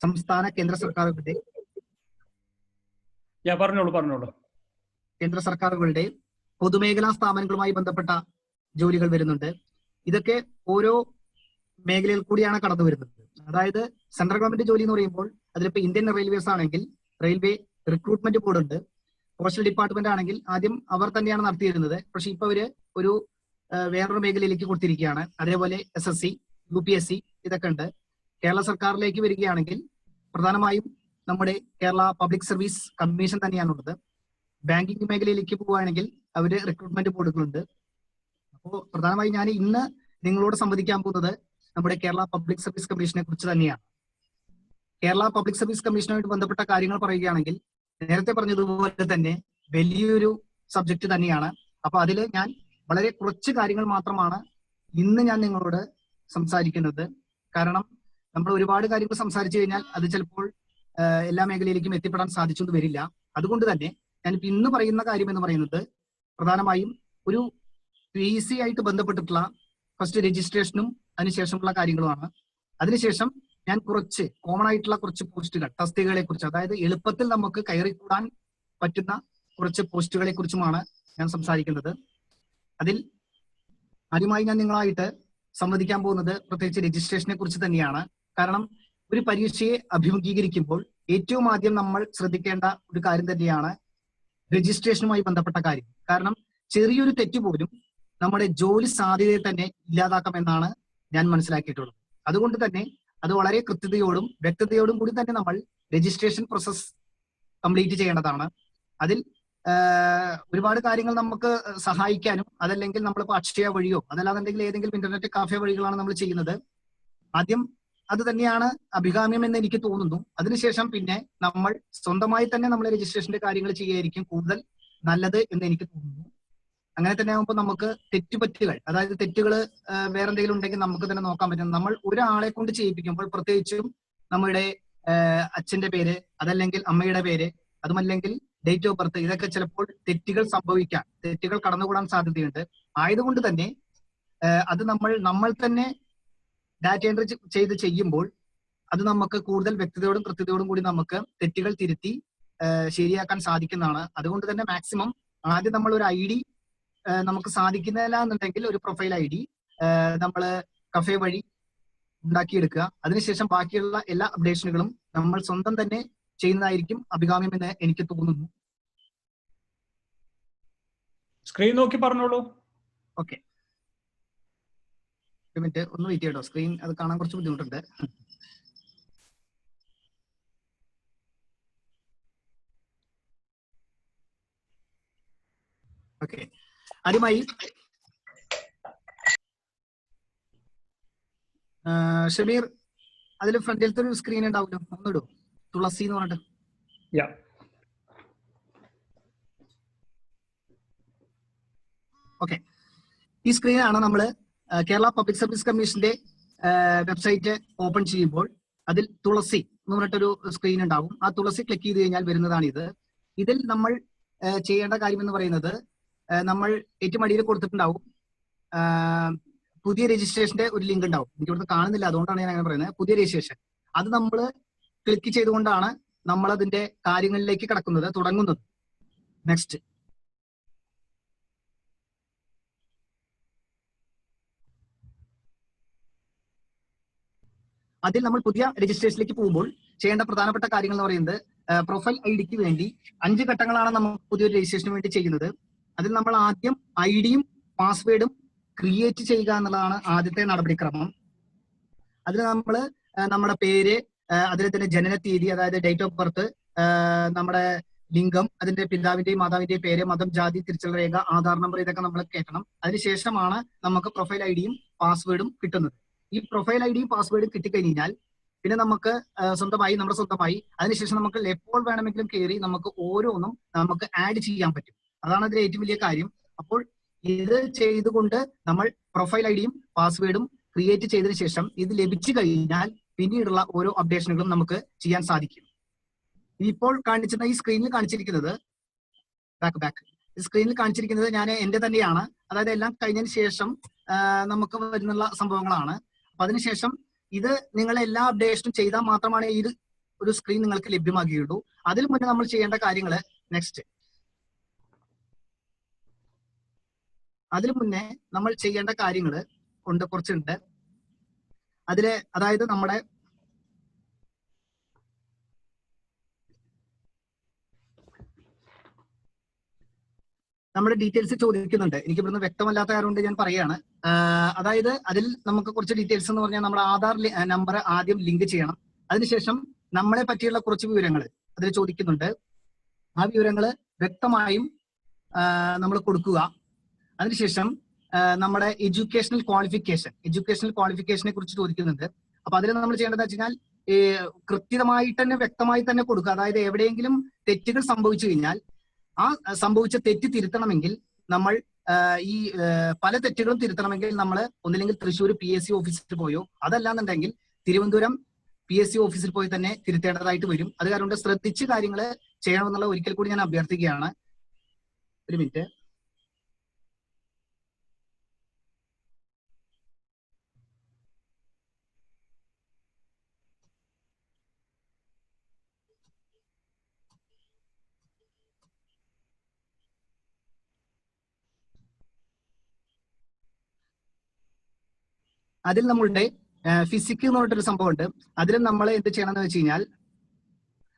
സംസ്ഥാന കേന്ദ്ര സർക്കാരുകളുടെ കേന്ദ്ര സർക്കാരുകളുടെ പൊതുമേഖലാ സ്ഥാപനങ്ങളുമായി ബന്ധപ്പെട്ട ജോലികൾ വരുന്നുണ്ട്. ഇതൊക്കെ ഓരോ മേഖലയിൽ കൂടിയാണ് കടന്നു വരുന്നത്. അതായത് സെൻട്രൽ ഗവൺമെന്റ് ജോലി എന്ന് പറയുമ്പോൾ അതിലിപ്പോ ഇന്ത്യൻ റെയിൽവേസ് ആണെങ്കിൽ റെയിൽവേ റിക്രൂട്ട്മെന്റ് ബോർഡ് ഉണ്ട്. പോസ്റ്റൽ ഡിപ്പാർട്ട്മെന്റ് ആണെങ്കിൽ ആദ്യം അവർ തന്നെയാണ് നടത്തിയിരുന്നത്. പക്ഷെ ഇപ്പൊ അവര് ഒരു വേറൊരു മേഖലയിലേക്ക് കൊടുത്തിരിക്കുകയാണ്. അതേപോലെ SSC, UPSC ഇതൊക്കെ ഉണ്ട്. കേരള സർക്കാരിലേക്ക് വരികയാണെങ്കിൽ പ്രധാനമായും നമ്മുടെ കേരള പബ്ലിക് സർവീസ് കമ്മീഷൻ തന്നെയാണുള്ളത്. ബാങ്കിങ് മേഖലയിലേക്ക് പോവുകയാണെങ്കിൽ അവര് റിക്രൂട്ട്മെന്റ് ബോർഡുകളുണ്ട്. അപ്പോൾ പ്രധാനമായും ഞാൻ ഇന്ന് നിങ്ങളോട് സംവദിക്കാൻ പോകുന്നത് നമ്മുടെ കേരള പബ്ലിക് സർവീസ് കമ്മീഷനെ കുറിച്ച് തന്നെയാണ്. കേരള പബ്ലിക് സർവീസ് കമ്മീഷനുമായിട്ട് ബന്ധപ്പെട്ട കാര്യങ്ങൾ പറയുകയാണെങ്കിൽ നേരത്തെ പറഞ്ഞതുപോലെ തന്നെ വലിയൊരു സബ്ജക്ട് തന്നെയാണ്. അപ്പൊ അതിൽ ഞാൻ വളരെ കുറച്ച് കാര്യങ്ങൾ മാത്രമാണ് ഇന്ന് ഞാൻ നിങ്ങളോട് സംസാരിക്കുന്നത്. കാരണം നമ്മൾ ഒരുപാട് കാര്യങ്ങൾ സംസാരിച്ചു കഴിഞ്ഞാൽ അത് ചിലപ്പോൾ എല്ലാ മേഖലയിലേക്കും എത്തിപ്പെടാൻ സാധിച്ചെന്ന് വരില്ല. അതുകൊണ്ട് തന്നെ ഞാനിപ്പോ ഇന്ന് പറയുന്ന കാര്യം എന്ന് പറയുന്നത് പ്രധാനമായും ഒരു PC ആയിട്ട് ബന്ധപ്പെട്ടിട്ടുള്ള ഫസ്റ്റ് രജിസ്ട്രേഷനും അതിനുശേഷമുള്ള കാര്യങ്ങളുമാണ്. അതിനുശേഷം ഞാൻ കുറച്ച് കോമൺ ആയിട്ടുള്ള കുറച്ച് പോസ്റ്റുകൾ, തസ്തികകളെ കുറിച്ച്, അതായത് എളുപ്പത്തിൽ നമുക്ക് കയറിക്കൂടാൻ പറ്റുന്ന കുറച്ച് പോസ്റ്റുകളെ കുറിച്ചുമാണ് ഞാൻ സംസാരിക്കുന്നത്. അതിൽ ആദ്യമായി ഞാൻ നിങ്ങളായിട്ട് സംവദിക്കാൻ പോകുന്നത് പ്രത്യേകിച്ച് രജിസ്ട്രേഷനെ കുറിച്ച് തന്നെയാണ്. കാരണം ഒരു പരീക്ഷയെ അഭിമുഖീകരിക്കുമ്പോൾ ഏറ്റവും ആദ്യം നമ്മൾ ശ്രദ്ധിക്കേണ്ട ഒരു കാര്യം തന്നെയാണ് രജിസ്ട്രേഷനുമായി ബന്ധപ്പെട്ട കാര്യം. കാരണം ചെറിയൊരു തെറ്റ് പോലും നമ്മുടെ ജോലി സാധ്യതയെ തന്നെ ഇല്ലാതാക്കാമെന്നാണ് ഞാൻ മനസ്സിലാക്കിയിട്ടുള്ളത്. അതുകൊണ്ട് തന്നെ അത് വളരെ കൃത്യതയോടും വ്യക്തതയോടും കൂടി തന്നെ നമ്മൾ രജിസ്ട്രേഷൻ പ്രോസസ് കംപ്ലീറ്റ് ചെയ്യേണ്ടതാണ്. അതിൽ ഒരുപാട് കാര്യങ്ങൾ നമുക്ക് സഹായിക്കാനും, അതല്ലെങ്കിൽ നമ്മളിപ്പോൾ അക്ഷയ വഴിയോ അതല്ലാന്നുണ്ടെങ്കിൽ ഏതെങ്കിലും ഇന്റർനെറ്റ് കാഫെ വഴികളാണ് നമ്മൾ ചെയ്യുന്നത്. ആദ്യം അത് തന്നെയാണ് അഭികാമ്യം എന്ന് എനിക്ക് തോന്നുന്നു. അതിനുശേഷം പിന്നെ നമ്മൾ സ്വന്തമായി തന്നെ നമ്മൾ രജിസ്ട്രേഷന്റെ കാര്യങ്ങൾ ചെയ്യുകയായിരിക്കും കൂടുതൽ നല്ലത് എന്ന് എനിക്ക് തോന്നുന്നു. അങ്ങനെ തന്നെ ആകുമ്പോൾ നമുക്ക് തെറ്റുപറ്റുകൾ, അതായത് തെറ്റുകൾ വേറെ എന്തെങ്കിലും ഉണ്ടെങ്കിൽ നമുക്ക് തന്നെ നോക്കാൻ പറ്റും. നമ്മൾ ഒരാളെ കൊണ്ട് ചെയ്യിപ്പിക്കുമ്പോൾ പ്രത്യേകിച്ചും നമ്മുടെ അച്ഛന്റെ പേര്, അതല്ലെങ്കിൽ അമ്മയുടെ പേര്, അതുമല്ലെങ്കിൽ ഡേറ്റ് ഓഫ് ബർത്ത്, ഇതൊക്കെ ചിലപ്പോൾ തെറ്റുകൾ സംഭവിക്കാൻ, തെറ്റുകൾ കടന്നുകൂടാൻ സാധ്യതയുണ്ട്. ആയതുകൊണ്ട് തന്നെ അത് നമ്മൾ തന്നെ ഡാറ്റ എൻട്രി ചെയ്ത് ചെയ്യുമ്പോൾ അത് നമുക്ക് കൂടുതൽ വ്യക്തതയോടും കൃത്യതയോടും കൂടി നമുക്ക് തെറ്റുകൾ തിരുത്തി ശരിയാക്കാൻ സാധിക്കുന്നതാണ്. അതുകൊണ്ട് തന്നെ മാക്സിമം ആദ്യം നമ്മൾ ഒരു ID നമുക്ക് സാധിക്കുന്നില്ല എന്നുണ്ടെങ്കിൽ ഒരു പ്രൊഫൈൽ ID നമ്മൾ കഫേ വഴി ഉണ്ടാക്കിയെടുക്കുക. അതിനുശേഷം ബാക്കിയുള്ള എല്ലാ അപ്ഡേഷനുകളും നമ്മൾ സ്വന്തം തന്നെ ചെയ്യുന്നതായിരിക്കും അഭികാമ്യം എന്ന് എനിക്ക് തോന്നുന്നു. സ്ക്രീൻ നോക്കി പറഞ്ഞോളൂ. ഓക്കെ, ഒരു മിനിറ്റ് ഒന്ന് വെയിറ്റ് ചെയ്യട്ടോ. സ്ക്രീൻ അത് കാണാൻ കുറച്ച് ബുദ്ധിമുട്ടുണ്ട്. ഓക്കെ, ആദ്യമായി ഷമീർ, അതിൽ ഫ്രണ്ടിലത്തെ ഒരു സ്ക്രീൻ ഉണ്ടാവുമല്ലോ, ഒന്നിടും തുളസി എന്ന് പറഞ്ഞിട്ട്. ഓക്കെ, ഈ സ്ക്രീനാണ് നമ്മൾ കേരള പബ്ലിക് സർവീസ് കമ്മീഷന്റെ വെബ്സൈറ്റ് ഓപ്പൺ ചെയ്യുമ്പോൾ അതിൽ തുളസി എന്ന് പറഞ്ഞിട്ടൊരു സ്ക്രീൻ ഉണ്ടാവും. ആ തുളസി ക്ലിക്ക് ചെയ്ത് കഴിഞ്ഞാൽ വരുന്നതാണ് ഇത്. ഇതിൽ നമ്മൾ ചെയ്യേണ്ട കാര്യം എന്ന് പറയുന്നത് നമ്മൾ ഏറ്റവും അടിയിൽ കൊടുത്തിട്ടുണ്ടാവും പുതിയ രജിസ്ട്രേഷന്റെ ഒരു ലിങ്ക് ഉണ്ടാവും. എനിക്ക് ഇവിടുന്ന് കാണുന്നില്ല, അതുകൊണ്ടാണ് ഞാൻ അങ്ങനെ പറയുന്നത്. പുതിയ രജിസ്ട്രേഷൻ, അത് നമ്മൾ ക്ലിക്ക് ചെയ്തുകൊണ്ടാണ് നമ്മൾ അതിന്റെ കാര്യങ്ങളിലേക്ക് കടക്കുന്നത്, തുടങ്ങുന്നത്. നെക്സ്റ്റ്, അതിൽ നമ്മൾ പുതിയ രജിസ്ട്രേഷനിലേക്ക് പോകുമ്പോൾ ചെയ്യേണ്ട പ്രധാനപ്പെട്ട കാര്യങ്ങൾ എന്ന് പറയുന്നത് പ്രൊഫൈൽ ID വേണ്ടി 5 ഘട്ടങ്ങളാണ് നമ്മൾ പുതിയൊരു രജിസ്ട്രേഷന് വേണ്ടി ചെയ്യുന്നത്. അതിൽ നമ്മൾ ആദ്യം ID-യും പാസ്വേഡും ക്രിയേറ്റ് ചെയ്യുക എന്നുള്ളതാണ് ആദ്യത്തെ നടപടിക്രമം. അതിൽ നമ്മൾ നമ്മുടെ പേര്, അതിൽ തന്നെ ജനന തീയതി, അതായത് ഡേറ്റ് ഓഫ് ബർത്ത്, നമ്മുടെ ലിംഗം, അതിന്റെ പിതാവിന്റെയും മാതാവിന്റെയും പേര്, മതം, ജാതി, തിരിച്ചറിയൽ രേഖ, ആധാർ നമ്പർ, ഇതൊക്കെ നമ്മൾ കേട്ടണം. അതിനുശേഷമാണ് നമുക്ക് പ്രൊഫൈൽ ID-യും പാസ്വേഡും കിട്ടുന്നത്. ഈ പ്രൊഫൈൽ ID-യും പാസ്വേഡും കിട്ടിക്കഴിഞ്ഞാൽ പിന്നെ നമുക്ക് നമ്മുടെ സ്വന്തമായി അതിനുശേഷം നമുക്ക് എപ്പോൾ വേണമെങ്കിലും കയറി നമുക്ക് ഓരോന്നും നമുക്ക് ആഡ് ചെയ്യാൻ പറ്റും. അതാണ് അതിലെ ഏറ്റവും വലിയ കാര്യം. അപ്പോൾ ഇത് ചെയ്തുകൊണ്ട് നമ്മൾ പ്രൊഫൈൽ ID-യും പാസ്വേഡും ക്രിയേറ്റ് ചെയ്തതിനു ശേഷം ഇത് ലഭിച്ചു കഴിഞ്ഞാൽ പിന്നീടുള്ള ഓരോ അപ്ഡേഷനുകളും നമുക്ക് ചെയ്യാൻ സാധിക്കും. ഇപ്പോൾ കാണിച്ചിരുന്ന ഈ സ്ക്രീനിൽ കാണിച്ചിരിക്കുന്നത് സ്ക്രീനിൽ കാണിച്ചിരിക്കുന്നത് ഞാൻ എന്റെ തന്നെയാണ്. അതായത് എല്ലാം കഴിഞ്ഞതിന് ശേഷം നമുക്ക് വരുന്നുള്ള സംഭവങ്ങളാണ്. അപ്പൊ അതിനുശേഷം ഇത് നിങ്ങൾ എല്ലാ അപ്ഡേഷനും ചെയ്താൽ മാത്രമാണ് ഒരു സ്ക്രീൻ നിങ്ങൾക്ക് ലഭ്യമാക്കിയുള്ളൂ. അതിൽ മുന്നേ നമ്മൾ ചെയ്യേണ്ട കാര്യങ്ങൾ അതിനു മുന്നേ നമ്മൾ ചെയ്യേണ്ട കാര്യങ്ങൾ കൊണ്ട് കുറച്ചുണ്ട്. അതില് അതായത് നമ്മുടെ ഡീറ്റെയിൽസ് ചോദിക്കുന്നുണ്ട്. എനിക്ക് ഇവിടുന്ന് വ്യക്തമല്ലാത്ത കാര്യം കൊണ്ട് ഞാൻ പറയാണ്. അതായത് അതിൽ നമുക്ക് കുറച്ച് ഡീറ്റെയിൽസ് എന്ന് പറഞ്ഞാൽ നമ്മുടെ ആധാർ നമ്പർ ആദ്യം ലിങ്ക് ചെയ്യണം. അതിനുശേഷം നമ്മളെ പറ്റിയുള്ള കുറച്ച് വിവരങ്ങൾ അതിൽ ചോദിക്കുന്നുണ്ട്. ആ വിവരങ്ങൾ വ്യക്തമായും നമ്മൾ കൊടുക്കുക. അതിനുശേഷം നമ്മുടെ എഡ്യൂക്കേഷണൽ ക്വാളിഫിക്കേഷനെ കുറിച്ച് ചോദിക്കുന്നുണ്ട്. അപ്പൊ അതിൽ നമ്മൾ ചെയ്യേണ്ടത് വെച്ച് കഴിഞ്ഞാൽ കൃത്യമായിട്ട് തന്നെ വ്യക്തമായി തന്നെ കൊടുക്കുക. അതായത് എവിടെയെങ്കിലും തെറ്റുകൾ സംഭവിച്ചു കഴിഞ്ഞാൽ ആ സംഭവിച്ച തെറ്റ് തിരുത്തണമെങ്കിൽ നമ്മൾ ഈ പല തെറ്റുകളും തിരുത്തണമെങ്കിൽ നമ്മൾ ഒന്നില്ലെങ്കിൽ തൃശ്ശൂർ PSC ഓഫീസിൽ പോയോ, അതല്ലാന്നുണ്ടെങ്കിൽ തിരുവനന്തപുരം PSC ഓഫീസിൽ പോയി തന്നെ തിരുത്തേണ്ടതായിട്ട് വരും. അത് കാരണം ശ്രദ്ധിച്ച് കാര്യങ്ങൾ ചെയ്യണമെന്നുള്ള ഒരിക്കൽ കൂടി ഞാൻ അഭ്യർത്ഥിക്കുകയാണ്. ഒരു മിനിറ്റ്. അതിൽ നമ്മളുടെ ഫിസിക് എന്ന് പറഞ്ഞിട്ടൊരു സംഭവമുണ്ട്. അതിൽ നമ്മൾ എന്ത് ചെയ്യണം എന്ന് വെച്ച് കഴിഞ്ഞാൽ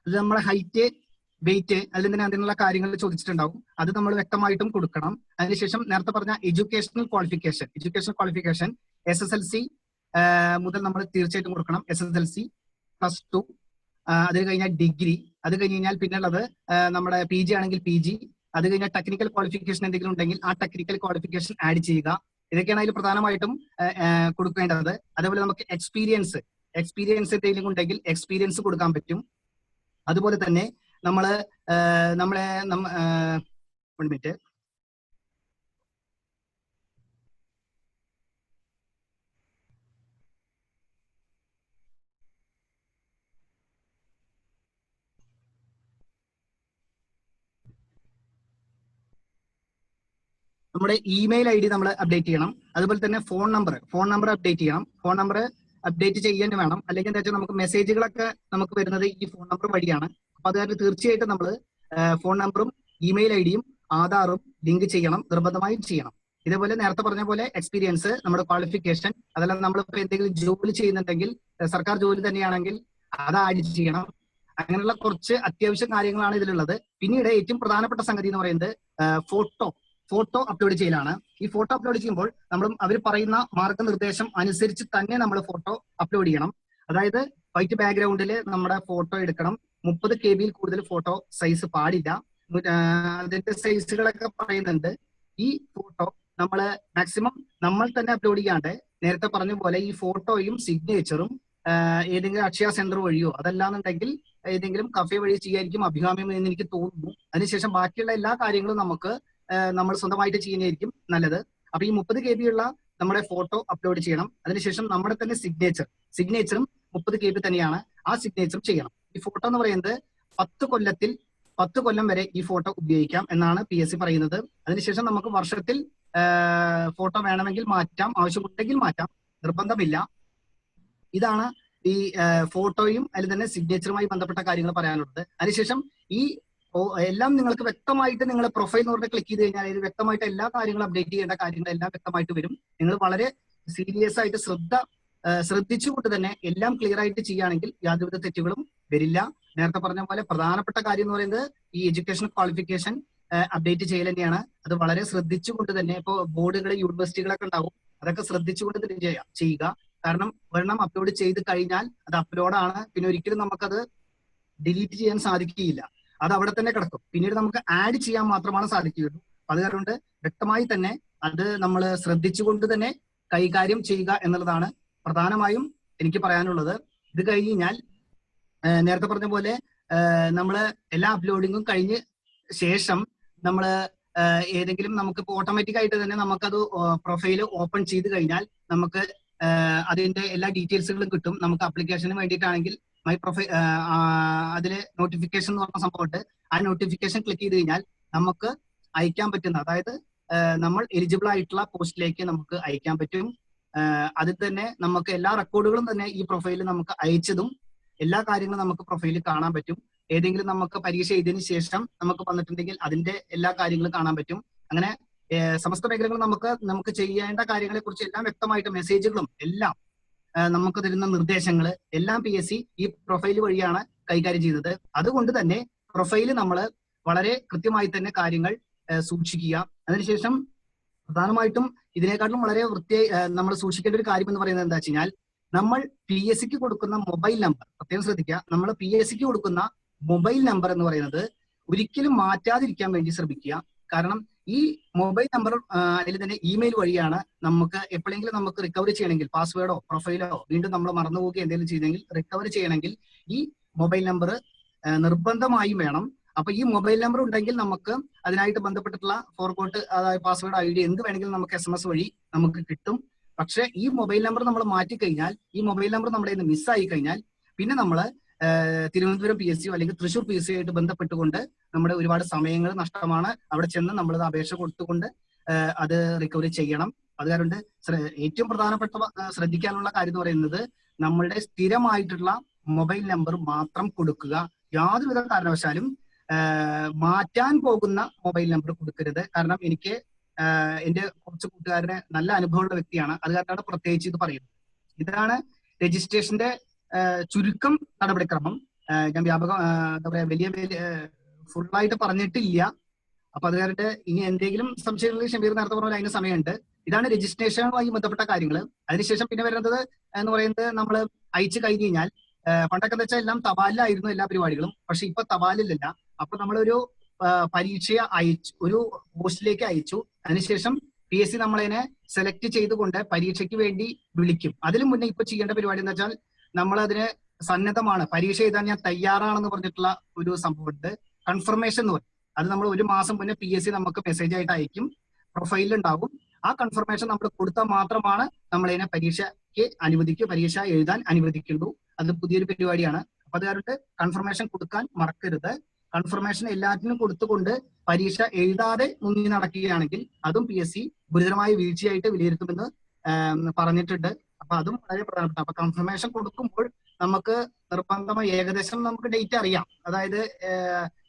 അത് നമ്മളെ ഹൈറ്റ്, വെയിറ്റ്, അതിൽ നിന്ന് അതിനുള്ള കാര്യങ്ങൾ ചോദിച്ചിട്ടുണ്ടാവും. അത് നമ്മൾ വ്യക്തമായിട്ടും കൊടുക്കണം. അതിനുശേഷം നേരത്തെ പറഞ്ഞ എഡ്യൂക്കേഷണൽ ക്വാളിഫിക്കേഷൻ SSLC മുതൽ നമ്മൾ തീർച്ചയായിട്ടും കൊടുക്കണം. SSLC, +2, അത് കഴിഞ്ഞാൽ ഡിഗ്രി, അത് കഴിഞ്ഞ് കഴിഞ്ഞാൽ പിന്നുള്ളത് നമ്മുടെ PG ആണെങ്കിൽ PG, അത് കഴിഞ്ഞാൽ ടെക്നിക്കൽ ക്വാളിഫിക്കേഷൻ എന്തെങ്കിലും ഉണ്ടെങ്കിൽ ആ ടെക്നിക്കൽ ക്വാളിഫിക്കേഷൻ ആഡ് ചെയ്യുക. ഇതൊക്കെയാണ് അതിൽ പ്രധാനമായിട്ടും കൊടുക്കേണ്ടത്. അതേപോലെ നമുക്ക് എക്സ്പീരിയൻസ് എന്തെങ്കിലും ഉണ്ടെങ്കിൽ എക്സ്പീരിയൻസ് കൊടുക്കാൻ പറ്റും. അതുപോലെ തന്നെ നമ്മുടെ ഇമെയിൽ ID നമ്മൾ അപ്ഡേറ്റ് ചെയ്യണം. അതുപോലെ തന്നെ ഫോൺ നമ്പർ അപ്ഡേറ്റ് ചെയ്യണം. ഫോൺ നമ്പർ അപ്ഡേറ്റ് ചെയ്യാൻ വേണം. അല്ലെങ്കിൽ എന്താ വെച്ചാൽ നമുക്ക് മെസ്സേജുകളൊക്കെ നമുക്ക് വരുന്നത് ഈ ഫോൺ നമ്പർ വഴിയാണ്. അപ്പൊ അത് കാരണം തീർച്ചയായിട്ടും നമ്മൾ ഫോൺ നമ്പറും ഇമെയിൽ ID-യും ആധാറും ലിങ്ക് ചെയ്യണം, നിർബന്ധമായും ചെയ്യണം. ഇതേപോലെ നേരത്തെ പറഞ്ഞ പോലെ എക്സ്പീരിയൻസ്, നമ്മുടെ ക്വാളിഫിക്കേഷൻ, അതെല്ലാം നമ്മളിപ്പോ എന്തെങ്കിലും ജോലി ചെയ്യുന്നുണ്ടെങ്കിൽ സർക്കാർ ജോലി തന്നെയാണെങ്കിൽ അത് ആഡ് ചെയ്യണം. അങ്ങനെയുള്ള കുറച്ച് അത്യാവശ്യ കാര്യങ്ങളാണ് ഇതിലുള്ളത്. പിന്നീട് ഏറ്റവും പ്രധാനപ്പെട്ട സംഗതി എന്ന് പറയുന്നത് ഫോട്ടോ അപ്ലോഡ് ചെയ്യലാണ്. ഈ ഫോട്ടോ അപ്ലോഡ് ചെയ്യുമ്പോൾ അവർ പറയുന്ന മാർഗനിർദ്ദേശം അനുസരിച്ച് തന്നെ നമ്മൾ ഫോട്ടോ അപ്ലോഡ് ചെയ്യണം. അതായത് വൈറ്റ് ബാക്ക്ഗ്രൗണ്ടിൽ നമ്മുടെ ഫോട്ടോ എടുക്കണം. 30 KB കൂടുതൽ ഫോട്ടോ സൈസ് പാടില്ല. അതിന്റെ സൈസുകളൊക്കെ പറയുന്നുണ്ട്. ഈ ഫോട്ടോ മാക്സിമം നമ്മൾ തന്നെ അപ്ലോഡ് ചെയ്യാണ്ട് നേരത്തെ പറഞ്ഞ പോലെ ഈ ഫോട്ടോയും സിഗ്നേച്ചറും ഏതെങ്കിലും അക്ഷയ സെന്റർ വഴിയോ അതല്ലാന്നുണ്ടെങ്കിൽ ഏതെങ്കിലും കഫേ വഴി ചെയ്യായിരിക്കും അഭികാമ്യം എന്ന് എനിക്ക് തോന്നുന്നു. അതിനുശേഷം ബാക്കിയുള്ള എല്ലാ കാര്യങ്ങളും നമ്മൾ സ്വന്തമായിട്ട് ചെയ്യുന്നതായിരിക്കും നല്ലത്. അപ്പൊ ഈ 30 KB ഉള്ള നമ്മുടെ ഫോട്ടോ അപ്ലോഡ് ചെയ്യണം. അതിനുശേഷം നമ്മുടെ തന്നെ സിഗ്നേച്ചറും 30 KB തന്നെയാണ്. ആ സിഗ്നേച്ചർ ചെയ്യണം. ഈ ഫോട്ടോ എന്ന് പറയുന്നത് 10 കൊല്ലം വരെ ഈ ഫോട്ടോ ഉപയോഗിക്കാം എന്നാണ് PSC പറയുന്നത്. അതിനുശേഷം നമുക്ക് വർഷത്തിൽ ഫോട്ടോ വേണമെങ്കിൽ മാറ്റാം, ആവശ്യമുണ്ടെങ്കിൽ മാറ്റാം, നിർബന്ധമില്ല. ഇതാണ് ഈ ഫോട്ടോയും അതിൽ തന്നെ സിഗ്നേച്ചറുമായി ബന്ധപ്പെട്ട കാര്യങ്ങൾ പറയാനുള്ളത്. അതിനുശേഷം ഈ എല്ലാം നിങ്ങൾക്ക് വ്യക്തമായിട്ട് നിങ്ങൾ പ്രൊഫൈൽ എന്ന് പറഞ്ഞ് ക്ലിക്ക് ചെയ്ത് കഴിഞ്ഞാൽ ഇത് വ്യക്തമായിട്ട് എല്ലാ കാര്യങ്ങളും അപ്ഡേറ്റ് ചെയ്യേണ്ട കാര്യങ്ങളെല്ലാം വ്യക്തമായിട്ട് വരും. നിങ്ങൾ വളരെ സീരിയസ് ആയിട്ട് ശ്രദ്ധിച്ചുകൊണ്ട് തന്നെ എല്ലാം ക്ലിയർ ആയിട്ട് ചെയ്യുകയാണെങ്കിൽ യാതൊരുവിധ തെറ്റുകളും വരില്ല. നേരത്തെ പറഞ്ഞ പോലെ പ്രധാനപ്പെട്ട കാര്യം എന്ന് പറയുന്നത് ഈ എഡ്യൂക്കേഷൻ ക്വാളിഫിക്കേഷൻ അപ്ഡേറ്റ് ചെയ്യൽ തന്നെയാണ്. അത് വളരെ ശ്രദ്ധിച്ചുകൊണ്ട് തന്നെ ഇപ്പോൾ ബോർഡുകൾ, യൂണിവേഴ്സിറ്റികളൊക്കെ ഉണ്ടാവും, അതൊക്കെ ശ്രദ്ധിച്ചുകൊണ്ട് തന്നെ ചെയ്യുക. കാരണം ഒരെണ്ണം അപ്ലോഡ് ചെയ്ത് കഴിഞ്ഞാൽ അത് അപ്ലോഡാണ്, പിന്നെ ഒരിക്കലും നമുക്കത് ഡിലീറ്റ് ചെയ്യാൻ സാധിക്കുകയില്ല. അത് അവിടെ തന്നെ കിടക്കും. പിന്നീട് നമുക്ക് ആഡ് ചെയ്യാൻ മാത്രമാണ് സാധിക്കുകയുള്ളൂ. അത് കാരണം വ്യക്തമായി തന്നെ അത് നമ്മൾ ശ്രദ്ധിച്ചുകൊണ്ട് തന്നെ കൈകാര്യം ചെയ്യുക എന്നുള്ളതാണ് പ്രധാനമായും എനിക്ക് പറയാനുള്ളത്. ഇത് കഴിഞ്ഞ് കഴിഞ്ഞാൽ നേരത്തെ പറഞ്ഞ പോലെ നമ്മൾ എല്ലാ അപ്ലോഡിങ്ങും കഴിഞ്ഞ് ശേഷം നമ്മൾ ഏതെങ്കിലും നമുക്കിപ്പോ ഓട്ടോമാറ്റിക് ആയിട്ട് തന്നെ നമുക്കത് പ്രൊഫൈൽ ഓപ്പൺ ചെയ്ത് കഴിഞ്ഞാൽ നമുക്ക് അതിന്റെ എല്ലാ ഡീറ്റെയിൽസുകളും കിട്ടും. നമുക്ക് അപ്ലിക്കേഷന് വേണ്ടിയിട്ടാണെങ്കിൽ മൈ പ്രൊഫൈൽ അതില് നോട്ടിഫിക്കേഷൻ എന്ന് പറഞ്ഞ സംഭവമുണ്ട്. ആ നോട്ടിഫിക്കേഷൻ ക്ലിക്ക് ചെയ്ത് കഴിഞ്ഞാൽ നമുക്ക് അയക്കാൻ പറ്റുന്ന, അതായത് നമ്മൾ എലിജിബിൾ ആയിട്ടുള്ള പോസ്റ്റിലേക്ക് നമുക്ക് അയക്കാൻ പറ്റും. അതിൽ തന്നെ നമുക്ക് എല്ലാ റെക്കോർഡുകളും തന്നെ ഈ പ്രൊഫൈലിൽ നമുക്ക് അയച്ചതും എല്ലാ കാര്യങ്ങളും നമുക്ക് പ്രൊഫൈലിൽ കാണാൻ പറ്റും. ഏതെങ്കിലും നമുക്ക് പരീക്ഷ എഴുതിയതിനു ശേഷം നമുക്ക് വന്നിട്ടുണ്ടെങ്കിൽ അതിന്റെ എല്ലാ കാര്യങ്ങളും കാണാൻ പറ്റും. അങ്ങനെ സമസ്ത മേഖലകളും നമുക്ക് ചെയ്യേണ്ട കാര്യങ്ങളെ കുറിച്ച് എല്ലാം വ്യക്തമായിട്ട് മെസ്സേജുകളും എല്ലാം നമുക്ക് തരുന്ന നിർദ്ദേശങ്ങൾ എല്ലാം PSC ഈ പ്രൊഫൈൽ വഴിയാണ് കൈകാര്യം ചെയ്യുന്നത്. അതുകൊണ്ട് തന്നെ പ്രൊഫൈല് നമ്മൾ വളരെ കൃത്യമായി തന്നെ കാര്യങ്ങൾ സൂക്ഷിക്കുക. അതിനുശേഷം പ്രധാനമായിട്ടും ഇതിനെക്കാട്ടിലും വളരെ വൃത്തിയായി നമ്മൾ സൂക്ഷിക്കേണ്ട ഒരു കാര്യം എന്ന് പറയുന്നത് എന്താ വെച്ച് കഴിഞ്ഞാൽ, നമ്മൾ PSCക്ക് കൊടുക്കുന്ന മൊബൈൽ നമ്പർ പ്രത്യേകം ശ്രദ്ധിക്കുക. നമ്മൾ PSCക്ക് കൊടുക്കുന്ന മൊബൈൽ നമ്പർ എന്ന് പറയുന്നത് ഒരിക്കലും മാറ്റാതിരിക്കാൻ വേണ്ടി ശ്രമിക്കുക. കാരണം ഈ മൊബൈൽ നമ്പർ അതിൽ തന്നെ ഇമെയിൽ വഴിയാണ് നമുക്ക് എപ്പോഴെങ്കിലും നമുക്ക് റിക്കവർ ചെയ്യണമെങ്കിൽ, പാസ്വേഡോ പ്രൊഫൈലോ വീണ്ടും നമ്മൾ മറന്നുപോകുക എന്തെങ്കിലും ചെയ്തെങ്കിൽ റിക്കവർ ചെയ്യണമെങ്കിൽ ഈ മൊബൈൽ നമ്പർ നിർബന്ധമായും വേണം. അപ്പൊ ഈ മൊബൈൽ നമ്പർ ഉണ്ടെങ്കിൽ നമുക്ക് അതിനായിട്ട് ബന്ധപ്പെട്ടിട്ടുള്ള ഫോർഗോട്ട്, അതായത് പാസ്വേഡ് ID എന്ത് വേണമെങ്കിലും നമുക്ക് SMS വഴി നമുക്ക് കിട്ടും. പക്ഷെ ഈ മൊബൈൽ നമ്പർ നമ്മൾ മാറ്റിക്കഴിഞ്ഞാൽ, ഈ മൊബൈൽ നമ്പർ നമ്മുടെ നിന്ന് മിസ്സായി കഴിഞ്ഞാൽ പിന്നെ നമ്മൾ തിരുവനന്തപുരം PSC അല്ലെങ്കിൽ തൃശ്ശൂർ PSC ആയിട്ട് ബന്ധപ്പെട്ടുകൊണ്ട് നമ്മുടെ ഒരുപാട് സമയങ്ങൾ നഷ്ടമാണ്. അവിടെ ചെന്ന് നമ്മളത് അപേക്ഷ കൊടുത്തുകൊണ്ട് അത് റിക്കവറി ചെയ്യണം. അത് കാരണം ഏറ്റവും പ്രധാനപ്പെട്ട ശ്രദ്ധിക്കാനുള്ള കാര്യം എന്ന് പറയുന്നത് നമ്മളുടെ സ്ഥിരമായിട്ടുള്ള മൊബൈൽ നമ്പർ മാത്രം കൊടുക്കുക. യാതൊരുവിധ കാരണവശാലും മാറ്റാൻ പോകുന്ന മൊബൈൽ നമ്പർ കൊടുക്കരുത്. കാരണം എനിക്ക് എന്റെ കുറച്ച് കൂട്ടുകാരുടെ നല്ല അനുഭവമുള്ള വ്യക്തിയാണ്, അത് കാരണമാണ് പ്രത്യേകിച്ച് ഇത് പറയുന്നത്. ഇതാണ് രജിസ്ട്രേഷന്റെ ചുരുക്കം നടപടിക്രമം. ഞാൻ വ്യാപകം എന്താ പറയാ വലിയ ഫുള്ളായിട്ട് പറഞ്ഞിട്ടില്ല. അപ്പൊ അത് കാരണം ഇനി എന്തെങ്കിലും സംശയങ്ങളിൽ ഷമീർ നേരത്തെ പറഞ്ഞ അതിന് സമയമുണ്ട്. ഇതാണ് രജിസ്ട്രേഷനുമായി ബന്ധപ്പെട്ട കാര്യങ്ങൾ. അതിനുശേഷം പിന്നെ വരുന്നത് എന്ന് പറയുന്നത് നമ്മൾ അയച്ചു കഴിഞ്ഞ് കഴിഞ്ഞാൽ, പണ്ടൊക്കെ എന്താ വെച്ചാൽ എല്ലാം തപാലിലായിരുന്നു എല്ലാ പരിപാടികളും. പക്ഷെ ഇപ്പൊ തപാലിലല്ല. അപ്പൊ നമ്മളൊരു പരീക്ഷയെ അയച്ചു, ഒരു പോസ്റ്റിലേക്ക് അയച്ചു. അതിനുശേഷം PSC നമ്മളതിനെ സെലക്ട് ചെയ്തുകൊണ്ട് പരീക്ഷയ്ക്ക് വേണ്ടി വിളിക്കും. അതിനു മുന്നേ ഇപ്പൊ ചെയ്യേണ്ട പരിപാടി എന്ന് വെച്ചാൽ, നമ്മൾ അതിന് സന്നദ്ധമാണ്, പരീക്ഷ എഴുതാൻ ഞാൻ തയ്യാറാണെന്ന് പറഞ്ഞിട്ടുള്ള ഒരു സംഭവമുണ്ട്, കൺഫർമേഷൻ എന്ന് പറയും. അത് നമ്മൾ ഒരു മാസം മുന്നേ PSC നമുക്ക് മെസ്സേജ് ആയിട്ട് അയക്കും, പ്രൊഫൈലിൽ ഉണ്ടാവും. ആ കൺഫർമേഷൻ നമ്മൾ കൊടുത്താൽ മാത്രമാണ് നമ്മളതിനെ പരീക്ഷയ്ക്ക് അനുവദിക്കൂ, പരീക്ഷ എഴുതാൻ അനുവദിക്കുള്ളൂ. അത് പുതിയൊരു പരിപാടിയാണ്. അപ്പൊ അത് കാരണം കൺഫർമേഷൻ കൊടുക്കാൻ മറക്കരുത്. കൺഫർമേഷൻ എല്ലാറ്റിനും കൊടുത്തുകൊണ്ട് പരീക്ഷ എഴുതാതെ മുങ്ങി നടക്കുകയാണെങ്കിൽ അതും PSC ഗുരുതരമായ വീഴ്ചയായിട്ട് വിലയിരുത്തുമെന്ന് പറഞ്ഞിട്ടുണ്ട്. അപ്പൊ അതും വളരെ പ്രധാനപ്പെട്ട. അപ്പൊ കൺഫർമേഷൻ കൊടുക്കുമ്പോൾ നമുക്ക് നിർബന്ധമായി ഏകദേശം നമുക്ക് ഡേറ്റ് അറിയാം, അതായത്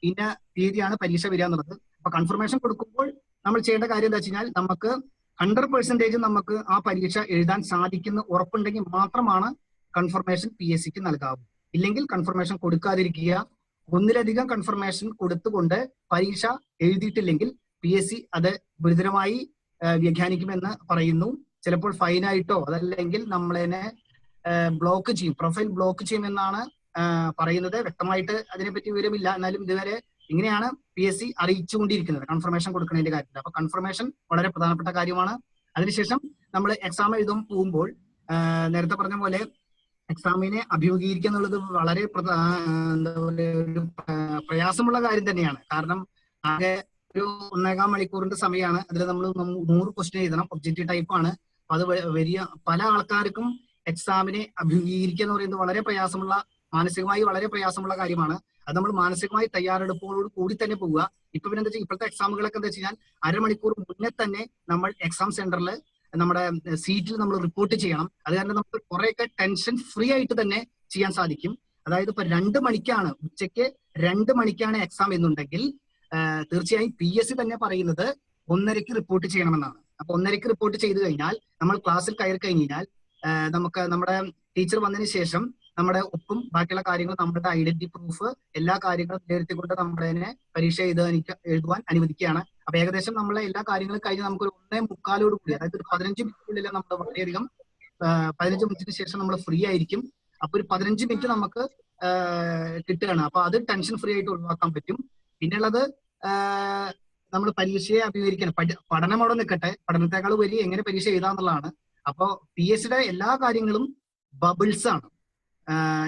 ഇന്ന തീയതിയാണ് പരീക്ഷ വരിക എന്നുള്ളത്. അപ്പൊ കൺഫർമേഷൻ കൊടുക്കുമ്പോൾ നമ്മൾ ചെയ്യേണ്ട കാര്യം എന്താ വെച്ച് കഴിഞ്ഞാൽ, നമുക്ക് 100% നമുക്ക് ആ പരീക്ഷ എഴുതാൻ സാധിക്കുന്ന ഉറപ്പുണ്ടെങ്കിൽ മാത്രമാണ് കൺഫർമേഷൻ PSCക്ക് നൽകാവൂ. ഇല്ലെങ്കിൽ കൺഫർമേഷൻ കൊടുക്കാതിരിക്കുക. ഒന്നിലധികം കൺഫർമേഷൻ കൊടുത്തുകൊണ്ട് പരീക്ഷ എഴുതിയിട്ടില്ലെങ്കിൽ PSC അത് ഗുരുതരമായി വ്യാഖ്യാനിക്കുമെന്ന് പറയുന്നു. ചിലപ്പോൾ ഫൈനായിട്ടോ അതല്ലെങ്കിൽ നമ്മളതിനെ ബ്ലോക്ക് ചെയ്യും, പ്രൊഫൈൽ ബ്ലോക്ക് ചെയ്യുമെന്നാണ് പറയുന്നത്. വ്യക്തമായിട്ട് അതിനെപ്പറ്റി വിവരമില്ല. എന്നാലും ഇതുവരെ ഇങ്ങനെയാണ് PSC അറിയിച്ചുകൊണ്ടിരിക്കുന്നത് കൺഫർമേഷൻ കൊടുക്കുന്നതിന്റെ കാര്യത്തിൽ. അപ്പൊ കൺഫർമേഷൻ വളരെ പ്രധാനപ്പെട്ട കാര്യമാണ്. അതിനുശേഷം നമ്മൾ എക്സാം എഴുതാൻ പോകുമ്പോൾ നേരത്തെ പറഞ്ഞ പോലെ എക്സാമിനെ അഭിമുഖീകരിക്കുക എന്നുള്ളത് വളരെ എന്താ പറയുക ഒരു പ്രയാസമുള്ള കാര്യം തന്നെയാണ്. കാരണം ആകെ ഒരു 1.25 മണിക്കൂറിന്റെ സമയമാണ്. അതിൽ നമ്മൾ 100 ക്വസ്റ്റ്യൻ എഴുതണം. ഒബ്ജക്റ്റീവ് ടൈപ്പ് ആണ്. അത് വലിയ പല ആൾക്കാർക്കും എക്സാമിനെ അഭിമുഖീകരിക്കുക എന്ന് പറയുന്നത് വളരെ പ്രയാസമുള്ള, മാനസികമായി വളരെ പ്രയാസമുള്ള കാര്യമാണ്. അത് നമ്മൾ മാനസികമായി തയ്യാറെടുപ്പോട് കൂടി തന്നെ പോവുക. ഇപ്പൊ പിന്നെ എന്താ വെച്ചാൽ ഇപ്പോഴത്തെ എക്സാമുകളൊക്കെ എന്താ വെച്ച് കഴിഞ്ഞാൽ അരമണിക്കൂർ മുന്നേ തന്നെ നമ്മൾ എക്സാം സെന്ററിൽ നമ്മുടെ സീറ്റിൽ നമ്മൾ റിപ്പോർട്ട് ചെയ്യണം. അത് കാരണം നമുക്ക് കുറെയൊക്കെ ടെൻഷൻ ഫ്രീ ആയിട്ട് തന്നെ ചെയ്യാൻ സാധിക്കും. അതായത് ഇപ്പൊ 2 മണിക്കാണ്, ഉച്ചയ്ക്ക് 2 മണിക്കാണ് എക്സാം എന്നുണ്ടെങ്കിൽ തീർച്ചയായും PSC തന്നെ പറയുന്നത് 1:30-ക്ക് റിപ്പോർട്ട് ചെയ്യണമെന്നാണ്. അപ്പൊ 1:30-ക്ക് റിപ്പോർട്ട് ചെയ്ത് കഴിഞ്ഞാൽ നമ്മൾ ക്ലാസ്സിൽ കയറി കഴിഞ്ഞാൽ നമുക്ക് നമ്മുടെ ടീച്ചർ വന്നതിന് ശേഷം നമ്മുടെ ഒപ്പം ബാക്കിയുള്ള കാര്യങ്ങൾ, നമ്മുടെ ഐഡന്റിറ്റി പ്രൂഫ്, എല്ലാ കാര്യങ്ങളും വിലയിരുത്തിക്കൊണ്ട് നമ്മളതിനെ പരീക്ഷ എഴുതുവാൻ അനുവദിക്കുകയാണ്. അപ്പൊ ഏകദേശം നമ്മളെ എല്ലാ കാര്യങ്ങളും കഴിഞ്ഞ് നമുക്കൊരു 1:45 കൂടി, അതായത് ഒരു 15 മിനിറ്റിനുള്ളിൽ നമ്മൾ വളരെയധികം 15 മിനിറ്റിന് ശേഷം നമ്മൾ ഫ്രീ ആയിരിക്കും. അപ്പൊ ഒരു 15 മിനിറ്റ് നമുക്ക് കിട്ടുകയാണ്. അപ്പൊ അത് ടെൻഷൻ ഫ്രീ ആയിട്ട് ഒഴിവാക്കാൻ പറ്റും. പിന്നെയുള്ളത് നമ്മൾ പരീക്ഷയെ അഭിമുഖീകരിക്കണം. പഠനം അവിടെ നിൽക്കട്ടെ, പഠനത്തെക്കാൾ ഉപരി എങ്ങനെ പരീക്ഷ എഴുതാന്നുള്ളതാണ്. അപ്പൊ PSCയുടെ എല്ലാ കാര്യങ്ങളും ബബിൾസ് ആണ്.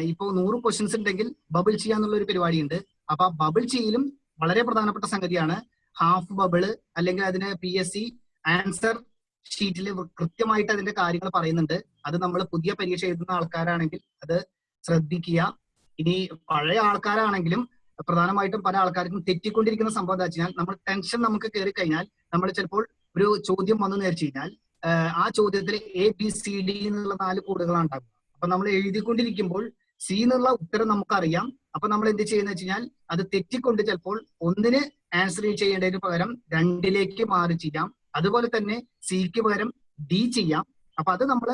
ഇപ്പോ 100 ക്വസ്റ്റ്യൻസ് ഉണ്ടെങ്കിൽ ബബിൾ ചെയ്യാന്നുള്ള ഒരു പരിപാടിയുണ്ട്. അപ്പൊ ആ ബബിൾ ചെയ്യലും വളരെ പ്രധാനപ്പെട്ട സംഗതിയാണ്. ഹാഫ് ബബിള് അല്ലെങ്കിൽ അതിന് PSC ആൻസർ ഷീറ്റിൽ കൃത്യമായിട്ട് അതിന്റെ കാര്യങ്ങൾ പറയുന്നുണ്ട്. അത് നമ്മൾ പുതിയ പരീക്ഷ എഴുതുന്ന ആൾക്കാരാണെങ്കിൽ അത് ശ്രദ്ധിക്കുക. ഇനി പഴയ ആൾക്കാരാണെങ്കിലും പ്രധാനമായിട്ടും പല ആൾക്കാർക്കും തെറ്റിക്കൊണ്ടിരിക്കുന്ന സംഭവം എന്താ വെച്ചാൽ, നമ്മൾ ടെൻഷൻ നമുക്ക് കയറി കഴിഞ്ഞാൽ നമ്മൾ ചിലപ്പോൾ ഒരു ചോദ്യം വന്നു നേരിച്ചു കഴിഞ്ഞാൽ ആ ചോദ്യത്തിൽ ABCD എന്നുള്ള 4 കോഡുകളാണ് ഉണ്ടാകുക. അപ്പൊ നമ്മൾ എഴുതിക്കൊണ്ടിരിക്കുമ്പോൾ സി എന്നുള്ള ഉത്തരം നമുക്കറിയാം. അപ്പൊ നമ്മൾ എന്ത് ചെയ്യുന്ന വെച്ച് കഴിഞ്ഞാൽ അത് തെറ്റിക്കൊണ്ട് ചിലപ്പോൾ ഒന്നിന് ആൻസർ ചെയ്യേണ്ടതിന് പകരം 2ലേക്ക് മാറി ചെയ്യാം. അതുപോലെ തന്നെ സിക്ക് പകരം ഡി ചെയ്യാം. അപ്പൊ അത് നമ്മൾ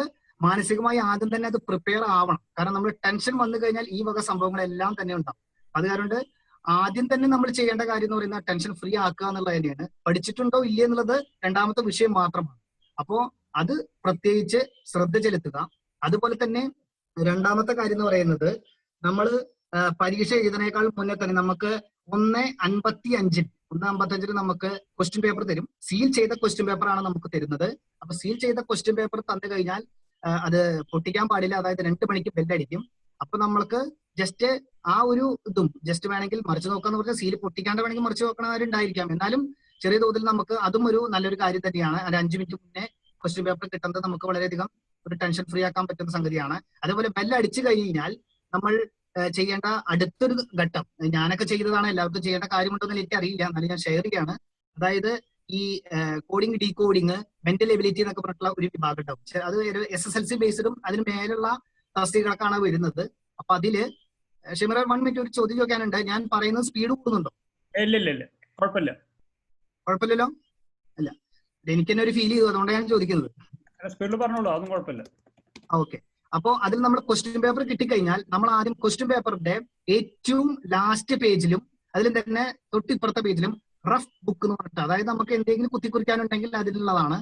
മാനസികമായി ആദ്യം തന്നെ അത് പ്രിപ്പയർ ആവണം. കാരണം നമ്മൾ ടെൻഷൻ വന്നു കഴിഞ്ഞാൽ ഈ വക സംഭവങ്ങളെല്ലാം തന്നെ ഉണ്ടാവും. അത് കാരണം ആദ്യം തന്നെ നമ്മൾ ചെയ്യേണ്ട കാര്യം എന്ന് പറയുന്നത് ടെൻഷൻ ഫ്രീ ആക്കുക എന്നുള്ളത് തന്നെയാണ്. പഠിച്ചിട്ടുണ്ടോ ഇല്ലേ എന്നുള്ളത് രണ്ടാമത്തെ വിഷയം മാത്രമാണ്. അപ്പോ അത് പ്രത്യേകിച്ച് ശ്രദ്ധ ചെലുത്തുക. അതുപോലെ തന്നെ രണ്ടാമത്തെ കാര്യം എന്ന് പറയുന്നത് നമ്മൾ പരീക്ഷ എഴുതുന്നതിനേക്കാൾ മുന്നേ തന്നെ നമുക്ക് 1:55 നമുക്ക് ക്വസ്റ്റ്യൻ പേപ്പർ തരും. സീൽ ചെയ്ത ക്വസ്റ്റ്യൻ പേപ്പർ ആണ് നമുക്ക് തരുന്നത്. അപ്പൊ സീൽ ചെയ്ത ക്വസ്റ്റ്യൻ പേപ്പർ തന്നു കഴിഞ്ഞാൽ അത് പൊട്ടിക്കാൻ പാടില്ല. അതായത് 2 മണിക്ക് ബെല്ലടിക്കും. അപ്പൊ നമ്മൾക്ക് ജസ്റ്റ് ആ ഒരു ഇതും ജസ്റ്റ് വേണമെങ്കിൽ മറിച്ച് നോക്കാന്ന് പറഞ്ഞാൽ സീൽ പൊട്ടിക്കാണ്ട് വേണമെങ്കിൽ മറിച്ച് നോക്കണവരുണ്ടായിരിക്കാം. എന്നാലും ചെറിയ തോതിൽ നമുക്ക് അതും ഒരു നല്ലൊരു കാര്യം തന്നെയാണ്. ഒരു 5 മിനിറ്റ് മുന്നേ ക്വസ്റ്റ്യൻ പേപ്പർ കിട്ടുന്നത് നമുക്ക് വളരെയധികം ഒരു ടെൻഷൻ ഫ്രീ ആക്കാൻ പറ്റുന്ന സംഗതിയാണ്. അതുപോലെ ബെല്ലടിച്ചു കഴിഞ്ഞാൽ നമ്മൾ ചെയ്യേണ്ട അടുത്തൊരു ഘട്ടം, ഞാനൊക്കെ ചെയ്തതാണ്, എല്ലാവർക്കും ചെയ്യേണ്ട കാര്യമുണ്ടോന്ന് എനിക്ക് അറിയില്ല, എന്നാലും ഞാൻ ഷെയർ ചെയ്യാണ്. അതായത് ഈ കോഡിങ് ഡീകോഡിങ് മെന്റൽ എബിലിറ്റി എന്നൊക്കെ പറഞ്ഞിട്ടുള്ള ഒരു വിഭാഗം ഉണ്ടാവും. അത് ഒരു SSLC ബേസ്ഡും അതിന് മേലുള്ള തസ്തികകളൊക്കെയാണ് വരുന്നത്. അപ്പൊ അതില് ഷിമറ 1 മിനിറ്റ് ഒരു ചോദ്യം ചോദിക്കാനുണ്ട്. ഞാൻ പറയുന്നത് സ്പീഡ് കൂടുന്നുണ്ടോ? ഇല്ല, കുഴപ്പമില്ലല്ലോ. അല്ല, എനിക്ക് തന്നെ ഒരു ഫീൽ ചെയ്തു, അതുകൊണ്ടാണ് ഞാൻ ചോദിക്കുന്നത്. സ്പീഡിൽ പറഞ്ഞോളൂ, അതൊന്നും കുഴപ്പമില്ല. ഓക്കെ. അപ്പോ അതിൽ നമ്മൾ ക്വസ്റ്റ്യൻ പേപ്പർ കിട്ടിക്കഴിഞ്ഞാൽ നമ്മൾ ആദ്യം ക്വസ്റ്റ്യൻ പേപ്പറിന്റെ ഏറ്റവും ലാസ്റ്റ് പേജിലും അതിലും തന്നെ തൊട്ടിപ്പുറത്തെ പേജിലും റഫ് ബുക്ക് എന്ന് പറഞ്ഞിട്ട്, അതായത് നമുക്ക് എന്തെങ്കിലും കുത്തിക്കുറിക്കാനുണ്ടെങ്കിൽ അതിലുള്ളതാണ്.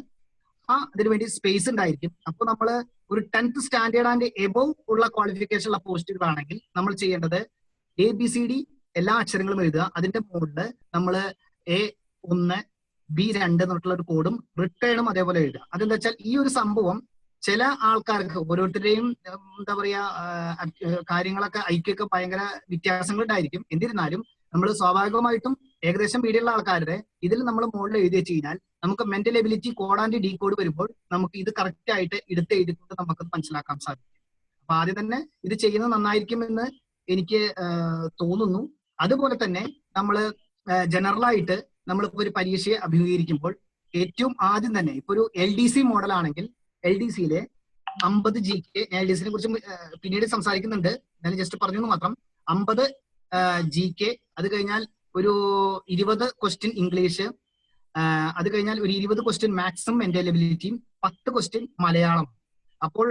അതിനുവേണ്ടി സ്പേസ് ഉണ്ടായിരിക്കും. അപ്പൊ നമ്മൾ ഒരു 10th സ്റ്റാൻഡേർഡ് ആൻഡ് എബോവ് ഉള്ള ക്വാളിഫിക്കേഷൻ ഉള്ള പോസ്റ്റുകളാണെങ്കിൽ നമ്മൾ ചെയ്യേണ്ടത് ABCD എല്ലാ അക്ഷരങ്ങളും എഴുതുക. അതിന്റെ മുകളിൽ നമ്മൾ A1 B2 എന്നിട്ടുള്ള ഒരു കോഡും റിട്ടേണും അതേപോലെ എഴുതുക. അതെന്താ വെച്ചാൽ ഈ ഒരു സംഭവം ചില ആൾക്കാർക്ക് ഓരോരുത്തരുടെയും എന്താ പറയാ കാര്യങ്ങളൊക്കെ ഐക്യൊക്കെ ഭയങ്കര വ്യത്യാസങ്ങൾ ഉണ്ടായിരിക്കും. എന്നിരുന്നാലും നമ്മൾ സ്വാഭാവികമായിട്ടും ഏകദേശം മീഡിയുള്ള ആൾക്കാരുടെ ഇതിൽ നമ്മൾ മുകളിൽ എഴുതി വെച്ച് കഴിഞ്ഞാൽ നമുക്ക് mental ability code and decode വരുമ്പോൾ നമുക്ക് ഇത് കറക്റ്റ് ആയിട്ട് എടുത്ത് എഴുതിക്കൊണ്ട് നമുക്കത് മനസ്സിലാക്കാൻ സാധിക്കും. അപ്പൊ ആദ്യം തന്നെ ഇത് ചെയ്യുന്നത് നന്നായിരിക്കുമെന്ന് എനിക്ക് തോന്നുന്നു. അതുപോലെ തന്നെ നമ്മൾ ജനറലായിട്ട് നമ്മളിപ്പോ ഒരു പരീക്ഷയെ അഭിമുഖീകരിക്കുമ്പോൾ ഏറ്റവും ആദ്യം തന്നെ ഇപ്പൊ ഒരു LDC മോഡൽ ആണെങ്കിൽ LDCയിലെ 50 GK, ഞാൻ LDCനെ കുറിച്ച് പിന്നീട് സംസാരിക്കുന്നുണ്ട്, ഞാൻ ജസ്റ്റ് പറഞ്ഞു മാത്രം. 50 GK, അത് കഴിഞ്ഞാൽ ഒരു 20 ക്വസ്റ്റ്യൻ ഇംഗ്ലീഷ്, അത് കഴിഞ്ഞാൽ ഒരു 20 ക്വസ്റ്റ്യൻ മാത്സും മെന്റൽ എബിലിറ്റിയും, 10 ക്വസ്റ്റ്യൻ മലയാളം. അപ്പോൾ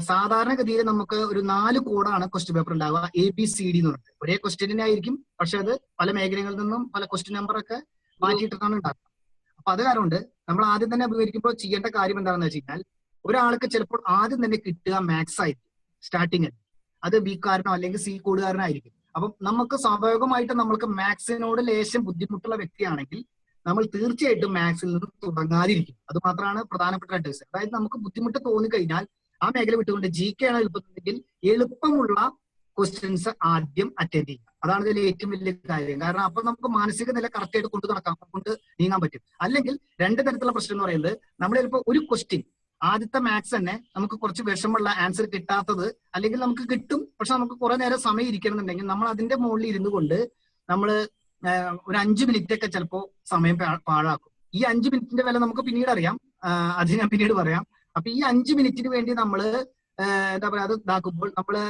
സാധാരണഗതിയിൽ നമുക്ക് ഒരു 4 കോഡാണ് ക്വസ്റ്റ്യൻ പേപ്പർ ഉണ്ടാവുക. ABCD എന്ന് പറഞ്ഞിട്ട് ഒരേ ക്വസ്റ്റ്യനായിരിക്കും, പക്ഷെ അത് പല മേഖലകളിൽ നിന്നും പല ക്വസ്റ്റ്യൻ നമ്പറൊക്കെ മാറ്റിയിട്ടാണ് ഉണ്ടാക്കുക. അപ്പൊ അത് കാരണം നമ്മൾ ആദ്യം തന്നെ അഭിമുഖീകരിക്കുമ്പോൾ ചെയ്യേണ്ട കാര്യം എന്താണെന്ന് വെച്ച് കഴിഞ്ഞാൽ ഒരാൾക്ക് ചിലപ്പോൾ ആദ്യം തന്നെ കിട്ടുക മാത്സ് ആയിരിക്കും സ്റ്റാർട്ടിങ്ങിൽ. അത് ബിക്കാരനോ അല്ലെങ്കിൽ സി കോഡുകാരനായിരിക്കും. അപ്പം നമുക്ക് സ്വാഭാവികമായിട്ടും നമ്മൾക്ക് മാത്സിനോട് ലേശം ബുദ്ധിമുട്ടുള്ള വ്യക്തിയാണെങ്കിൽ നമ്മൾ തീർച്ചയായിട്ടും മാത്സിൽ നിന്ന് തുടങ്ങാതിരിക്കും. അത് മാത്രമാണ് പ്രധാനപ്പെട്ട അഡ്വൈസ്. അതായത് നമുക്ക് ബുദ്ധിമുട്ട് തോന്നിക്കഴിഞ്ഞാൽ ആ മേഖല വിട്ടുകൊണ്ട് GK ആണ് എളുപ്പമെങ്കിൽ എളുപ്പമുള്ള ക്വസ്റ്റ്യൻസ് ആദ്യം അറ്റൻഡ് ചെയ്യുക. അതാണ് ഇതിൽ ഏറ്റവും വലിയ കാര്യം. കാരണം അപ്പൊ നമുക്ക് മാനസിക നില കറക്റ്റ് ആയിട്ട് കൊണ്ട് നീങ്ങാൻ പറ്റും. അല്ലെങ്കിൽ 2 തരത്തിലുള്ള പ്രശ്നം എന്ന് പറയുന്നത്, നമ്മൾ ചിലപ്പോൾ ഒരു ക്വസ്റ്റ്യൻ ആദ്യത്തെ മാത്സ് തന്നെ നമുക്ക് കുറച്ച് വിഷമമുള്ള ആൻസർ കിട്ടാത്തത്, അല്ലെങ്കിൽ നമുക്ക് കിട്ടും പക്ഷെ നമുക്ക് കുറെ നേരം സമയം ഇരിക്കണമെന്നുണ്ടെങ്കിൽ നമ്മൾ അതിന്റെ മുകളിൽ ഇരുന്നു കൊണ്ട് നമ്മൾ ഒരു 5 മിനിറ്റ് ഒക്കെ ചിലപ്പോൾ സമയം പാഴാക്കും. ഈ 5 മിനിറ്റിന്റെ വില നമുക്ക് പിന്നീട് അറിയാം, അത് ഞാൻ പിന്നീട് പറയാം. അപ്പൊ ഈ 5 മിനിറ്റിന് വേണ്ടി നമ്മൾ എന്താ പറയാ അത് ഇതാക്കുമ്പോൾ നമ്മള്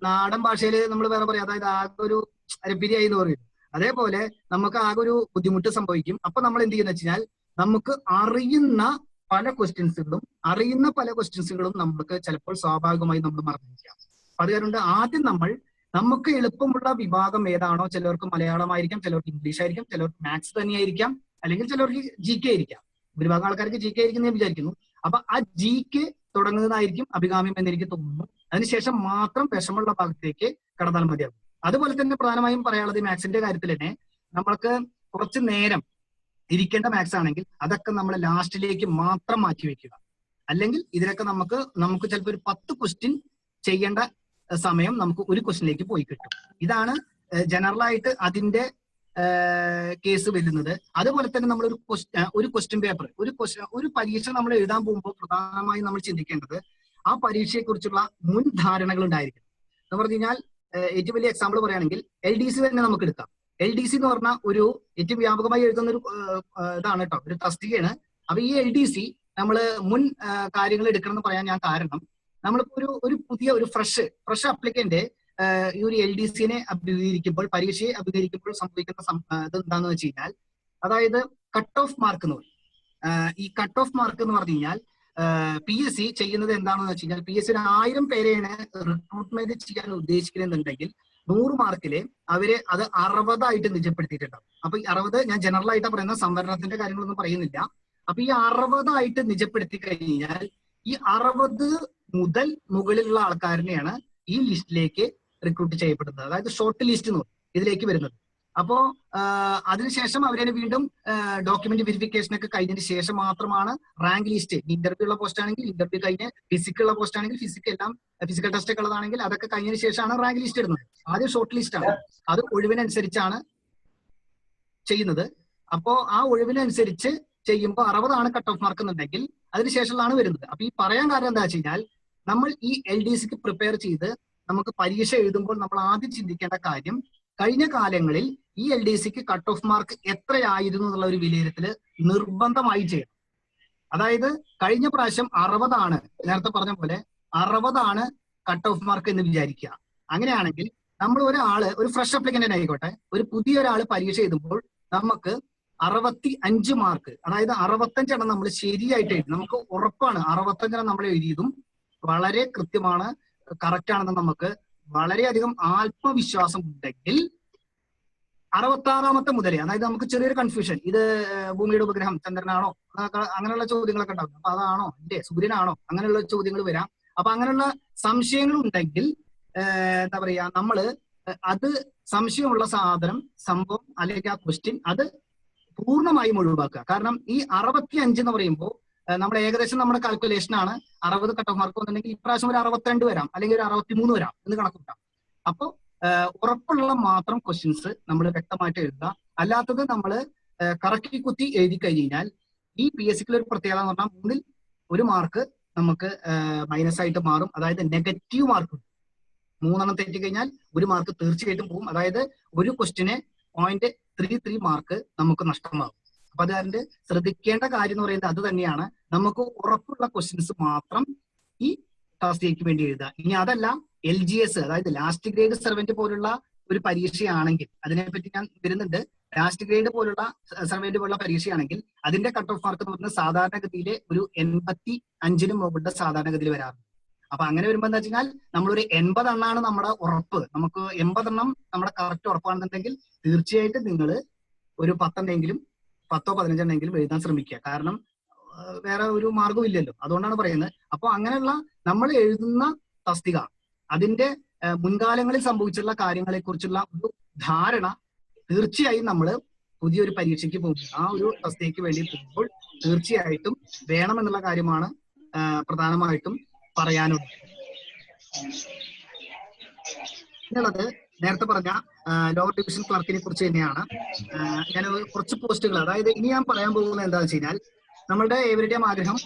നാടൻ ഭാഷയിൽ നമ്മൾ വേറെ പറയാം, അതായത് ആകെ ഒരു അരപ്പിരിയായി എന്ന് പറയും. അതേപോലെ നമുക്ക് ആകെ ഒരു ബുദ്ധിമുട്ട് സംഭവിക്കും. അപ്പൊ നമ്മൾ എന്ത് ചെയ്യുന്ന വെച്ച് കഴിഞ്ഞാൽ നമുക്ക് അറിയുന്ന പല ക്വസ്റ്റ്യൻസുകളും നമുക്ക് ചിലപ്പോൾ സ്വാഭാവികമായി നമ്മൾ മറന്നിരിക്കാം. അപ്പൊ അത് കാരണം ആദ്യം നമുക്ക് എളുപ്പമുള്ള വിഭാഗം ഏതാണോ, ചിലർക്ക് മലയാളമായിരിക്കാം, ചിലർക്ക് ഇംഗ്ലീഷ് ആയിരിക്കാം, ചിലർക്ക് മാത്സ് തന്നെയായിരിക്കാം, അല്ലെങ്കിൽ ചിലർക്ക് GK ആയിരിക്കാം. ഭൂരിഭാഗം ആൾക്കാർക്ക് GK ആയിരിക്കും ഞാൻ വിചാരിക്കുന്നു. അപ്പൊ ആ GK തുടങ്ങുന്നതായിരിക്കും അഭികാമ്യം എന്ന് എനിക്ക് തോന്നുന്നു. അതിനുശേഷം മാത്രം വിഷമുള്ള ഭാഗത്തേക്ക് കടന്നാൽ മതിയാകും. അതുപോലെ തന്നെ പ്രധാനമായും പറയാനുള്ളത് മാത്സിന്റെ കാര്യത്തിൽ തന്നെ നമ്മൾക്ക് കുറച്ച് നേരം ഇരിക്കേണ്ട മാത്സ് ആണെങ്കിൽ അതൊക്കെ നമ്മൾ ലാസ്റ്റിലേക്ക് മാത്രം മാറ്റി വെക്കുക. അല്ലെങ്കിൽ ഇതിലൊക്കെ നമുക്ക് ചിലപ്പോൾ ഒരു 10 ക്വസ്റ്റ്യൻ ചെയ്യേണ്ട സമയം നമുക്ക് ഒരു ക്വസ്റ്റ്യനിലേക്ക് പോയി കിട്ടും. ഇതാണ് ജനറലായിട്ട് അതിന്റെ കേസ് വരുന്നത്. അതുപോലെ തന്നെ നമ്മൾ ഒരു ക്വസ്റ്റ്യൻ പേപ്പർ ഒരു പരീക്ഷ നമ്മൾ എഴുതാൻ പോകുമ്പോൾ പ്രധാനമായും നമ്മൾ ചിന്തിക്കേണ്ടത് ആ പരീക്ഷയെ കുറിച്ചുള്ള മുൻ ധാരണകൾ ഉണ്ടായിരിക്കും. എന്ന് പറഞ്ഞു കഴിഞ്ഞാൽ ഏറ്റവും വലിയ എക്സാമ്പിൾ പറയുകയാണെങ്കിൽ LDC തന്നെ നമുക്ക് എടുക്കാം. LDC എന്ന് പറഞ്ഞാൽ ഒരു ഏറ്റവും വ്യാപകമായി എഴുതുന്ന ഒരു ഇതാണ് കേട്ടോ, ഒരു തസ്തികയാണ്. അപ്പൊ ഈ LDC നമ്മൾ മുൻ കാര്യങ്ങൾ എടുക്കണം എന്ന് പറയാൻ ഞാൻ കാരണം, നമ്മളിപ്പോ ഒരു പുതിയ ഒരു ഫ്രഷ് അപ്ലിക്കന്റ് ഈ ഒരു LDCനെ അഭിമുഖീകരിക്കുമ്പോൾ, പരീക്ഷയെ അഭിമുഖീകരിക്കുമ്പോൾ സംഭവിക്കുന്ന ഇത് എന്താന്ന് വെച്ച് കഴിഞ്ഞാൽ, അതായത് കട്ട് ഓഫ് മാർക്ക് എന്ന് പറയും. ഈ കട്ട് ഓഫ് മാർക്ക് എന്ന് പറഞ്ഞു കഴിഞ്ഞാൽ PSC ചെയ്യുന്നത് എന്താണെന്ന് വെച്ച് കഴിഞ്ഞാൽ, PSC 1000 പേരെയാണ് റിക്രൂട്ട്മെന്റ് ചെയ്യാൻ ഉദ്ദേശിക്കുന്നുണ്ടെങ്കിൽ 100 മാർക്കില് അവര് അത് 60 ആയിട്ട് നിജപ്പെടുത്തിയിട്ടുണ്ടാവും. അപ്പൊ ഈ 60 ഞാൻ ജനറൽ ആയിട്ടാണ് പറയുന്നത്, സംവരണത്തിന്റെ കാര്യങ്ങളൊന്നും പറയുന്നില്ല. അപ്പൊ ഈ 60 ആയിട്ട് നിജപ്പെടുത്തി കഴിഞ്ഞാൽ ഈ 60 മുതൽ മുകളിലുള്ള ആൾക്കാരനെയാണ് ഈ ലിസ്റ്റിലേക്ക് റിക്രൂട്ട് ചെയ്യപ്പെടുന്നത്. അതായത് ഷോർട്ട് ലിസ്റ്റ് എന്ന് പറയും ഇതിലേക്ക് വരുന്നത്. അപ്പോ അതിനുശേഷം അവരെ വീണ്ടും ഡോക്യുമെന്റ് വെരിഫിക്കേഷൻ ഒക്കെ കഴിഞ്ഞതിന് ശേഷം മാത്രമാണ് റാങ്ക് ലിസ്റ്റ്. ഇന്റർവ്യൂ ഉള്ള പോസ്റ്റ് ആണെങ്കിൽ ഇന്റർവ്യൂ കഴിഞ്ഞ്, ഫിസിക്കൽ ഉള്ള പോസ്റ്റ് ആണെങ്കിൽ ഫിസിക്കൽ ടെസ്റ്റ് ഒക്കെ ഉള്ളതാണെങ്കിൽ അതൊക്കെ കഴിഞ്ഞതിന് ശേഷമാണ് റാങ്ക് ലിസ്റ്റ് ഇടുന്നത്. ആദ്യം ഷോർട്ട് ലിസ്റ്റ് ആണ്, അത് ഒഴിവിനനുസരിച്ചാണ് ചെയ്യുന്നത്. അപ്പോ ആ ഒഴിവിനനുസരിച്ച് ചെയ്യുമ്പോൾ 60 ആണ് കട്ട് ഓഫ് മാർക്ക് എന്നുണ്ടെങ്കിൽ അതിനുശേഷമുള്ളതാണ് വരുന്നത്. അപ്പൊ ഈ പറയാൻ കാരണം എന്താ വെച്ച് കഴിഞ്ഞാൽ, നമ്മൾ ഈ LDCക്ക് പ്രിപ്പയർ ചെയ്ത് നമുക്ക് പരീക്ഷ എഴുതുമ്പോൾ നമ്മൾ ആദ്യം ചിന്തിക്കേണ്ട കാര്യം, കഴിഞ്ഞ കാലങ്ങളിൽ ഈ LDCക്ക് കട്ട് ഓഫ് മാർക്ക് എത്രയായിരുന്നു എന്നുള്ള ഒരു വിലയിരുത്തൽ നിർബന്ധമായി ചെയ്യണം. അതായത് കഴിഞ്ഞ പ്രാവശ്യം 60 ആണ്, നേരത്തെ പറഞ്ഞ പോലെ 60 ആണ് കട്ട് ഓഫ് മാർക്ക് എന്ന് വിചാരിക്കുക. അങ്ങനെയാണെങ്കിൽ നമ്മൾ ഒരു ഫ്രഷ് അപ്ലിക്കന്റ് ആയിക്കോട്ടെ, ഒരു പുതിയ ഒരാൾ പരീക്ഷ എഴുതുമ്പോൾ നമുക്ക് 65 മാർക്ക്, അതായത് 65 എണ്ണം നമ്മൾ ശരിയായിട്ട് എഴുതി, നമുക്ക് ഉറപ്പാണ് 65 എണ്ണം നമ്മൾ എഴുതിയതും വളരെ കൃത്യമാണ്, കറക്റ്റ് ആണെന്ന് നമുക്ക് വളരെയധികം ആത്മവിശ്വാസം ഉണ്ടെങ്കിൽ 66ാമത്തെ മുതലേ, അതായത് നമുക്ക് ചെറിയൊരു കൺഫ്യൂഷൻ, ഇത് ഭൂമിയുടെ ഉപഗ്രഹം ചന്ദ്രനാണോ, അങ്ങനെയുള്ള ചോദ്യങ്ങളൊക്കെ ഉണ്ടാവും. അപ്പൊ അതാണോ, ഇല്ലേ സൂര്യനാണോ, അങ്ങനെയുള്ള ചോദ്യങ്ങൾ വരാം. അപ്പൊ അങ്ങനെയുള്ള സംശയങ്ങൾ ഉണ്ടെങ്കിൽ എന്താ പറയാ, നമ്മള് അത് സംശയമുള്ള സംഭവം അല്ലെങ്കിൽ ആ ക്വസ്റ്റ്യൻ അത് പൂർണ്ണമായും ഒഴിവാക്കുക. കാരണം ഈ 65 എന്ന് പറയുമ്പോൾ നമ്മൾ ഏകദേശം നമ്മുടെ കാൽക്കുലേഷൻ ആണ് 60 കട്ട് ഓഫ് മാർക്ക് വന്നിട്ടുണ്ടെങ്കിൽ ഇപ്രാവശ്യം ഒരു 62 വരാം, അല്ലെങ്കിൽ ഒരു 63 വരാം എന്ന് കണക്കൂട്ടാം. അപ്പോൾ ഉറപ്പുള്ള മാത്രം ക്വസ്റ്റ്യൻസ് നമ്മൾ വ്യക്തമായിട്ട് എഴുതുക. അല്ലാത്തത് നമ്മൾ കറക്കി കുത്തി എഴുതി കഴിഞ്ഞാൽ ഈ PSCക്ക് ഒരു പ്രത്യേകത എന്ന് പറഞ്ഞാൽ 3ൽ 1 മാർക്ക് നമുക്ക് മൈനസ് ആയിട്ട് മാറും. അതായത് നെഗറ്റീവ് മാർക്ക് 3 എണ്ണം തെറ്റി കഴിഞ്ഞാൽ 1 മാർക്ക് തീർച്ചയായിട്ടും പോകും. അതായത് ഒരു ക്വസ്റ്റ്യന് 0.33 മാർക്ക് നമുക്ക് നഷ്ടമാകും. അപ്പൊ അതുകൊണ്ട് ശ്രദ്ധിക്കേണ്ട കാര്യം എന്ന് പറയുന്നത് അത് തന്നെയാണ്. നമുക്ക് ഉറപ്പുള്ള ക്വസ്റ്റ്യൻസ് മാത്രം ഈ ടാസ്കിലേക്ക് വേണ്ടി എഴുതുക. ഇനി അതല്ല LGS, അതായത് ലാസ്റ്റ് ഗ്രേഡ് സർവന്റ് പോലുള്ള ഒരു പരീക്ഷയാണെങ്കിൽ, അതിനെപ്പറ്റി ഞാൻ വരുന്നുണ്ട്. ലാസ്റ്റ് ഗ്രേഡ് പോലുള്ള സർവന്റ് പോലുള്ള പരീക്ഷയാണെങ്കിൽ അതിന്റെ കട്ട് ഓഫ് മാർക്ക് എന്ന് പറയുന്നത് സാധാരണഗതിയിലെ ഒരു 85-ന് മുകളിൽ സാധാരണഗതിയിൽ വരാറുണ്ട്. അപ്പൊ അങ്ങനെ വരുമ്പോ എന്താ വെച്ചാൽ നമ്മളൊരു 80 എണ്ണമാണ് നമ്മുടെ ഉറപ്പ്, നമുക്ക് 80 എണ്ണം നമ്മുടെ കറക്റ്റ് ഉറപ്പാണെന്നുണ്ടെങ്കിൽ തീർച്ചയായിട്ടും നിങ്ങൾ ഒരു 10 എണ്ണെങ്കിലും 10-15 എണ്ണെങ്കിലും എഴുതാൻ ശ്രമിക്കുക. കാരണം വേറെ ഒരു മാർഗവും ഇല്ലല്ലോ, അതുകൊണ്ടാണ് പറയുന്നത്. അപ്പൊ അങ്ങനെയുള്ള നമ്മൾ എഴുതുന്ന തസ്തിക, അതിന്റെ മുൻകാലങ്ങളിൽ സംഭവിച്ചിട്ടുള്ള കാര്യങ്ങളെ കുറിച്ചുള്ള ഒരു ധാരണ തീർച്ചയായും നമ്മൾ പുതിയൊരു പരീക്ഷയ്ക്ക് പോകുമ്പോൾ, ആ ഒരു തസ്തികയ്ക്ക് വേണ്ടി പോകുമ്പോൾ തീർച്ചയായിട്ടും വേണമെന്നുള്ള കാര്യമാണ് പ്രധാനമായിട്ടും പറയാനുള്ളത്. പിന്നുള്ളത് നേരത്തെ പറഞ്ഞ ലോവർ ഡിവിഷൻ ക്ലർക്കിനെ കുറിച്ച് തന്നെയാണ്. ഞാൻ കുറച്ച് പോസ്റ്റുകൾ, അതായത് ഇനി ഞാൻ പറയാൻ പോകുന്നത് എന്താണെന്ന് വെച്ച് കഴിഞ്ഞാൽ, നമ്മളുടെ ഏവരുടെയും ആഗ്രഹം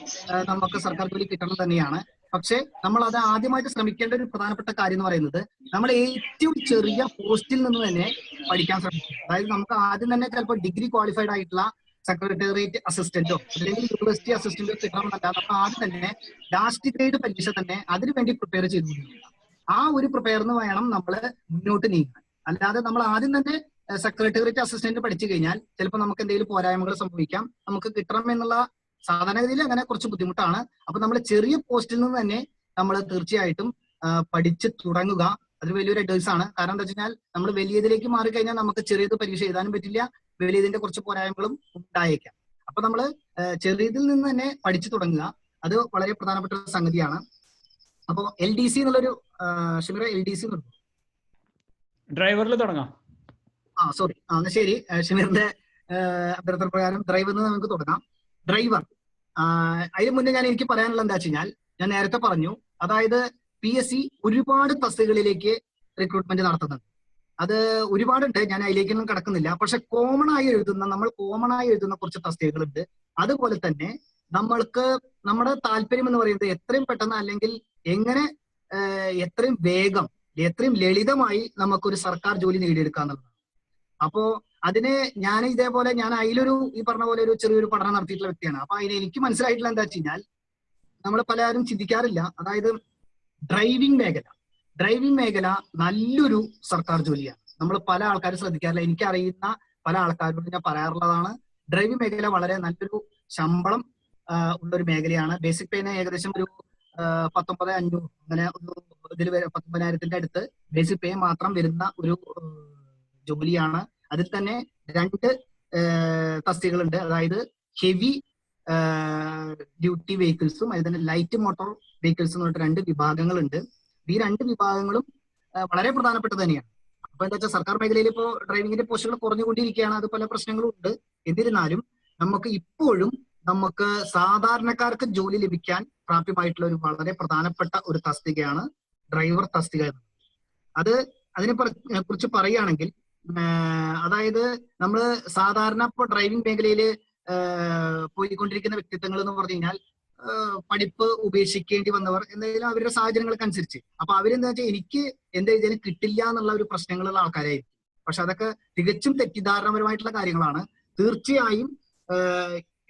നമുക്ക് സർക്കാർ ജോലി കിട്ടണം തന്നെയാണ്. പക്ഷെ നമ്മൾ അത് ആദ്യമായിട്ട് ശ്രമിക്കേണ്ട ഒരു പ്രധാനപ്പെട്ട കാര്യം എന്ന് പറയുന്നത്, നമ്മൾ ഏറ്റവും ചെറിയ പോസ്റ്റിൽ നിന്ന് തന്നെ പഠിക്കാൻ ശ്രമിക്കുക. അതായത് നമുക്ക് ആദ്യം തന്നെ ചിലപ്പോൾ ഡിഗ്രി ക്വാളിഫൈഡ് ആയിട്ടുള്ള സെക്രട്ടേറിയറ്റ് അസിസ്റ്റന്റോ അല്ലെങ്കിൽ യൂണിവേഴ്സിറ്റി അസിസ്റ്റന്റോ കിട്ടണമെന്നല്ല, നമ്മൾ ആദ്യം തന്നെ ലാസ്റ്റ് ഗ്രേഡ് പരീക്ഷ തന്നെ അതിനുവേണ്ടി പ്രിപ്പയർ ചെയ്തുകൊണ്ടിരിക്കുക. ആ ഒരു പ്രിപ്പയർന്ന് വേണം നമ്മൾ മുന്നോട്ട് നീങ്ങാൻ. അല്ലാതെ നമ്മൾ ആദ്യം തന്നെ സെക്രട്ടേറിയറ്റ് അസിസ്റ്റന്റ് പഠിച്ചു കഴിഞ്ഞാൽ ചിലപ്പോൾ നമുക്ക് എന്തെങ്കിലും പോരായ്മകൾ സംഭവിക്കാം, നമുക്ക് കിട്ടണം എന്നുള്ള സാധാരണഗതിയിൽ അങ്ങനെ കുറച്ച് ബുദ്ധിമുട്ടാണ്. അപ്പൊ നമ്മൾ ചെറിയ പോസ്റ്റിൽ നിന്ന് തന്നെ നമ്മൾ തീർച്ചയായിട്ടും പഠിച്ചു തുടങ്ങുക. അത് വലിയൊരു അഡ്വൈസ് ആണ്. കാരണം എന്താ വെച്ച് കഴിഞ്ഞാൽ നമ്മൾ വലിയതിലേക്ക് മാറിക്കഴിഞ്ഞാൽ നമുക്ക് ചെറിയത് പരീക്ഷ എഴുതാനും പറ്റില്ല, വലിയതിന്റെ കുറച്ച് പോരായ്മകളും ഉണ്ടായേക്കാം. അപ്പൊ നമ്മൾ ചെറിയതിൽ നിന്ന് തന്നെ പഠിച്ചു തുടങ്ങുക, അത് വളരെ പ്രധാനപ്പെട്ട ഒരു സംഗതിയാണ്. അപ്പോ LDC എന്നുള്ളൊരു ഷിമിറ LDC ഡ്രൈവറിൽ തുടങ്ങാം. സോറി, എന്നാ ശരി, ഷിമിറിന്റെ അഭ്യർത്ഥന പ്രകാരം ഡ്രൈവറിൽ നിന്ന് നമുക്ക് തുടങ്ങാം. ഡ്രൈവർ, അതിന് മുന്നേ എനിക്ക് പറയാനുള്ള എന്താ വെച്ച് കഴിഞ്ഞാൽ, ഞാൻ നേരത്തെ പറഞ്ഞു, അതായത് PSC ഒരുപാട് തസ്തികകളിലേക്ക് റിക്രൂട്ട്മെന്റ് നടത്തുന്നുണ്ട്. അത് ഒരുപാടുണ്ട്, ഞാൻ അതിലേക്കൊന്നും കടക്കുന്നില്ല. പക്ഷെ നമ്മൾ കോമൺ ആയി എഴുതുന്ന കുറച്ച് തസ്തികകളുണ്ട്. അതുപോലെ തന്നെ നമ്മൾക്ക് നമ്മുടെ താല്പര്യം എന്ന് പറയുന്നത് എത്രയും പെട്ടെന്ന്, അല്ലെങ്കിൽ എത്രയും വേഗം, എത്രയും ലളിതമായി നമുക്കൊരു സർക്കാർ ജോലി നേടിയെടുക്കാന്നുള്ളതാണ്. അപ്പോ അതിന് ഞാൻ അതിലൊരു ഈ പറഞ്ഞ പോലെ ഒരു ചെറിയൊരു പഠനം നടത്തിയിട്ടുള്ള വ്യക്തിയാണ്. അപ്പൊ അതിന് എനിക്ക് മനസ്സിലായിട്ടുള്ള എന്താ വെച്ച് കഴിഞ്ഞാൽ, നമ്മൾ പലരും ചിന്തിക്കാറില്ല. അതായത് ഡ്രൈവിംഗ് മേഖല നല്ലൊരു സർക്കാർ ജോലിയാണ്. നമ്മൾ പല ആൾക്കാരും ശ്രദ്ധിക്കാറില്ല. എനിക്കറിയുന്ന പല ആൾക്കാരോട് ഞാൻ പറയാറുള്ളതാണ്, ഡ്രൈവിംഗ് മേഖല വളരെ നല്ലൊരു ശമ്പളം ഉള്ളൊരു മേഖലയാണ്. ബേസിക് പേന് ഏകദേശം ഒരു 19,500 അങ്ങനെ ഇതിൽ 19,000-ന്റെ അടുത്ത് ബേസിക് പേ മാത്രം വരുന്ന ഒരു ജോലിയാണ്. അതിൽ തന്നെ 2 തസ്തികകളുണ്ട്. അതായത് ഹെവി ഡ്യൂട്ടി വെഹിക്കിൾസും അതിൽ തന്നെ ലൈറ്റ് മോട്ടോർ വെഹിക്കിൾസും എന്ന് പറഞ്ഞിട്ട് 2 വിഭാഗങ്ങളുണ്ട്. ഈ 2 വിഭാഗങ്ങളും വളരെ പ്രധാനപ്പെട്ടത് തന്നെയാണ്. അപ്പൊ എന്താ വെച്ചാൽ സർക്കാർ മേഖലയിൽ ഇപ്പോൾ ഡ്രൈവിംഗിന്റെ പോസ്റ്റുകൾ കുറഞ്ഞുകൊണ്ടിരിക്കുകയാണ്. അത് പല പ്രശ്നങ്ങളും ഉണ്ട്. എന്നിരുന്നാലും നമുക്ക് ഇപ്പോഴും സാധാരണക്കാർക്ക് ജോലി ലഭിക്കാൻ പ്രാപ്യമായിട്ടുള്ള ഒരു വളരെ പ്രധാനപ്പെട്ട ഒരു തസ്തികയാണ് ഡ്രൈവർ തസ്തിക. അതിനെ കുറിച്ച് പറയുകയാണെങ്കിൽ, അതായത് നമ്മൾ സാധാരണ ഇപ്പോൾ ഡ്രൈവിംഗ് മേഖലയിൽ പോയിക്കൊണ്ടിരിക്കുന്ന വ്യക്തിത്വങ്ങൾ എന്ന് പറഞ്ഞു കഴിഞ്ഞാൽ പഠിപ്പ് ഉപേക്ഷിക്കേണ്ടി വന്നവർ, എന്തെങ്കിലും അവരുടെ സാഹചര്യങ്ങൾക്കനുസരിച്ച്. അപ്പൊ അവരെന്താ വെച്ചാൽ എനിക്ക് എന്താ ഇതിന് കിട്ടില്ല എന്നുള്ള ഒരു പ്രശ്നങ്ങളുള്ള ആൾക്കാരായിരിക്കും. പക്ഷെ അതൊക്കെ തികച്ചും തെറ്റിദ്ധാരണപരമായിട്ടുള്ള കാര്യങ്ങളാണ്. തീർച്ചയായും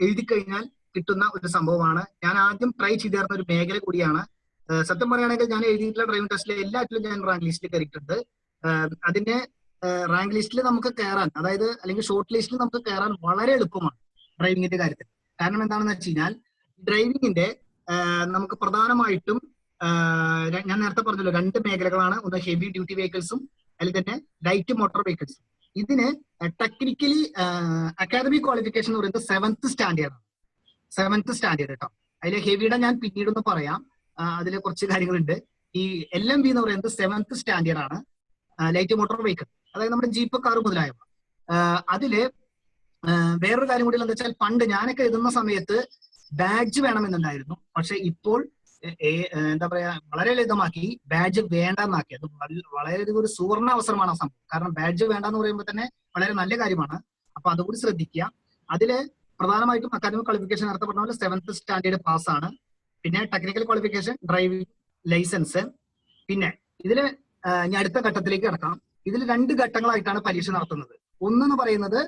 എഴുതി കഴിഞ്ഞാൽ കിട്ടുന്ന ഒരു സംഭവമാണ്. ഞാൻ ആദ്യം ട്രൈ ചെയ്തിരുന്ന ഒരു മേഖല കൂടിയാണ്. സത്യം പറയുകയാണെങ്കിൽ ഞാൻ എഴുതിയിട്ടുള്ള ഡ്രൈവിംഗ് ടെസ്റ്റിലെ എല്ലാറ്റിലും ഞാൻ റാങ്ക് ലിസ്റ്റിൽ കയറിയിട്ടുണ്ട്. അതിന്റെ റാങ്ക് ലിസ്റ്റിൽ നമുക്ക് കയറാൻ, അതായത് അല്ലെങ്കിൽ ഷോർട്ട് ലിസ്റ്റിൽ നമുക്ക് കയറാൻ വളരെ എളുപ്പമാണ് ഡ്രൈവിംഗിന്റെ കാര്യത്തിൽ. കാരണം എന്താണെന്ന് വെച്ച് കഴിഞ്ഞാൽ ഡ്രൈവിംഗിന്റെ നമുക്ക് പ്രധാനമായിട്ടും ഞാൻ നേരത്തെ പറഞ്ഞല്ലോ 2 മേഖലകളാണ്. ഒന്ന് ഹെവി ഡ്യൂട്ടി വെഹിക്കിൾസും അതിൽ തന്നെ ലൈറ്റ് മോട്ടോർ വെഹിക്കിൾസും. ഇതിന് ടെക്നിക്കലി അക്കാദമിക് ക്വാളിഫിക്കേഷൻ എന്ന് പറയുന്നത് 7th സ്റ്റാൻഡേർഡ് കേട്ടോ. അതിലെ ഹെവിയുടെ ഞാൻ പിന്നീടൊന്ന് പറയാം. അതിൽ കുറച്ച് കാര്യങ്ങളുണ്ട്. ഈ LMV എന്ന് പറയുന്നത് 7th സ്റ്റാൻഡേർഡ് ആണ്. ലൈറ്റ് മോട്ടോർ വെഹിക്കിൾ, അതായത് നമ്മുടെ ജീപ്പ്, കാറ് മുതലായവ. അതില് വേറൊരു കാര്യം കൂടി എന്താ വെച്ചാൽ, പണ്ട് ഞാനൊക്കെ എഴുതുന്ന സമയത്ത് ബാഡ്ജ് വേണമെന്നുണ്ടായിരുന്നു. പക്ഷെ ഇപ്പോൾ എന്താ പറയാ, വളരെ ലളിതമാക്കി, ബാഡ്ജ് വേണ്ടെന്നാക്കി. അത് വളരെയധികം ഒരു സുവർണ അവസരമാണ് ആ സംഭവം. കാരണം ബാഡ്ജ് വേണ്ടെന്ന് പറയുമ്പോൾ തന്നെ വളരെ നല്ല കാര്യമാണ്. അപ്പൊ അതുകൂടി ശ്രദ്ധിക്കുക. അതില് പ്രധാനമായിട്ടും അക്കാദമിക് ക്വാളിഫിക്കേഷൻ നേരത്തെ പറഞ്ഞ പോലെ 7th സ്റ്റാൻഡേർഡ് പാസ്സാണ്. പിന്നെ ടെക്നിക്കൽ ക്വാളിഫിക്കേഷൻ, ഡ്രൈവിംഗ് ലൈസൻസ്. പിന്നെ ഇതില് ഞാൻ അടുത്ത ഘട്ടത്തിലേക്ക് കിടക്കാം. ഇതിൽ 2 ഘട്ടങ്ങളായിട്ടാണ് പരീക്ഷ നടത്തുന്നത്. ഒന്നെന്ന് പറയുന്നത്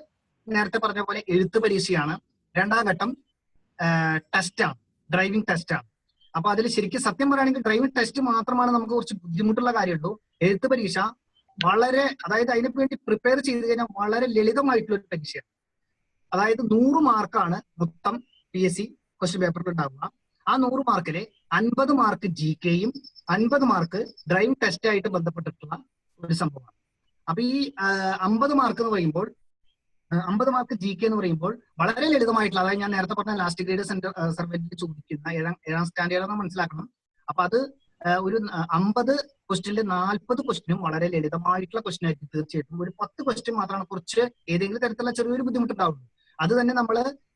നേരത്തെ പറഞ്ഞ പോലെ എഴുത്ത് പരീക്ഷയാണ്. 2ാം ഘട്ടം ടെസ്റ്റാണ്, ഡ്രൈവിംഗ് ടെസ്റ്റാണ്. അപ്പൊ അതിൽ ശരിക്കും സത്യം പറയുകയാണെങ്കിൽ ഡ്രൈവിംഗ് ടെസ്റ്റ് മാത്രമാണ് നമുക്ക് കുറച്ച് ബുദ്ധിമുട്ടുള്ള കാര്യമുള്ളൂ. എഴുത്ത് പരീക്ഷ വളരെ, അതായത് അതിനു വേണ്ടി പ്രിപ്പയർ ചെയ്ത് കഴിഞ്ഞാൽ വളരെ ലളിതമായിട്ടുള്ള ഒരു പരീക്ഷയാണ്. അതായത് 100 മാർക്കാണ് മൊത്തം PSC ക്വസ്റ്റ്യൻ പേപ്പറിൽ ഉണ്ടാവുക. ആ 100 മാർക്കില് 50 മാർക്ക് GKയും 50 മാർക്ക് ഡ്രൈവിംഗ് ടെസ്റ്റ് ആയിട്ട് ബന്ധപ്പെട്ടിട്ടുള്ള ഒരു സംഭവമാണ്. അപ്പൊ ഈ 50 മാർക്ക് എന്ന് പറയുമ്പോൾ, 50 മാർക്ക് GK എന്ന് പറയുമ്പോൾ വളരെ ലളിതമായിട്ടുള്ള, അതായത് ഞാൻ നേരത്തെ പറഞ്ഞ ലാസ്റ്റ് ഗ്രേഡ് സർവന്റിൽ ചോദിക്കുന്ന 7ാം സ്റ്റാൻഡേർഡ് എന്ന് മനസ്സിലാക്കണം. അപ്പൊ അത് ഒരു 50 ക്വസ്റ്റ്യനിൽ 40 ക്വസ്റ്റ്യനും വളരെ ലളിതമായിട്ടുള്ള ക്വസ്റ്റ്യൻ ആയിരിക്കും. തീർച്ചയായിട്ടും ഒരു 10 ക്വസ്റ്റ്യൻ മാത്രമാണ് കുറച്ച് ഏതെങ്കിലും തരത്തിലുള്ള ചെറിയൊരു ബുദ്ധിമുട്ടുണ്ടാവുള്ളൂ. അത് തന്നെ നമ്മൾ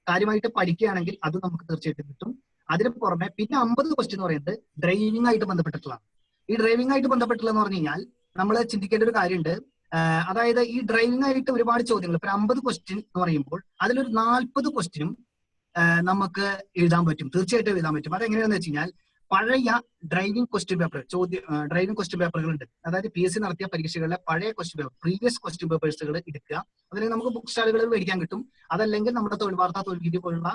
കാര്യമായിട്ട് പഠിക്കുകയാണെങ്കിൽ അത് നമുക്ക് തീർച്ചയായിട്ടും കിട്ടും. അതിന് പുറമെ പിന്നെ 50 ക്വസ്റ്റ്യൻ എന്ന് പറയുന്നത് ഡ്രൈവിംഗ് ആയിട്ട് ബന്ധപ്പെട്ടിട്ടുള്ളതാണ്. ഈ ഡ്രൈവിംഗ് ആയിട്ട് ബന്ധപ്പെട്ടുള്ള എന്ന് പറഞ്ഞു കഴിഞ്ഞാൽ നമ്മൾ ചിന്തിക്കേണ്ട ഒരു കാര്യമുണ്ട്. അതായത് ഈ ഡ്രൈവിംഗ് ആയിട്ട് ഒരുപാട് ചോദ്യങ്ങൾ, ഇപ്പൊ 50 ക്വസ്റ്റ്യൻ എന്ന് പറയുമ്പോൾ അതിലൊരു 40 ക്വസ്റ്റ്യനും നമുക്ക് എഴുതാൻ പറ്റും, തീർച്ചയായിട്ടും എഴുതാൻ പറ്റും. അതെങ്ങനെയാണെന്ന് വെച്ച് കഴിഞ്ഞാൽ പഴയ driving question paper, driving question പേപ്പറുകളുണ്ട്. അതായത് PSC നടത്തിയ പരീക്ഷകളിലെ പഴയ ക്വസ്റ്റ്യൻ പേപ്പർ, പ്രീവിയസ് ക്വസ്റ്റ്യൻ പേപ്പേഴ്സുകൾ എടുക്കുക. അതിലേക്ക് നമുക്ക് ബുക്ക് സ്റ്റാളുകളിൽ മേടിക്കാൻ കിട്ടും. അതല്ലെങ്കിൽ നമ്മുടെ തൊഴിൽ വാർത്താ, തൊഴിൽ വീതി പോലുള്ള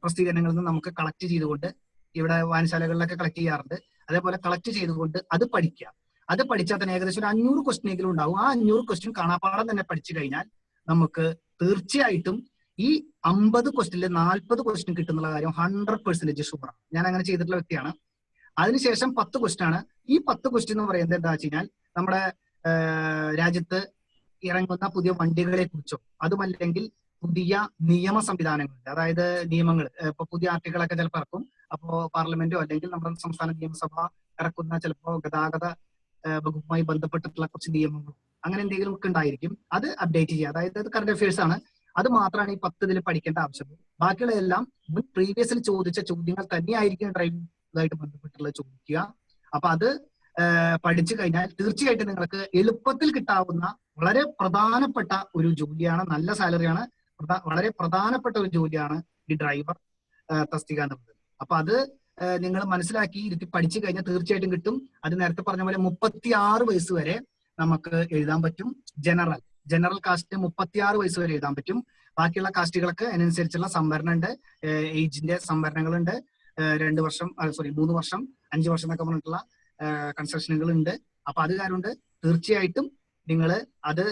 പ്രസിദ്ധീകരണങ്ങളിൽ നിന്ന് നമുക്ക് കളക്ട് ചെയ്തുകൊണ്ട്, ഇവിടെ വായനശാലകളിലൊക്കെ കളക്ട് ചെയ്യാറുണ്ട്, അതേപോലെ കളക്ട് ചെയ്തുകൊണ്ട് അത് പഠിക്കുക. അത് പഠിച്ചാൽ തന്നെ ഏകദേശം ഒരു 500 ക്വസ്റ്റ്യൻ എങ്കിലും ഉണ്ടാവും. ആ 500 ക്വസ്റ്റ്യൻ കാണാപ്പാടം തന്നെ പഠിച്ചു കഴിഞ്ഞാൽ നമുക്ക് തീർച്ചയായിട്ടും ഈ 50 ക്വസ്റ്റ്യനിൽ 40 ക്വസ്റ്റ്യൻ കിട്ടുന്നുള്ള കാര്യം 100% ഷുവറാണ്. ഞാൻ അങ്ങനെ ചെയ്തിട്ടുള്ള വ്യക്തിയാണ്. അതിനുശേഷം 10 ക്വസ്റ്റ്യൻ ആണ്. ഈ 10 ക്വസ്റ്റ്യൻ എന്ന് പറയുന്നത് എന്താ വെച്ച് കഴിഞ്ഞാൽ നമ്മുടെ രാജ്യത്ത് ഇറങ്ങുന്ന പുതിയ വണ്ടികളെ കുറിച്ചോ, അതുമല്ലെങ്കിൽ പുതിയ നിയമ സംവിധാനങ്ങളുണ്ട്, അതായത് നിയമങ്ങൾ, ഇപ്പൊ പുതിയ ആർട്ടിക്കിളൊക്കെ ചിലപ്പോൾ ഇറക്കും. അപ്പോ പാർലമെന്റോ അല്ലെങ്കിൽ നമ്മുടെ സംസ്ഥാന നിയമസഭ ഇറക്കുന്ന ചിലപ്പോ ഗതാഗത വകുപ്പുമായി ബന്ധപ്പെട്ടിട്ടുള്ള കുറച്ച് നിയമങ്ങളും അങ്ങനെ എന്തെങ്കിലും ഒക്കെ ഉണ്ടായിരിക്കും. അത് അപ്ഡേറ്റ് ചെയ്യുക. അതായത് അത് കറന്റ് അഫയേഴ്സ് ആണ്. അത് മാത്രമാണ് ഈ 10 ഇതിൽ പഠിക്കേണ്ട ആവശ്യമുള്ളൂ. ബാക്കിയുള്ള എല്ലാം മുൻ പ്രീവിയസിൽ ചോദിച്ച ചോദ്യങ്ങൾ തന്നെയായിരിക്കും ഡ്രൈവിംഗ് ഇതായിട്ട് ബന്ധപ്പെട്ടുള്ള ചോദിക്കുക. അപ്പൊ അത് പഠിച്ചു കഴിഞ്ഞാൽ തീർച്ചയായിട്ടും നിങ്ങൾക്ക് എളുപ്പത്തിൽ കിട്ടാവുന്ന വളരെ പ്രധാനപ്പെട്ട ഒരു ജോലിയാണ്, നല്ല സാലറിയാണ്, വളരെ പ്രധാനപ്പെട്ട ഒരു ജോലിയാണ് ഈ ഡ്രൈവർ തസ്തിക എന്നുള്ളത്. അപ്പൊ അത് നിങ്ങൾ മനസ്സിലാക്കി ഇരുത്തി പഠിച്ചു കഴിഞ്ഞാൽ തീർച്ചയായിട്ടും കിട്ടും. അത് നേരത്തെ പറഞ്ഞ പോലെ 36 വയസ്സ് വരെ നമുക്ക് എഴുതാൻ പറ്റും. ജനറൽ കാസ്റ്റ് 36 വയസ്സ് വരെ എഴുതാൻ പറ്റും. ബാക്കിയുള്ള കാസ്റ്റുകളൊക്കെ അതിനനുസരിച്ചുള്ള സംവരണം ഉണ്ട്, ഏജിന്റെ സംവരണങ്ങളുണ്ട്. 2 വർഷം 3 വർഷം 5 വർഷം എന്നൊക്കെ പറഞ്ഞിട്ടുള്ള കൺസ്ട്രക്ഷനുകൾ ഉണ്ട്. അപ്പൊ അത് കാരണം തീർച്ചയായിട്ടും നിങ്ങൾ അത്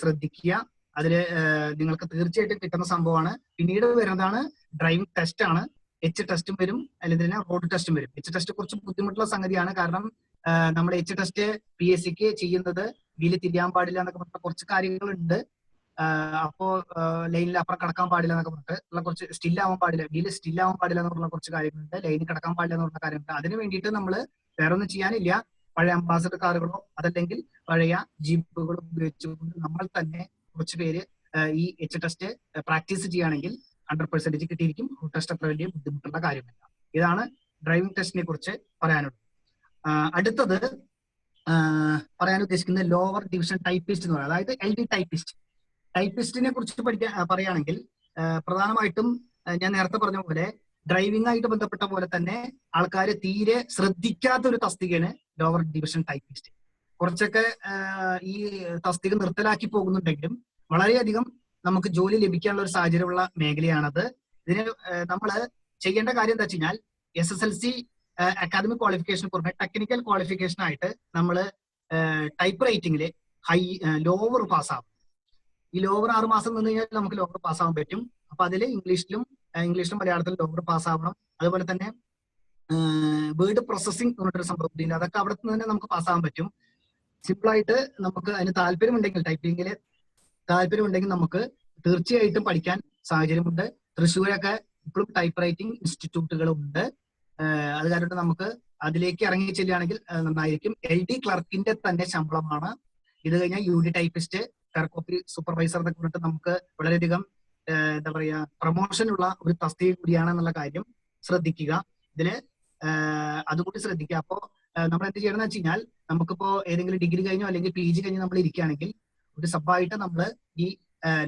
ശ്രദ്ധിക്കുക. അതില് നിങ്ങൾക്ക് തീർച്ചയായിട്ടും കിട്ടുന്ന സംഭവമാണ്. പിന്നീട് വരുന്നതാണ് ഡ്രൈവിംഗ് ടെസ്റ്റ് ആണ്. ടെസ്റ്റും വരും, അല്ലെങ്കിൽ റോഡ് ടെസ്റ്റും വരും. ടെസ്റ്റ് കുറച്ച് ബുദ്ധിമുട്ടുള്ള സംഗതിയാണ്. കാരണം നമ്മുടെ ടെസ്റ്റ് PSC ചെയ്യുന്നത് വീല് തിരിയാൻ പാടില്ല എന്നൊക്കെ പറഞ്ഞ കുറച്ച് കാര്യങ്ങളുണ്ട്. അപ്പോ ലൈനിൽ അപ്പുറം കടക്കാൻ പാടില്ല എന്നൊക്കെ പറഞ്ഞിട്ട് ഉള്ള കുറച്ച് സ്റ്റില്ലാവാൻ പാടില്ല, വീല് സ്റ്റില്ലാവാൻ പാടില്ല എന്നുള്ള കുറച്ച് കാര്യങ്ങളുണ്ട്. ലൈനിൽ കിടക്കാൻ പാടില്ല എന്നുള്ള കാര്യമുണ്ട്. അതിന് വേണ്ടിയിട്ട് നമ്മൾ വേറെ ഒന്നും ചെയ്യാനില്ല. പഴയ അംബാസഡർ കാറുകളോ അതല്ലെങ്കിൽ പഴയ ജീപ്പുകളോ ഉപയോഗിച്ചുകൊണ്ട് നമ്മൾ തന്നെ കുറച്ച് പേര് ഈ ടെസ്റ്റ് പ്രാക്ടീസ് ചെയ്യുകയാണെങ്കിൽ 100% കിട്ടിയിരിക്കും. റോഡ് ടെസ്റ്റ് അത്ര വലിയ ബുദ്ധിമുട്ടുള്ള കാര്യമല്ല. ഇതാണ് ഡ്രൈവിംഗ് ടെസ്റ്റിനെ കുറിച്ച് പറയാനുള്ളത്. അടുത്തത് പറയാൻ ഉദ്ദേശിക്കുന്നത് ലോവർ ഡിവിഷൻ ടൈപ്പിസ്റ്റ് എന്ന് പറയുന്നത്, അതായത് LD ടൈപ്പിസ്റ്റ്. ടൈപ്പിസ്റ്റിനെ കുറിച്ച് പറയുകയാണെങ്കിൽ പ്രധാനമായിട്ടും ഞാൻ നേരത്തെ പറഞ്ഞ പോലെ ഡ്രൈവിംഗ് ആയിട്ട് ബന്ധപ്പെട്ട പോലെ തന്നെ ആൾക്കാർ തീരെ ശ്രദ്ധിക്കാത്ത ഒരു തസ്തികയാണ് ലോവർ ഡിവിഷൻ ടൈപ്പിസ്റ്റ്. കുറച്ചൊക്കെ ഈ തസ്തിക നിർത്തലാക്കി പോകുന്നുണ്ടെങ്കിലും വളരെയധികം നമുക്ക് ജോലി ലഭിക്കാനുള്ള ഒരു സാഹചര്യമുള്ള മേഖലയാണത്. ഇതിന് നമ്മൾ ചെയ്യേണ്ട കാര്യം എന്താ വെച്ച് കഴിഞ്ഞാൽ SSLC അക്കാദമിക് ക്വാളിഫിക്കേഷൻ പുറമെ ടെക്നിക്കൽ ക്വാളിഫിക്കേഷൻ ആയിട്ട് നമ്മൾ ടൈപ്പ് റൈറ്റിംഗില് ലോവർ പാസ്സാവും. ഈ ലോവർ 6 മാസം നിന്ന് കഴിഞ്ഞാൽ നമുക്ക് ലോവർ പാസ്സാവാൻ പറ്റും. അപ്പൊ അതിൽ ഇംഗ്ലീഷിലും മലയാളത്തിലും ലോവർ പാസ്സാവണം. അതുപോലെ തന്നെ വേർഡ് പ്രോസസ്സിംഗ് എന്ന് പറഞ്ഞൊരു സംഭവം, അതൊക്കെ അവിടെ നിന്ന് തന്നെ നമുക്ക് പാസ്സാവാൻ പറ്റും. സിമ്പിൾ ആയിട്ട് നമുക്ക് അതിന് താല്പര്യമുണ്ടെങ്കിൽ, ടൈപ്പിംഗിൽ താല്പര്യമുണ്ടെങ്കിൽ നമുക്ക് തീർച്ചയായിട്ടും പഠിക്കാൻ സാഹചര്യമുണ്ട്. തൃശ്ശൂരൊക്കെ ഇപ്പോഴും ടൈപ്പ് റൈറ്റിംഗ് ഇൻസ്റ്റിറ്റ്യൂട്ടുകളുണ്ട്. അത് കാരണം നമുക്ക് അതിലേക്ക് ഇറങ്ങി ചെല്ലുകയാണെങ്കിൽ നന്നായിരിക്കും. LD ക്ലർക്കിന്റെ തന്നെ ശമ്പളമാണ്. ഇത് കഴിഞ്ഞാൽ UD ടൈപ്പിസ്റ്റ്, കോപ്പി സൂപ്പർവൈസർ എന്നൊക്കെ പറഞ്ഞിട്ട് നമുക്ക് വളരെയധികം എന്താ പറയാ പ്രൊമോഷൻ ഉള്ള ഒരു തസ്തിക കൂടിയാണ് എന്നുള്ള കാര്യം ശ്രദ്ധിക്കുക. ഇതില് അതുകൂടി ശ്രദ്ധിക്കുക. അപ്പോ നമ്മൾ എന്ത് ചെയ്യണം എന്ന് വെച്ച് കഴിഞ്ഞാൽ, നമുക്കിപ്പോ ഏതെങ്കിലും ഡിഗ്രി കഴിഞ്ഞോ അല്ലെങ്കിൽ PG കഴിഞ്ഞോ നമ്മൾ ഇരിക്കുകയാണെങ്കിൽ ഒരു സബ്ബായിട്ട് നമ്മൾ ഈ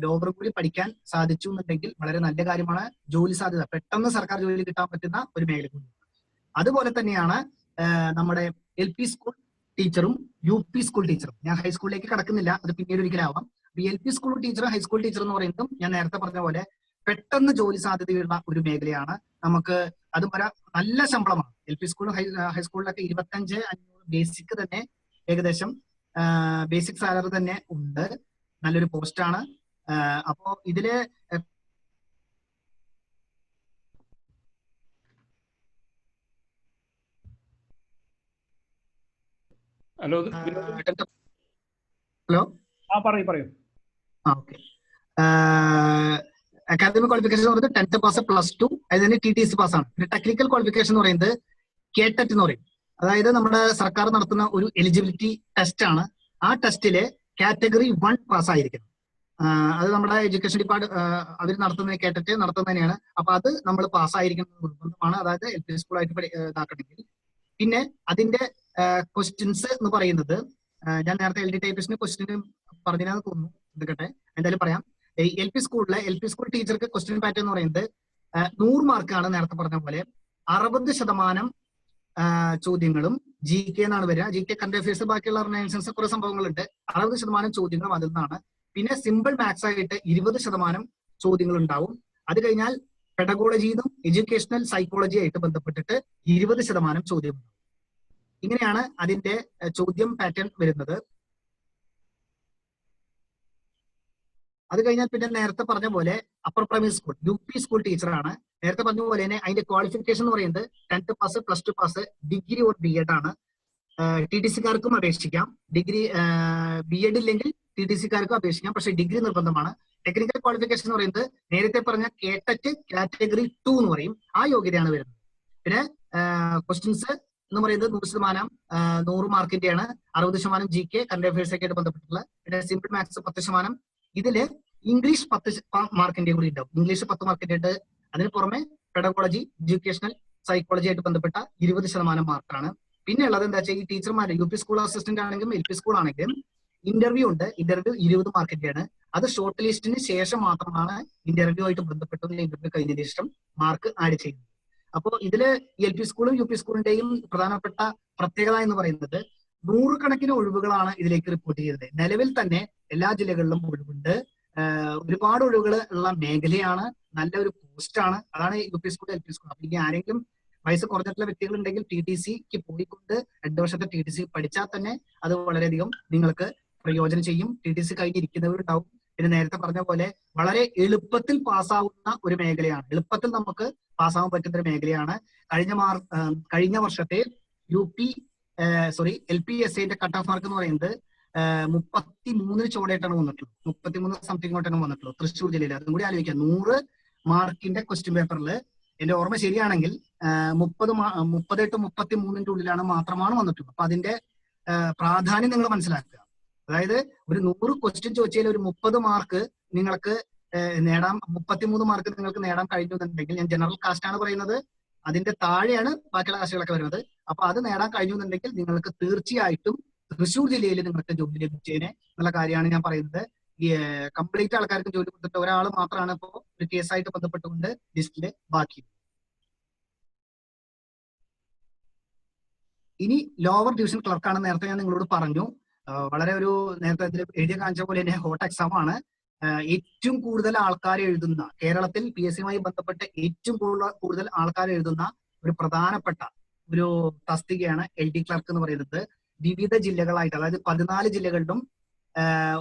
ലോവർ കൂടി പഠിക്കാൻ സാധിച്ചു എന്നുണ്ടെങ്കിൽ വളരെ നല്ല കാര്യമാണ്. ജോലി സാധ്യത പെട്ടെന്ന് സർക്കാർ ജോലി കിട്ടാൻ പറ്റുന്ന ഒരു മേഖല കൂടി. അതുപോലെ തന്നെയാണ് നമ്മുടെ LP സ്കൂൾ ടീച്ചറും UP സ്കൂൾ ടീച്ചറും. ഞാൻ ഹൈസ്കൂളിലേക്ക് കടക്കുന്നില്ല, അത് പിന്നീട് ഒരിക്കലാവാം. LP സ്കൂൾ ടീച്ചറും ഹൈസ്കൂൾ ടീച്ചർ എന്ന് പറയുന്നതും ഞാൻ നേരത്തെ പറഞ്ഞ പോലെ പെട്ടെന്ന് ജോലി സാധ്യതയുള്ള ഒരു മേഖലയാണ്. നമുക്ക് അതും നല്ല ശമ്പളമാണ്. LP സ്കൂളും ഹൈസ്കൂളിലൊക്കെ 25,500 ബേസിക് തന്നെ, ഏകദേശം ബേസിക് സാലറി തന്നെ ഉണ്ട്. നല്ലൊരു പോസ്റ്റാണ്. അപ്പോ ഇതില് ഹലോ പറയൂ. ഓക്കെ. അക്കാദമിക് ക്വാളിഫിക്കേഷൻ എന്ന് പറയുന്നത് 10th പാസ് +2, അതിന് TTC പാസ്സാണ്. പിന്നെ ടെക്നിക്കൽ ക്വാളിഫിക്കേഷൻ എന്ന് പറയുന്നത് KTET എന്ന് പറയും. അതായത് നമ്മുടെ സർക്കാർ നടത്തുന്ന ഒരു എലിജിബിലിറ്റി ടെസ്റ്റ് ആണ്. ആ ടെസ്റ്റില് കാറ്റഗറി 1 പാസ്സായിരിക്കണം. അത് നമ്മുടെ എഡ്യൂക്കേഷൻ അവർ നടത്തുന്ന KTET നടത്തുന്നതന്നെയാണ്. അപ്പൊ അത് നമ്മൾ പാസ്സായിരിക്കണം നിർബന്ധമാണ്. അതായത് LP സ്കൂളായിട്ട് ഇതാക്കണമെങ്കിൽ. പിന്നെ അതിന്റെ ക്വസ്റ്റ്യൻസ് എന്ന് പറയുന്നത്, ഞാൻ നേരത്തെ LD ടൈപ്പിസ്റ്റിന് ക്വസ്റ്റ്യൻ പറഞ്ഞാന്ന് തോന്നുന്നു, എടുക്കട്ടെ എന്തായാലും പറയാം. LP സ്കൂൾ ടീച്ചർക്ക് ക്വസ്റ്റ്യൻ പാറ്റേൺ എന്ന് പറയുന്നത് 100 മാർക്കാണ്. നേരത്തെ പറഞ്ഞ പോലെ 60% ചോദ്യങ്ങളും GK എന്നാണ് വരിക. GK കറന്റ് അഫയേഴ്സ്, ബാക്കിയുള്ള റിനൈസൻസ് കുറെ സംഭവങ്ങളുണ്ട്. 60% ചോദ്യങ്ങളും അതിൽ നിന്നാണ്. പിന്നെ സിമ്പിൾ മാത്സ് ആയിട്ട് 20% ചോദ്യങ്ങൾ ഉണ്ടാവും. അത് കഴിഞ്ഞാൽ പെഡഗോളജിയും എഡ്യൂക്കേഷണൽ സൈക്കോളജി ആയിട്ട് ബന്ധപ്പെട്ടിട്ട് 20% ചോദ്യം. ഇങ്ങനെയാണ് അതിന്റെ ചോദ്യം പാറ്റേൺ വരുന്നത്. അത് കഴിഞ്ഞാൽ പിന്നെ നേരത്തെ പറഞ്ഞ പോലെ upper primary school UP school ടീച്ചറാണ്. നേരത്തെ പറഞ്ഞ പോലെ തന്നെ അതിന്റെ ക്വാളിഫിക്കേഷൻ എന്ന് പറയുന്നത് 10th pass +2 pass, degree or BEd ആണ്. TTC-കാർക്കും അപേക്ഷിക്കാം. ഡിഗ്രി BEd ഇല്ലെങ്കിൽ TTC-കാർക്കും അപേക്ഷിക്കാം, പക്ഷേ ഡിഗ്രി നിർബന്ധമാണ്. ടെക്നിക്കൽ ക്വാളിഫിക്കേഷൻ എന്ന് പറയുന്നത് നേരത്തെ പറഞ്ഞ KTET കാറ്റഗറി 2 എന്ന് പറയും. ആ യോഗ്യതയാണ് വരുന്നത്. പിന്നെ ക്വസ്റ്റ്യൻസ് എന്ന് പറയുന്നത് 100% മാർക്കിന്റെയാണ്. 60% GK കറന്റ് അഫയേഴ്സ് ഒക്കെ ആയിട്ട് ബന്ധപ്പെട്ടുള്ള. പിന്നെ സിമ്പിൾ മാത്സ് 10%. ഇതില് ഇംഗ്ലീഷ് 10 മാർക്കിന്റെ കൂടി ഉണ്ടാവും. ഇംഗ്ലീഷ് 10 മാർക്കിന്റെ ഉണ്ട്. അതിന് പുറമെ പെഡഗോളജി, എഡ്യൂക്കേഷണൽ സൈക്കോളജി ആയിട്ട് ബന്ധപ്പെട്ട 20% മാർക്കാണ്. പിന്നെ ഉള്ളത് എന്താ വെച്ചാൽ ഈ ടീച്ചർമാർ UP സ്കൂൾ അസിസ്റ്റന്റ് ആണെങ്കിലും LP സ്കൂൾ ആണെങ്കിലും ഇന്റർവ്യൂ ഉണ്ട്. ഇന്റർവ്യൂ 20 മാർക്കിന്റെയാണ്. അത് ഷോർട്ട് ലിസ്റ്റിന് ശേഷം മാത്രമാണ് ഇന്റർവ്യൂ ആയിട്ട് ബന്ധപ്പെട്ട് ഇന്റർവ്യൂ കഴിഞ്ഞതിന് ശേഷം മാർക്ക് ആഡ് ചെയ്യുന്നത്. അപ്പോൾ ഇതില് LP സ്കൂളും UP സ്കൂളിന്റെയും പ്രധാനപ്പെട്ട പ്രത്യേകത എന്ന് പറയുന്നത് 100 കണക്കിന് ഒഴിവുകളാണ് ഇതിലേക്ക് റിപ്പോർട്ട് ചെയ്തത്. നിലവിൽ തന്നെ എല്ലാ ജില്ലകളിലും ഒഴിവുണ്ട്. ഒരുപാട് ഒഴിവുകൾ ഉള്ള മേഖലയാണ്. നല്ലൊരു പോസ്റ്റാണ്. അതാണ് UP സ്കൂൾ LP സ്കൂൾ. അപ്പൊ ഇനി ആരെങ്കിലും വയസ്സ് കുറഞ്ഞിട്ടുള്ള വ്യക്തികൾ ഉണ്ടെങ്കിൽ TTCക്ക് പോയിക്കൊണ്ട് 2 വർഷത്തെ TTC പഠിച്ചാൽ തന്നെ അത് വളരെയധികം നിങ്ങൾക്ക് പ്രയോജനം ചെയ്യും. TTC കഴിഞ്ഞിരിക്കുന്നവരുണ്ടാവും. പിന്നെ നേരത്തെ പറഞ്ഞ പോലെ വളരെ എളുപ്പത്തിൽ പാസ്സാവുന്ന ഒരു മേഖലയാണ്, എളുപ്പത്തിൽ നമുക്ക് പാസ്സാവാൻ പറ്റുന്ന ഒരു മേഖലയാണ്. കഴിഞ്ഞ വർഷത്തെ LPSAന്റെ കട്ട് ഓഫ് മാർക്ക് എന്ന് പറയുന്നത് 33 ചോടായിട്ടാണ് വന്നിട്ടുള്ളത്. 33 സംതിങ് ആയിട്ടാണ് വന്നിട്ടുള്ളത് തൃശ്ശൂർ ജില്ലയിൽ. അതും കൂടി ആലോചിക്കാം, 100 മാർക്കിന്റെ ക്വസ്റ്റ്യൻ പേപ്പറിൽ എന്റെ ഓർമ്മ ശരിയാണെങ്കിൽ 38-33 ഉള്ളിലാണ് മാത്രമാണ് വന്നിട്ടുള്ളത്. അപ്പൊ അതിന്റെ പ്രാധാന്യം നിങ്ങൾ മനസ്സിലാക്കുക. അതായത് ഒരു 100 ക്വസ്റ്റ്യൻ ചോദിച്ചാൽ ഒരു 30 മാർക്ക് നിങ്ങൾക്ക് നേടാം, 33 മാർക്ക് നിങ്ങൾക്ക് നേടാൻ കഴിഞ്ഞുണ്ടെങ്കിൽ, ഞാൻ ജനറൽ കാസ്റ്റ് ആണ് പറയുന്നത്, അതിന്റെ താഴെയാണ് ബാക്കിയുള്ള കാസ്റ്റുകളൊക്കെ വരുന്നത്. അപ്പൊ അത് നേടാൻ കഴിഞ്ഞുണ്ടെങ്കിൽ നിങ്ങൾക്ക് തീർച്ചയായിട്ടും തൃശ്ശൂർ ജില്ലയിൽ നിങ്ങൾക്ക് ജോലി ലഭിച്ചതിന് എന്നുള്ള കാര്യമാണ് ഞാൻ പറയുന്നത്. ഈ കംപ്ലീറ്റ് ആൾക്കാർക്ക് ജോലി കൊടുത്തിട്ട് ഒരാൾ മാത്രമാണ് ഇപ്പോൾ ഒരു കേസായിട്ട് ബന്ധപ്പെട്ടുകൊണ്ട് ലിസ്റ്റില് ബാക്കി. ഇനി ലോവർ ഡിവിഷൻ ക്ലർക്കാണ്. നേരത്തെ ഞാൻ നിങ്ങളോട് പറഞ്ഞു, വളരെ ഒരു നേരത്തെ എഴുതിയ കാണിച്ച പോലെ തന്നെ ഹോട്ട് എക്സാം ആണ്. ഏറ്റവും കൂടുതൽ ആൾക്കാർ എഴുതുന്ന, കേരളത്തിൽ PSCയുമായി ബന്ധപ്പെട്ട് ഏറ്റവും കൂടുതൽ ആൾക്കാർ എഴുതുന്ന ഒരു പ്രധാനപ്പെട്ട ഒരു തസ്തികയാണ് LD ക്ലർക്ക് എന്ന് പറയുന്നത്. വിവിധ ജില്ലകളായിട്ട്, അതായത് 14 ജില്ലകളിലും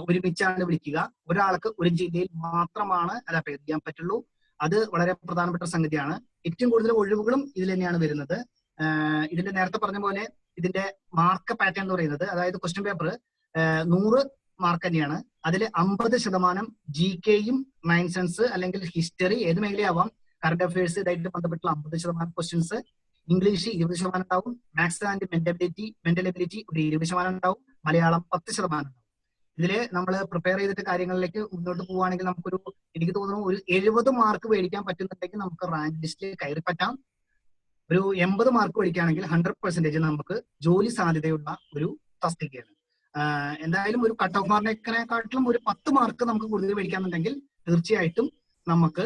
ഒരുമിച്ചാണ് വിളിക്കുക. ഒരാൾക്ക് ഒരു ജില്ലയിൽ മാത്രമാണ് അത് അപ്പീൽ ചെയ്യാൻ പറ്റുള്ളൂ. അത് വളരെ പ്രധാനപ്പെട്ട സംഗതിയാണ്. ഏറ്റവും കൂടുതൽ ഒഴിവുകളും ഇതിൽ തന്നെയാണ് വരുന്നത്. ഇതിന്റെ നേരത്തെ പറഞ്ഞ പോലെ ഇതിന്റെ മാർക്ക് പാറ്റേൺ എന്ന് പറയുന്നത്, അതായത് ക്വസ്റ്റ്യൻ പേപ്പർ 100 മാർക്ക് തന്നെയാണ്. അതിൽ 50% GKയും 9 സെൻസ് അല്ലെങ്കിൽ ഹിസ്റ്ററി, ഏത് മേഖലയാവാം, കറന്റ് അഫയേഴ്സ് ഇതായിട്ട് ബന്ധപ്പെട്ടുള്ള 50% ക്വസ്റ്റ്യൻസ്, ഇംഗ്ലീഷ് 20% ഉണ്ടാവും, മാത്സ് ആൻഡ് മെന്റൽ എബിലിറ്റി ഒരു 20% ഉണ്ടാവും, മലയാളം 10% ഉണ്ടാവും. ഇതില് നമ്മൾ പ്രിപ്പയർ ചെയ്തിട്ട് കാര്യങ്ങളിലേക്ക് മുന്നോട്ട് പോവുകയാണെങ്കിൽ നമുക്കൊരു, എനിക്ക് തോന്നുന്നു, ഒരു 70 മാർക്ക് മേടിക്കാൻ പറ്റുന്നുണ്ടെങ്കിൽ നമുക്ക് റാങ്ക് ലിസ്റ്റിൽ കയറി പറ്റാം. ഒരു 80 മാർക്ക് മേടിക്കുകയാണെങ്കിൽ 100% നമുക്ക് ജോലി സാധ്യതയുള്ള ഒരു തസ്തികയാണ്. എന്തായാലും ഒരു കട്ട് ഓഫ് മാർക്കിനെക്കാട്ടിലും ഒരു 10 മാർക്ക് നമുക്ക് കൂടുതൽ മേടിക്കാന്നുണ്ടെങ്കിൽ തീർച്ചയായിട്ടും നമുക്ക്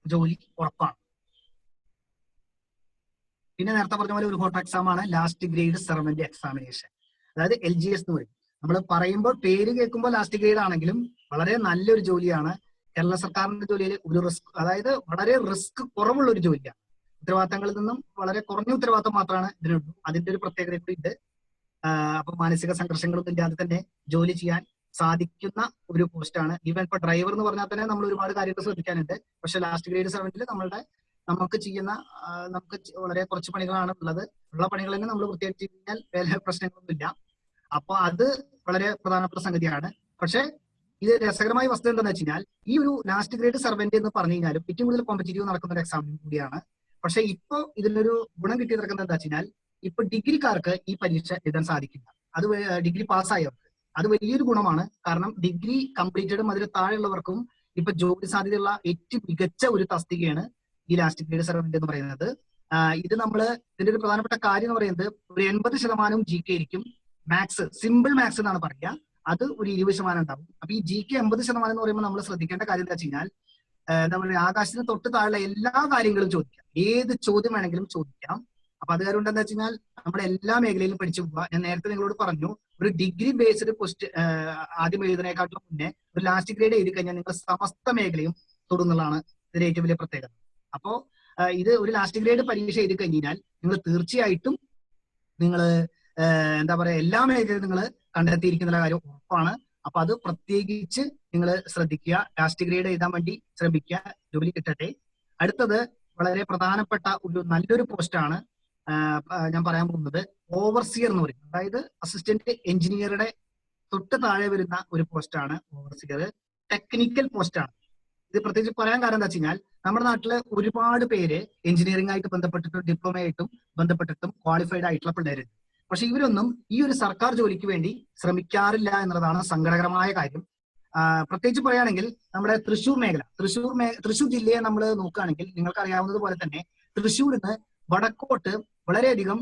ജോലി ഉറപ്പാണ്. പിന്നെ നേരത്തെ പറഞ്ഞ പോലെ ഒരു ഹോട്ട് എക്സാം ആണ് ലാസ്റ്റ് ഗ്രേഡ് സെർവന്റ് എക്സാമിനേഷൻ, അതായത് LGS എന്ന് പറയും. നമ്മൾ പറയുമ്പോൾ പേര് കേൾക്കുമ്പോൾ ലാസ്റ്റ് ഗ്രേഡ് ആണെങ്കിലും വളരെ നല്ലൊരു ജോലിയാണ്. കേരള സർക്കാരിന്റെ ജോലിയിൽ ഒരു റിസ്ക്, അതായത് വളരെ റിസ്ക് കുറവുള്ള ഒരു ജോലിയാണ്. ഉത്തരവാദിത്തങ്ങളിൽ നിന്നും വളരെ കുറഞ്ഞ ഉത്തരവാദിത്തം മാത്രമാണ് ഇതിനുള്ളൂ. അതിന്റെ ഒരു പ്രത്യേകത കൂടി ഉണ്ട്. അപ്പൊ മാനസിക സംഘർഷങ്ങളൊന്നും ഇല്ലാതെ തന്നെ ജോലി ചെയ്യാൻ സാധിക്കുന്ന ഒരു പോസ്റ്റാണ്. ഈവൻ ഇപ്പൊ ഡ്രൈവർ എന്ന് പറഞ്ഞാൽ തന്നെ നമ്മൾ ഒരുപാട് കാര്യങ്ങൾ ശ്രദ്ധിക്കാനുണ്ട്. പക്ഷെ ലാസ്റ്റ് ഗ്രേഡ് സെർവന്റിൽ നമുക്ക് ചെയ്യുന്ന നമുക്ക് വളരെ കുറച്ച് പണികളാണ് ഉള്ളത്. ഉള്ള പണികൾ തന്നെ നമ്മൾ വൃത്തിയായിട്ട് കഴിഞ്ഞാൽ വേറെ പ്രശ്നങ്ങളൊന്നുമില്ല. അപ്പൊ അത് വളരെ പ്രധാനപ്പെട്ട സംഗതിയാണ്. പക്ഷെ ഇത് രസകരമായ വസ്തുത എന്താണെന്ന് വെച്ച് കഴിഞ്ഞാൽ, ഈ ഒരു ലാസ്റ്റ് ഗ്രേഡ് സെർവന്റ് എന്ന് പറഞ്ഞു കഴിഞ്ഞാലും ഏറ്റവും കൂടുതൽ കോമ്പറ്റീറ്റീവ് നടക്കുന്ന ഒരു എക്സാം കൂടിയാണ്. പക്ഷെ ഇപ്പൊ ഇതിനൊരു ഗുണം കിട്ടി നടക്കുന്നത് എന്താ വെച്ച് കഴിഞ്ഞാൽ, ഇപ്പൊ ഡിഗ്രിക്കാർക്ക് ഈ പരീക്ഷ എഴുതാൻ സാധിക്കില്ല. അത് ഡിഗ്രി പാസ്സായവർക്ക് അത് വലിയൊരു ഗുണമാണ്. കാരണം ഡിഗ്രി കംപ്ലീറ്റഡും അതിന് താഴെയുള്ളവർക്കും ഇപ്പൊ ജോലി സാധ്യതയുള്ള ഏറ്റവും മികച്ച ഒരു തസ്തികയാണ് ഈ ലാസ്റ്റ് ഗ്രേഡ് സെർവന്റ് എന്ന് പറയുന്നത്. ഇത് ഇതിന്റെ ഒരു പ്രധാനപ്പെട്ട കാര്യം എന്ന് പറയുന്നത്, ഒരു 80% GK ആയിരിക്കും. മാത്സ്, സിമ്പിൾ മാത്സ് എന്നാണ് പറയുക, അത് ഒരു 20% ഉണ്ടാവും. അപ്പൊ ഈ GK 80% എന്ന് പറയുമ്പോൾ നമ്മൾ ശ്രദ്ധിക്കേണ്ട കാര്യം എന്താ വെച്ച് കഴിഞ്ഞാൽ, എന്താ പറയുക, ആകാശത്തിന് തൊട്ട് താഴെ എല്ലാ കാര്യങ്ങളും ചോദിക്കാം, ഏത് ചോദ്യം വേണമെങ്കിലും ചോദിക്കാം. അപ്പൊ അത് കാര്യം എന്താ വെച്ച് കഴിഞ്ഞാൽ നമ്മുടെ എല്ലാ മേഖലയിലും പഠിച്ചു പോവുക. ഞാൻ നേരത്തെ നിങ്ങളോട് പറഞ്ഞു, ഒരു ഡിഗ്രി ബേസ്ഡ് ആദ്യം എഴുതുന്നതിനേക്കാളും മുന്നേ ഒരു ലാസ്റ്റ് ഗ്രേഡ് എഴുതി കഴിഞ്ഞാൽ നിങ്ങൾ സമസ്ത മേഖലയും തൊടുന്നുള്ളതാണ് ഇതിന്റെ ഏറ്റവും വലിയ പ്രത്യേകത. അപ്പോ ഇത് ഒരു ലാസ്റ്റ് ഗ്രേഡ് പരീക്ഷ എഴുതി കഴിഞ്ഞാൽ നിങ്ങൾ തീർച്ചയായിട്ടും എന്താ പറയാ, എല്ലാ മേഖലയും നിങ്ങൾ കണ്ടെത്തിയിരിക്കുന്ന കാര്യം ഉറപ്പാണ്. അപ്പൊ അത് പ്രത്യേകിച്ച് നിങ്ങൾ ശ്രദ്ധിക്കുക, ലാസ്റ്റ് ഗ്രേഡ് എഴുതാൻ വേണ്ടി ശ്രമിക്കുക, ജോലി കിട്ടട്ടെ. അടുത്തത് വളരെ പ്രധാനപ്പെട്ട ഒരു നല്ലൊരു പോസ്റ്റാണ് ഞാൻ പറയാൻ പോകുന്നത്, ഓവർസിയർ എന്ന് പറയും. അതായത് അസിസ്റ്റന്റ് എഞ്ചിനീയറുടെ തൊട്ട് താഴെ വരുന്ന ഒരു പോസ്റ്റാണ് ഓവർസിയർ. ടെക്നിക്കൽ പോസ്റ്റാണ്. ഇത് പ്രത്യേകിച്ച് പറയാൻ കാരണം എന്താ വെച്ച് കഴിഞ്ഞാൽ, നമ്മുടെ നാട്ടില് ഒരുപാട് പേര് എഞ്ചിനീയറിംഗ് ആയിട്ട് ബന്ധപ്പെട്ടിട്ടും ഡിപ്ലോമ ആയിട്ടും ബന്ധപ്പെട്ടിട്ടും ക്വാളിഫൈഡ് ആയിട്ടുള്ള പിള്ളേരുണ്ട്. പക്ഷെ ഇവരൊന്നും ഈ ഒരു സർക്കാർ ജോലിക്ക് വേണ്ടി ശ്രമിക്കാറില്ല എന്നുള്ളതാണ് സങ്കടകരമായ കാര്യം. പ്രത്യേകിച്ച് പറയുകയാണെങ്കിൽ നമ്മുടെ തൃശ്ശൂർ ജില്ലയെ നമ്മൾ നോക്കുകയാണെങ്കിൽ നിങ്ങൾക്ക് അറിയാവുന്നതുപോലെ തന്നെ തൃശ്ശൂരിന്ന് വടക്കോട്ട് വളരെയധികം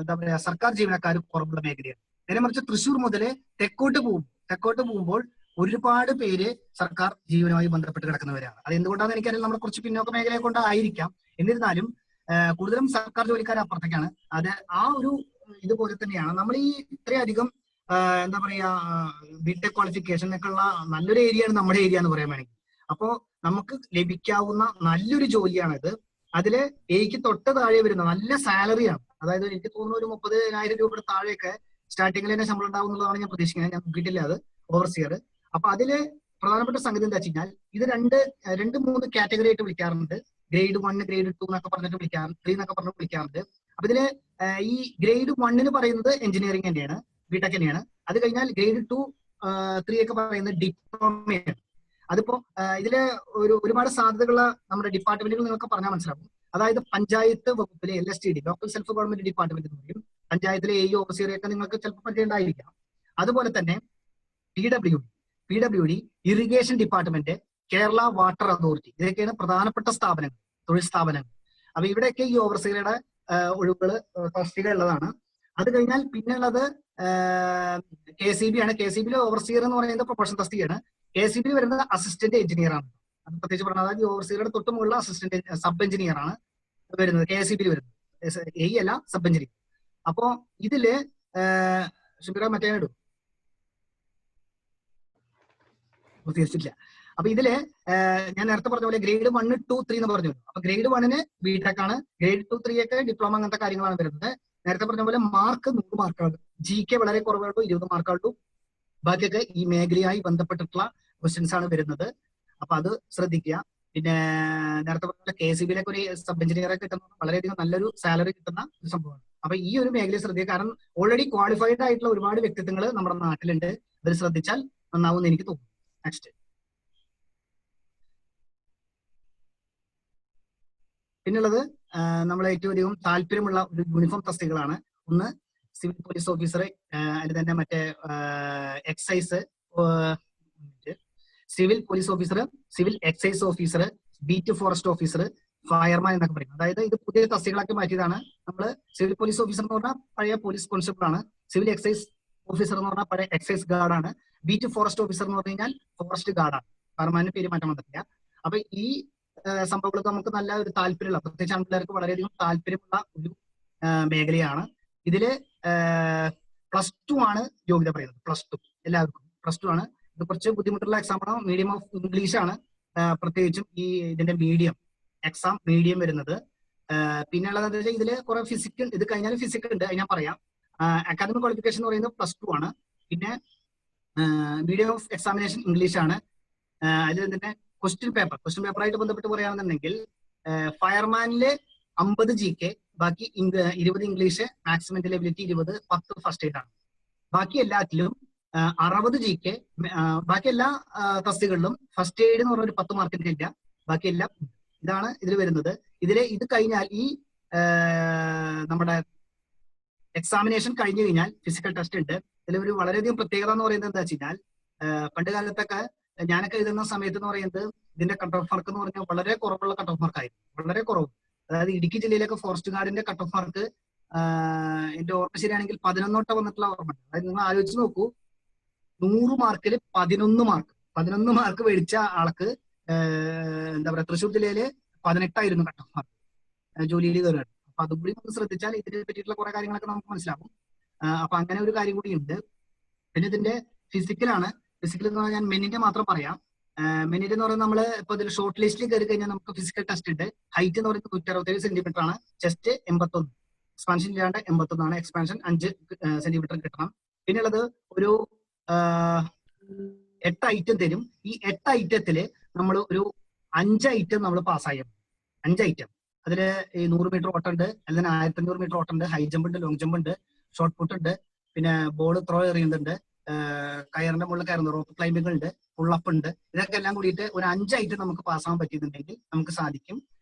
എന്താ പറയാ സർക്കാർ ജീവനക്കാർ കുറവുള്ള മേഖലയാണ്. നേരെ മറിച്ച് തൃശ്ശൂർ മുതൽ തെക്കോട്ട് പോകുമ്പോൾ ഒരുപാട് പേര് സർക്കാർ ജീവനുമായി ബന്ധപ്പെട്ട് കിടക്കുന്നവരാണ്. അത് എന്തുകൊണ്ടാണെന്ന് എനിക്കറിയാം, നമ്മുടെ കുറച്ച് പിന്നോക്ക മേഖലയെ കൊണ്ടായിരിക്കാം. എന്നിരുന്നാലും കൂടുതലും സർക്കാർ ജോലിക്കാർ അപ്പുറത്തേക്കാണ്. അത് ആ ഒരു ഇതുപോലെ തന്നെയാണ് നമ്മൾ ഈ ഇത്രയധികം എന്താ പറയാ ബിടെക് ക്വാളിഫിക്കേഷൻ ഒക്കെ ഉള്ള നല്ലൊരു ഏരിയയാണ് നമ്മുടെ ഏരിയ എന്ന് പറയാൻ വേണമെങ്കിൽ. അപ്പോ നമുക്ക് ലഭിക്കാവുന്ന നല്ലൊരു ജോലിയാണിത്. അതില് എയ്ക്ക് തൊട്ട് താഴെ വരുന്ന നല്ല സാലറിയാണ്. അതായത് എനിക്ക് തോന്നുന്നു ഒരു 30,000 രൂപയുടെ താഴെയൊക്കെ സ്റ്റാർട്ടിങ്ങിൽ തന്നെ ശമ്പളം ഉണ്ടാവും എന്നുള്ളതാണ് ഞാൻ പ്രതീക്ഷിക്കുന്നത്. ഞാൻ നോക്കിയിട്ടില്ല അത് ഓവർസിയർ. അപ്പൊ അതില് പ്രധാനപ്പെട്ട സംഗതി എന്താ വെച്ച് കഴിഞ്ഞാൽ ഇത് രണ്ട് മൂന്ന് കാറ്റഗറി ആയിട്ട് വിളിക്കാറുണ്ട്. ഗ്രേഡ് 1, ഗ്രേഡ് 2 എന്നൊക്കെ പറഞ്ഞിട്ട് വിളിക്കാറുണ്ട്, 3 എന്നൊക്കെ പറഞ്ഞിട്ട് വിളിക്കാറുണ്ട്. അപ്പൊ ഇതില് ഈ ഗ്രേഡ് 1 പറയുന്നത് എഞ്ചിനീയറിംഗ് തന്നെയാണ്, ബിടെക് തന്നെയാണ്. അത് കഴിഞ്ഞാൽ ഗ്രേഡ് 2, 3 ഒക്കെ പറയുന്നത് ഡിപ്ലോമയാണ്. അതിപ്പോ ഇതില് ഒരുപാട് സാധ്യതകളുള്ള നമ്മുടെ ഡിപ്പാർട്ട്മെന്റുകൾ നിങ്ങൾക്ക് പറഞ്ഞാൽ മനസ്സിലാവും. അതായത് പഞ്ചായത്ത് വകുപ്പിലെ LSTD, local self government department എന്ന് പറയും. പഞ്ചായത്തിലെ AE, ഓവർസിയറൊക്കെ നിങ്ങൾക്ക് ചിലപ്പോൾ പരിചയമുണ്ടായിരിക്കാം. അതുപോലെ തന്നെ PWD, irrigation department, Kerala water authority, ഇതൊക്കെയാണ് പ്രധാനപ്പെട്ട സ്ഥാപനങ്ങൾ, തൊഴിൽ സ്ഥാപനങ്ങൾ. അപ്പൊ ഇവിടെയൊക്കെ ഈ ഓവർസിയറുടെ ഒഴിവുകൾ തസ്തിക ഉള്ളതാണ്. അത് കഴിഞ്ഞാൽ പിന്നെ ഉള്ളത് KCB ആണ്. KCBയിലെ ഓവർസിയർ എന്ന് പറയുന്നത് പ്രൊഫഷണൽ തസ്തികയാണ്. KCBയിൽ വരുന്നത് അസിസ്റ്റന്റ് എഞ്ചിനീയർ ആണ്. അത് പ്രത്യേകിച്ച് പറഞ്ഞാൽ അതായത് ഈ ഓവർസിയറുടെ തൊട്ട് മുകളിലുള്ള അസിസ്റ്റന്റ് സബ് എഞ്ചിനീയർ ആണ് വരുന്നത് KCBയിൽ വരുന്നത്, AE അല്ല, സബ് എഞ്ചിനീയർ. അപ്പോ ഇതില് ഷിബിറ മറ്റേ ഇടും തീർച്ചയില്ല. അപ്പൊ ഇതില് ഞാൻ നേരത്തെ പറഞ്ഞ പോലെ ഗ്രേഡ് 1, 2, 3 എന്ന് പറഞ്ഞു. അപ്പൊ ഗ്രേഡ് 1 ബിടെക് ആണ്, ഗ്രേഡ് 2, 3 ഒക്കെ ഡിപ്ലോമ അങ്ങനത്തെ കാര്യങ്ങളാണ് വരുന്നത്. നേരത്തെ പറഞ്ഞ പോലെ മാർക്ക് 100 മാർക്കാണ്. GK വളരെ കുറവുള്ളൂ, 20 മാർക്കുള്ളൂ. ബാക്കിയൊക്കെ ഈ മേഖലയായി ബന്ധപ്പെട്ടിട്ടുള്ള ക്വസ്റ്റ്യൻസ് ആണ് വരുന്നത്. അപ്പൊ അത് ശ്രദ്ധിക്കുക. പിന്നെ നേരത്തെ പറഞ്ഞ KCBയിലൊക്കെ ഒരു സബ് എഞ്ചിനീയറെ കിട്ടുന്ന വളരെയധികം നല്ലൊരു സാലറി കിട്ടുന്ന ഒരു സംഭവമാണ്. അപ്പൊ ഈ ഒരു മേഖലയെ ശ്രദ്ധിക്കുക. കാരണം ഓൾറെഡി ക്വാളിഫൈഡ് ആയിട്ടുള്ള ഒരുപാട് വ്യക്തിത്വങ്ങൾ നമ്മുടെ നാട്ടിലുണ്ട്. അതിൽ ശ്രദ്ധിച്ചാൽ നന്നാവും എന്ന് എനിക്ക് തോന്നുന്നു. നെക്സ്റ്റ് പിന്നുള്ളത് നമ്മൾ ഏറ്റവും അധികം താല്പര്യമുള്ള ഒരു യൂണിഫോം തസ്തികകളാണ്. ഒന്ന് സിവിൽ പോലീസ് ഓഫീസർ, അതിൽ തന്നെ മറ്റേ excise, civil police officer, civil excise officer, beat forest officer, fireman എന്നൊക്കെ പറയും. അതായത് ഇത് പുതിയ തസ്തികളാക്കി മാറ്റിയതാണ്. നമ്മൾ സിവിൽ പോലീസ് ഓഫീസർ എന്ന് പറഞ്ഞാൽ പഴയ പോലീസ് കോൺസ്റ്റബിൾ ആണ്. സിവിൽ എക്സൈസ് ഓഫീസർ എന്ന് പറഞ്ഞാൽ പഴയ എക്സൈസ് ഗാർഡാണ്. ബീറ്റ് ഫോറസ്റ്റ് ഓഫീസർ എന്ന് പറഞ്ഞു കഴിഞ്ഞാൽ ഫോറസ്റ്റ് ഗാർഡാണ്. ഫയർമാന് പേര് മാറ്റം വന്നിട്ടില്ല. അപ്പൊ ഈ സംഭവങ്ങളൊക്കെ നമുക്ക് നല്ല ഒരു താല്പര്യമുള്ള, പ്രത്യേകിച്ച് ആൺപിള്ളേർക്ക് വളരെയധികം താല്പര്യമുള്ള ഒരു മേഖലയാണ്. ഇതില് +2 ആണ് യോഗ്യത പറയുന്നത്. +2 എല്ലാവർക്കും +2 ആണ്. ഇത് കുറച്ച് ബുദ്ധിമുട്ടുള്ള എക്സാമാണ്. മീഡിയം ഓഫ് ഇംഗ്ലീഷ് ആണ് പ്രത്യേകിച്ചും ഈ ഇതിന്റെ എക്സാം മീഡിയം വരുന്നത്. പിന്നെ ഉള്ളത് വെച്ചാൽ ഇതില് കുറെ ഫിസിക്കൽ, ഇത് കഴിഞ്ഞാൽ ഫിസിക്കൽ ഉണ്ട്, അത് ഞാൻ പറയാം. അക്കാദമിക് ക്വാളിഫിക്കേഷൻ എന്ന് പറയുന്നത് +2 ആണ്. പിന്നെ മീഡിയം ഓഫ് എക്സാമിനേഷൻ ഇംഗ്ലീഷ് ആണ്. അതിൽ തന്നെ ക്വസ്റ്റ്യൻ പേപ്പറായിട്ട് ബന്ധപ്പെട്ട് പറയുകയാണെന്നുണ്ടെങ്കിൽ ഫയർമാനില് 50 GK, ബാക്കി 20 English, maximum mental ability 20, 10 first aid ആണ്. ബാക്കി എല്ലാത്തിലും 60 GK. ബാക്കി എല്ലാ തസ്തികളിലും ഫസ്റ്റ് എയ്ഡ് എന്ന് പറഞ്ഞ ഒരു 10 മാർക്കിന്റെ ഇല്ല. ബാക്കിയെല്ലാം ഇതാണ് ഇതിൽ വരുന്നത്. ഇത് കഴിഞ്ഞാൽ ഈ നമ്മുടെ എക്സാമിനേഷൻ കഴിഞ്ഞു കഴിഞ്ഞാൽ ഫിസിക്കൽ ടെസ്റ്റ് ഉണ്ട്. ഇതിൽ ഒരു വളരെയധികം പ്രത്യേകത എന്ന് പറയുന്നത് എന്താ വെച്ച് കഴിഞ്ഞാൽ പണ്ട് കാലത്തൊക്കെ ഞാനൊക്കെ എഴുതുന്ന സമയത്ത് എന്ന് പറയുന്നത് ഇതിന്റെ കട്ട് ഓഫ് മാർക്ക് എന്ന് പറഞ്ഞാൽ വളരെ കുറവുള്ള കട്ട് ഓഫ് മാർക്കായിരുന്നു, വളരെ കുറവ്. അതായത് ഇടുക്കി ജില്ലയിലൊക്കെ ഫോറസ്റ്റ് ഗാർഡിന്റെ കട്ട് ഓഫ് മാർക്ക് എന്റെ ഓർമ്മ ശരിയാണെങ്കിൽ 11 വന്നിട്ടുള്ള ഓർമ്മ. അതായത് നിങ്ങൾ ആലോചിച്ച് നോക്കൂ, 100 മാർക്കിൽ 11 മാർക്ക് മേടിച്ച ആൾക്ക് എന്താ പറയാ, തൃശ്ശൂർ ജില്ലയില് 18 കട്ട് ഓഫ് മാർക്ക് ജോലിയിൽ കയറുകയാണ്. അപ്പൊ അതും കൂടി നമുക്ക് ശ്രദ്ധിച്ചാൽ ഇതിനെ പറ്റിയിട്ടുള്ള കുറെ കാര്യങ്ങളൊക്കെ നമുക്ക് മനസ്സിലാവും. അപ്പൊ അങ്ങനെ ഒരു കാര്യം കൂടി ഉണ്ട്. പിന്നെ ഇതിന്റെ ഫിസിക്കലാണ്. ഫിസിക്കൽ എന്ന് പറഞ്ഞാൽ ഞാൻ മെന്നിന്റെ മാത്രം പറയാം. മെന്നിന്റെ എന്ന് പറയുന്നത് നമ്മള് ഇപ്പൊ ഇതിൽ ഷോർട്ട് ലിസ്റ്റിൽ കയറി കഴിഞ്ഞാൽ നമുക്ക് ഫിസിക്കൽ ടെസ്റ്റ് ഉണ്ട്. ഹൈറ്റ് എന്ന് പറയുന്നത് 167 സെന്റിമീറ്റർ ആണ്. ചെസ്റ്റ് 81, എക്സ്പാൻഷൻ ഇല്ലാണ്ട് 81 ആണ്. എക്സ്പാൻഷൻ 5 സെന്റിമീറ്റർ കിട്ടണം. പിന്നെ ഉള്ളത് ഒരു 8 ഐറ്റം തരും. ഈ 8 ഐറ്റത്തില് നമ്മൾ ഒരു 5 ഐറ്റം നമ്മൾ പാസ്സായി. 5 ഐറ്റം അതില് ഈ 100 മീറ്റർ ഓട്ടം ഉണ്ട്, അല്ലെങ്കിൽ 1500 മീറ്റർ ഓട്ടം ഉണ്ട്, ഹൈ ജമ്പ് ഉണ്ട്, ലോങ് ജമ്പ് ഉണ്ട്, ഷോർട്ട് പുട്ട് ഉണ്ട്, പിന്നെ ബോൾ ത്രോ എറിയുന്നുണ്ട്, കയറിന്റെ മുകളിൽ കയറുന്ന റോപ്പ് ക്ലൈംബിംഗ് ഉണ്ട്, പുള്ളപ്പ് ഉണ്ട്. ഇതൊക്കെ എല്ലാം കൂടിയിട്ട് ഒരു 5 ഐറ്റം നമുക്ക് പാസ്സാവാൻ പറ്റിയിട്ടുണ്ടെങ്കിൽ നമുക്ക് സാധിക്കും.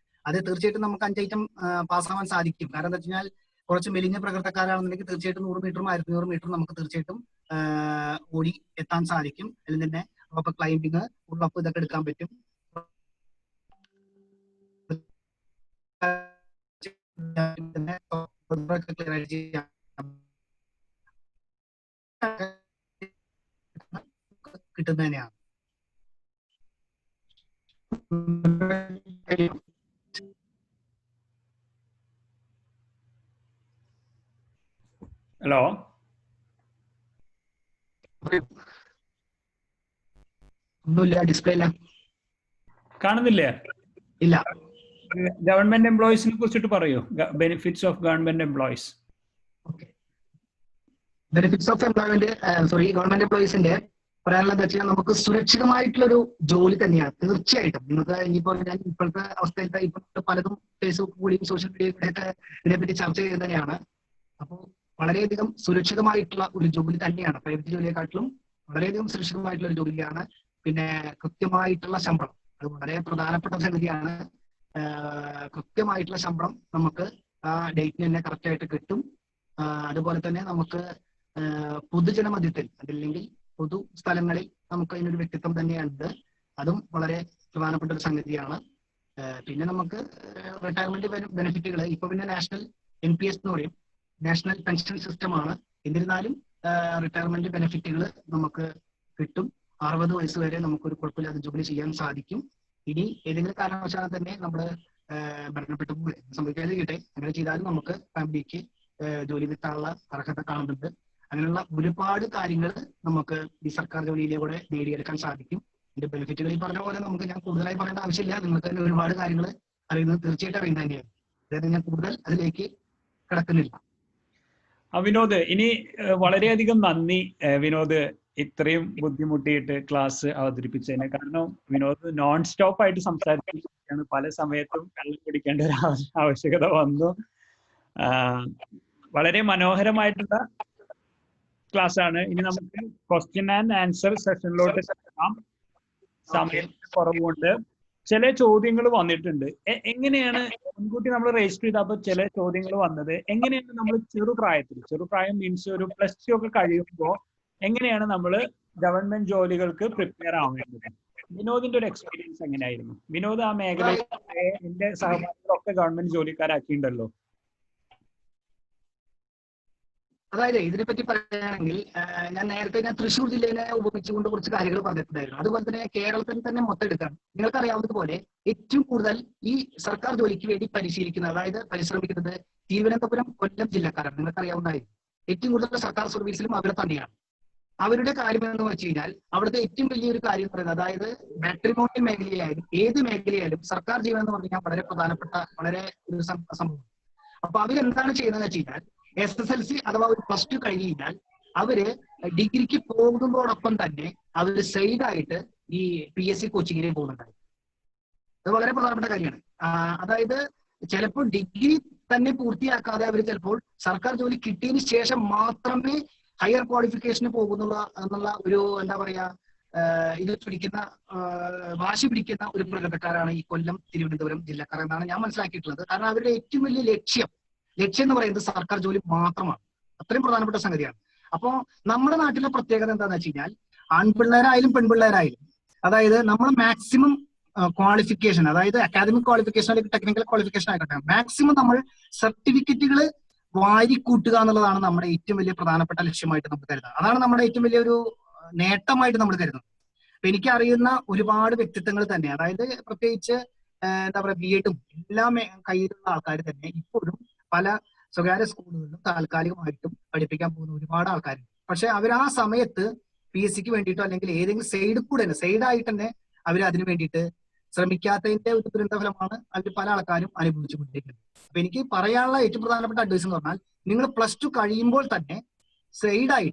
അത് തീർച്ചയായിട്ടും നമുക്ക് 5 ഐറ്റം പാസ്സാവാൻ സാധിക്കും. കാരണം എന്താ വെച്ച് കഴിഞ്ഞാൽ കുറച്ച് മെലിഞ്ഞ പ്രകൃതക്കാരാണെന്നുണ്ടെങ്കിൽ തീർച്ചയായിട്ടും 100 മീറ്ററും 1500 മീറ്ററും നമുക്ക് തീർച്ചയായിട്ടും ഓടി എത്താൻ സാധിക്കും. അതിൽ തന്നെ റോപ്പ് ക്ലൈംബിംഗ്, പുള്ളപ്പ് ഇതൊക്കെ എടുക്കാൻ പറ്റും. കിട്ടുന്നത് തന്നെയാണ്. ഹലോ, ഒന്നുമില്ല, ഡിസ്പ്ലേ ഇല്ല, കാണുന്നില്ലേ? ഇല്ല. ഗവൺമെന്റ് എംപ്ലോയീസിനെ കുറിച്ചിട്ട് പറയൂ, benefits of government employees. Benefits of employment government എംപ്ലോയീസിന്റെ പറയാനുള്ളത് വെച്ചാൽ നമുക്ക് സുരക്ഷിതമായിട്ടുള്ളൊരു ജോലി തന്നെയാണ്. തീർച്ചയായിട്ടും നിങ്ങൾക്ക് ഇനിയിപ്പോ ഞാൻ ഇപ്പോഴത്തെ അവസ്ഥയിൽ ഇപ്പൊ പലതും ഫേസ്ബുക്ക് കൂടിയും സോഷ്യൽ മീഡിയ കൂടെയൊക്കെ ഇതിനെപ്പറ്റി ചർച്ച ചെയ്യുന്നത് തന്നെയാണ്. അപ്പോൾ വളരെയധികം സുരക്ഷിതമായിട്ടുള്ള ഒരു ജോലി തന്നെയാണ്. പ്രൈവറ്റ് ജോലിയെക്കാട്ടിലും വളരെയധികം സുരക്ഷിതമായിട്ടുള്ള ഒരു ജോലിയാണ്. പിന്നെ കൃത്യമായിട്ടുള്ള ശമ്പളം, അത് വളരെ പ്രധാനപ്പെട്ട സംഗതിയാണ്. കൃത്യമായിട്ടുള്ള ശമ്പളം നമുക്ക് ആ ഡേറ്റിന് തന്നെ കറക്റ്റ് ആയിട്ട് കിട്ടും. അതുപോലെ തന്നെ നമുക്ക് പൊതുജനമധ്യത്തിൽ അതല്ലെങ്കിൽ പൊതു സ്ഥലങ്ങളിൽ നമുക്ക് അതിനൊരു വ്യക്തിത്വം തന്നെയുണ്ട്. അതും വളരെ പ്രധാനപ്പെട്ട ഒരു സംഗതിയാണ്. പിന്നെ നമുക്ക് റിട്ടയർമെന്റ് ബെനിഫിറ്റുകൾ ഇപ്പൊ പിന്നെ നാഷണൽ NPS എന്ന് പറയും, നാഷണൽ പെൻഷൻ സിസ്റ്റമാണ്. എന്നിരുന്നാലും റിട്ടയർമെന്റ് ബെനിഫിറ്റുകൾ നമുക്ക് കിട്ടും. 60 വയസ്സ് വരെ നമുക്കൊരു കുഴപ്പമില്ലാതെ ജോലി ചെയ്യാൻ സാധിക്കും. ഇനി ഏതെങ്കിലും കാരണവശാൽ തന്നെ നമ്മൾ മരണപ്പെട്ടു സംഭവിക്കാതിരിക്കട്ടെ, അങ്ങനെ ചെയ്താലും നമുക്ക് ഫാമിലിക്ക് ജോലി കിട്ടാനുള്ള അർഹത കാണുന്നുണ്ട്. അങ്ങനെയുള്ള ഒരുപാട് കാര്യങ്ങൾ നമുക്ക് ഈ സർക്കാർ ജോലിയിലൂടെ നേടിയെടുക്കാൻ സാധിക്കും. ഇതിന്റെ ബെനിഫിറ്റുകൾ ഈ പറഞ്ഞ പോലെ നമുക്ക് ഞാൻ കൂടുതലായി പറയേണ്ട ആവശ്യമില്ല. നിങ്ങൾക്ക് തന്നെ ഒരുപാട് കാര്യങ്ങൾ അറിയുന്നത് തീർച്ചയായിട്ടും അറിയുന്നത് തന്നെയാണ്. അതായത് ഞാൻ കൂടുതൽ അതിലേക്ക് കിടക്കുന്നില്ല. വിനോദ്, ഇനി വളരെയധികം നന്ദി വിനോദ്, ഇത്രയും ബുദ്ധിമുട്ടിയിട്ട് ക്ലാസ് അവതരിപ്പിച്ചതിന്. കാരണം വിനോദ് നോൺ സ്റ്റോപ്പ് ആയിട്ട് സംസാരിച്ചിരിക്കുകയാണ്. പല സമയത്തും വെള്ളം കുടിക്കേണ്ട ഒരു ആവശ്യകത വന്നു. വളരെ മനോഹരമായിട്ടുള്ള ക്ലാസ് ആണ്. ഇനി നമുക്ക് ക്വസ്റ്റ്യൻ ആൻഡ് ആൻസർ സെഷനിലോട്ട് കിടക്കാം. സമയത്തിന് കുറവുകൊണ്ട് ചില ചോദ്യങ്ങൾ വന്നിട്ടുണ്ട്. എങ്ങനെയാണ് മുൻകൂട്ടി നമ്മൾ രജിസ്റ്റർ ചെയ്തപ്പോൾ ചില ചോദ്യങ്ങൾ വന്നത്, എങ്ങനെയാണ് നമ്മൾ ചെറുപ്രായം മീൻസ് ഒരു +2 ഒക്കെ കഴിയുമ്പോൾ എങ്ങനെയാണ് നമ്മൾ ഗവൺമെന്റ് ജോലികൾക്ക് പ്രിപ്പയർ ആവേണ്ടത്? വിനോദിന്റെ ഒരു എക്സ്പീരിയൻസ് എങ്ങനെയായിരുന്നു? വിനോദ് ആ മേഖലയിൽ എന്റെ സഹപാഠികളൊക്കെ ഗവൺമെന്റ് ജോലിക്കാരാക്കിയിട്ടുണ്ടല്ലോ. അതായത് ഇതിനെപ്പറ്റി പറയുകയാണെങ്കിൽ ഞാൻ നേരത്തെ തൃശ്ശൂർ ജില്ലയെ ഉപമിച്ചുകൊണ്ട് കുറച്ച് കാര്യങ്ങൾ പറഞ്ഞിട്ടുണ്ടായിരുന്നു. അതുപോലെ തന്നെ കേരളത്തിൽ തന്നെ മൊത്തം എടുക്കാം. നിങ്ങൾക്ക് അറിയാവുന്നതുപോലെ ഏറ്റവും കൂടുതൽ ഈ സർക്കാർ ജോലിക്ക് വേണ്ടി പരിശീലിക്കുന്നത്, അതായത് പരിശ്രമിക്കുന്നത് തിരുവനന്തപുരം, കൊല്ലം ജില്ലക്കാരാണ്. നിങ്ങൾക്ക് അറിയാവുന്നതായിരുന്നു. ഏറ്റവും കൂടുതൽ സർക്കാർ സർവീസിലും അവരെ തന്നെയാണ്. അവരുടെ കാര്യം എന്ന് വെച്ച് കഴിഞ്ഞാൽ അവിടുത്തെ ഏറ്റവും വലിയൊരു കാര്യം എന്ന് പറയുന്നത്, അതായത് മാട്രിമോണിയൽ മേഖലയായാലും ഏത് മേഖലയായാലും സർക്കാർ ജീവൻ എന്ന് പറഞ്ഞു കഴിഞ്ഞാൽ വളരെ പ്രധാനപ്പെട്ട വളരെ ഒരു സംഭവം. അപ്പൊ അവരെന്താണ് ചെയ്യുന്നതെന്ന് വെച്ച് കഴിഞ്ഞാൽ SSLC അഥവാ ഒരു +2 കഴിഞ്ഞ് കഴിഞ്ഞാൽ അവര് ഡിഗ്രിക്ക് പോകുന്നതോടൊപ്പം തന്നെ അവര് സൈഡായിട്ട് ഈ PSC കോച്ചിങ്ങിന് പോകുന്നുണ്ടായി. അത് വളരെ പ്രധാനപ്പെട്ട കാര്യമാണ്. അതായത് ചിലപ്പോൾ ഡിഗ്രി തന്നെ പൂർത്തിയാക്കാതെ അവർ ചിലപ്പോൾ സർക്കാർ ജോലി കിട്ടിയതിന് ശേഷം മാത്രമേ ഹയർ ക്വാളിഫിക്കേഷന് എന്നുള്ള ഒരു എന്താ പറയാ ഇത് പിടിക്കുന്ന വാശി പിടിക്കുന്ന ഒരു പ്രകൃതക്കാരാണ് ഈ കൊല്ലം, തിരുവനന്തപുരം ജില്ലക്കാർ എന്നാണ് ഞാൻ മനസ്സിലാക്കിയിട്ടുള്ളത്. കാരണം അവരുടെ ഏറ്റവും വലിയ ലക്ഷ്യം എന്ന് പറയുന്നത് സർക്കാർ ജോലി മാത്രമാണ്. അത്രയും പ്രധാനപ്പെട്ട സംഗതിയാണ്. അപ്പോ നമ്മുടെ നാട്ടിലെ പ്രത്യേകത എന്താണെന്ന് വെച്ച് കഴിഞ്ഞാൽ ആൺപിള്ളേരായാലും പെൺപിള്ളേരായാലും അതായത് നമ്മൾ മാക്സിമം ക്വാളിഫിക്കേഷൻ, അതായത് അക്കാദമിക് ക്വാളിഫിക്കേഷൻ അല്ലെങ്കിൽ ടെക്നിക്കൽ ക്വാളിഫിക്കേഷൻ ആയിക്കോട്ടെ, മാക്സിമം നമ്മൾ സർട്ടിഫിക്കറ്റുകൾ വാരിക്കൂട്ടുക എന്നുള്ളതാണ് നമ്മുടെ ഏറ്റവും വലിയ പ്രധാനപ്പെട്ട ലക്ഷ്യമായിട്ട് നമുക്ക് കരുതുന്നത്. അതാണ് നമ്മുടെ ഏറ്റവും വലിയൊരു നേട്ടമായിട്ട് നമ്മൾ കരുതുന്നത്. അപ്പൊ എനിക്കറിയുന്ന ഒരുപാട് വ്യക്തിത്വങ്ങൾ തന്നെ, അതായത് പ്രത്യേകിച്ച് എന്താ പറയുക B.Ed എല്ലാം കയ്യിലുള്ള ആൾക്കാർ തന്നെ ഇപ്പോഴും പല സ്വകാര്യ സ്കൂളുകളിലും താൽക്കാലികമായിട്ടും പഠിപ്പിക്കാൻ പോകുന്ന ഒരുപാട് ആൾക്കാരുണ്ട്. പക്ഷെ അവർ ആ സമയത്ത് PSCക്ക് വേണ്ടിയിട്ടോ അല്ലെങ്കിൽ ഏതെങ്കിലും സൈഡായിട്ട് തന്നെ അവർ അതിനു വേണ്ടിയിട്ട് ശ്രമിക്കാത്തതിന്റെ ഒരു ദുരന്തഫലമാണ് അതിൽ പല ആൾക്കാരും അനുഭവിച്ചുകൊണ്ടിരിക്കുന്നത്. അപ്പൊ എനിക്ക് പറയാനുള്ള ഏറ്റവും പ്രധാനപ്പെട്ട അഡ്വൈസ് എന്ന് പറഞ്ഞാൽ നിങ്ങൾ +2 കഴിയുമ്പോൾ തന്നെ സൈഡായി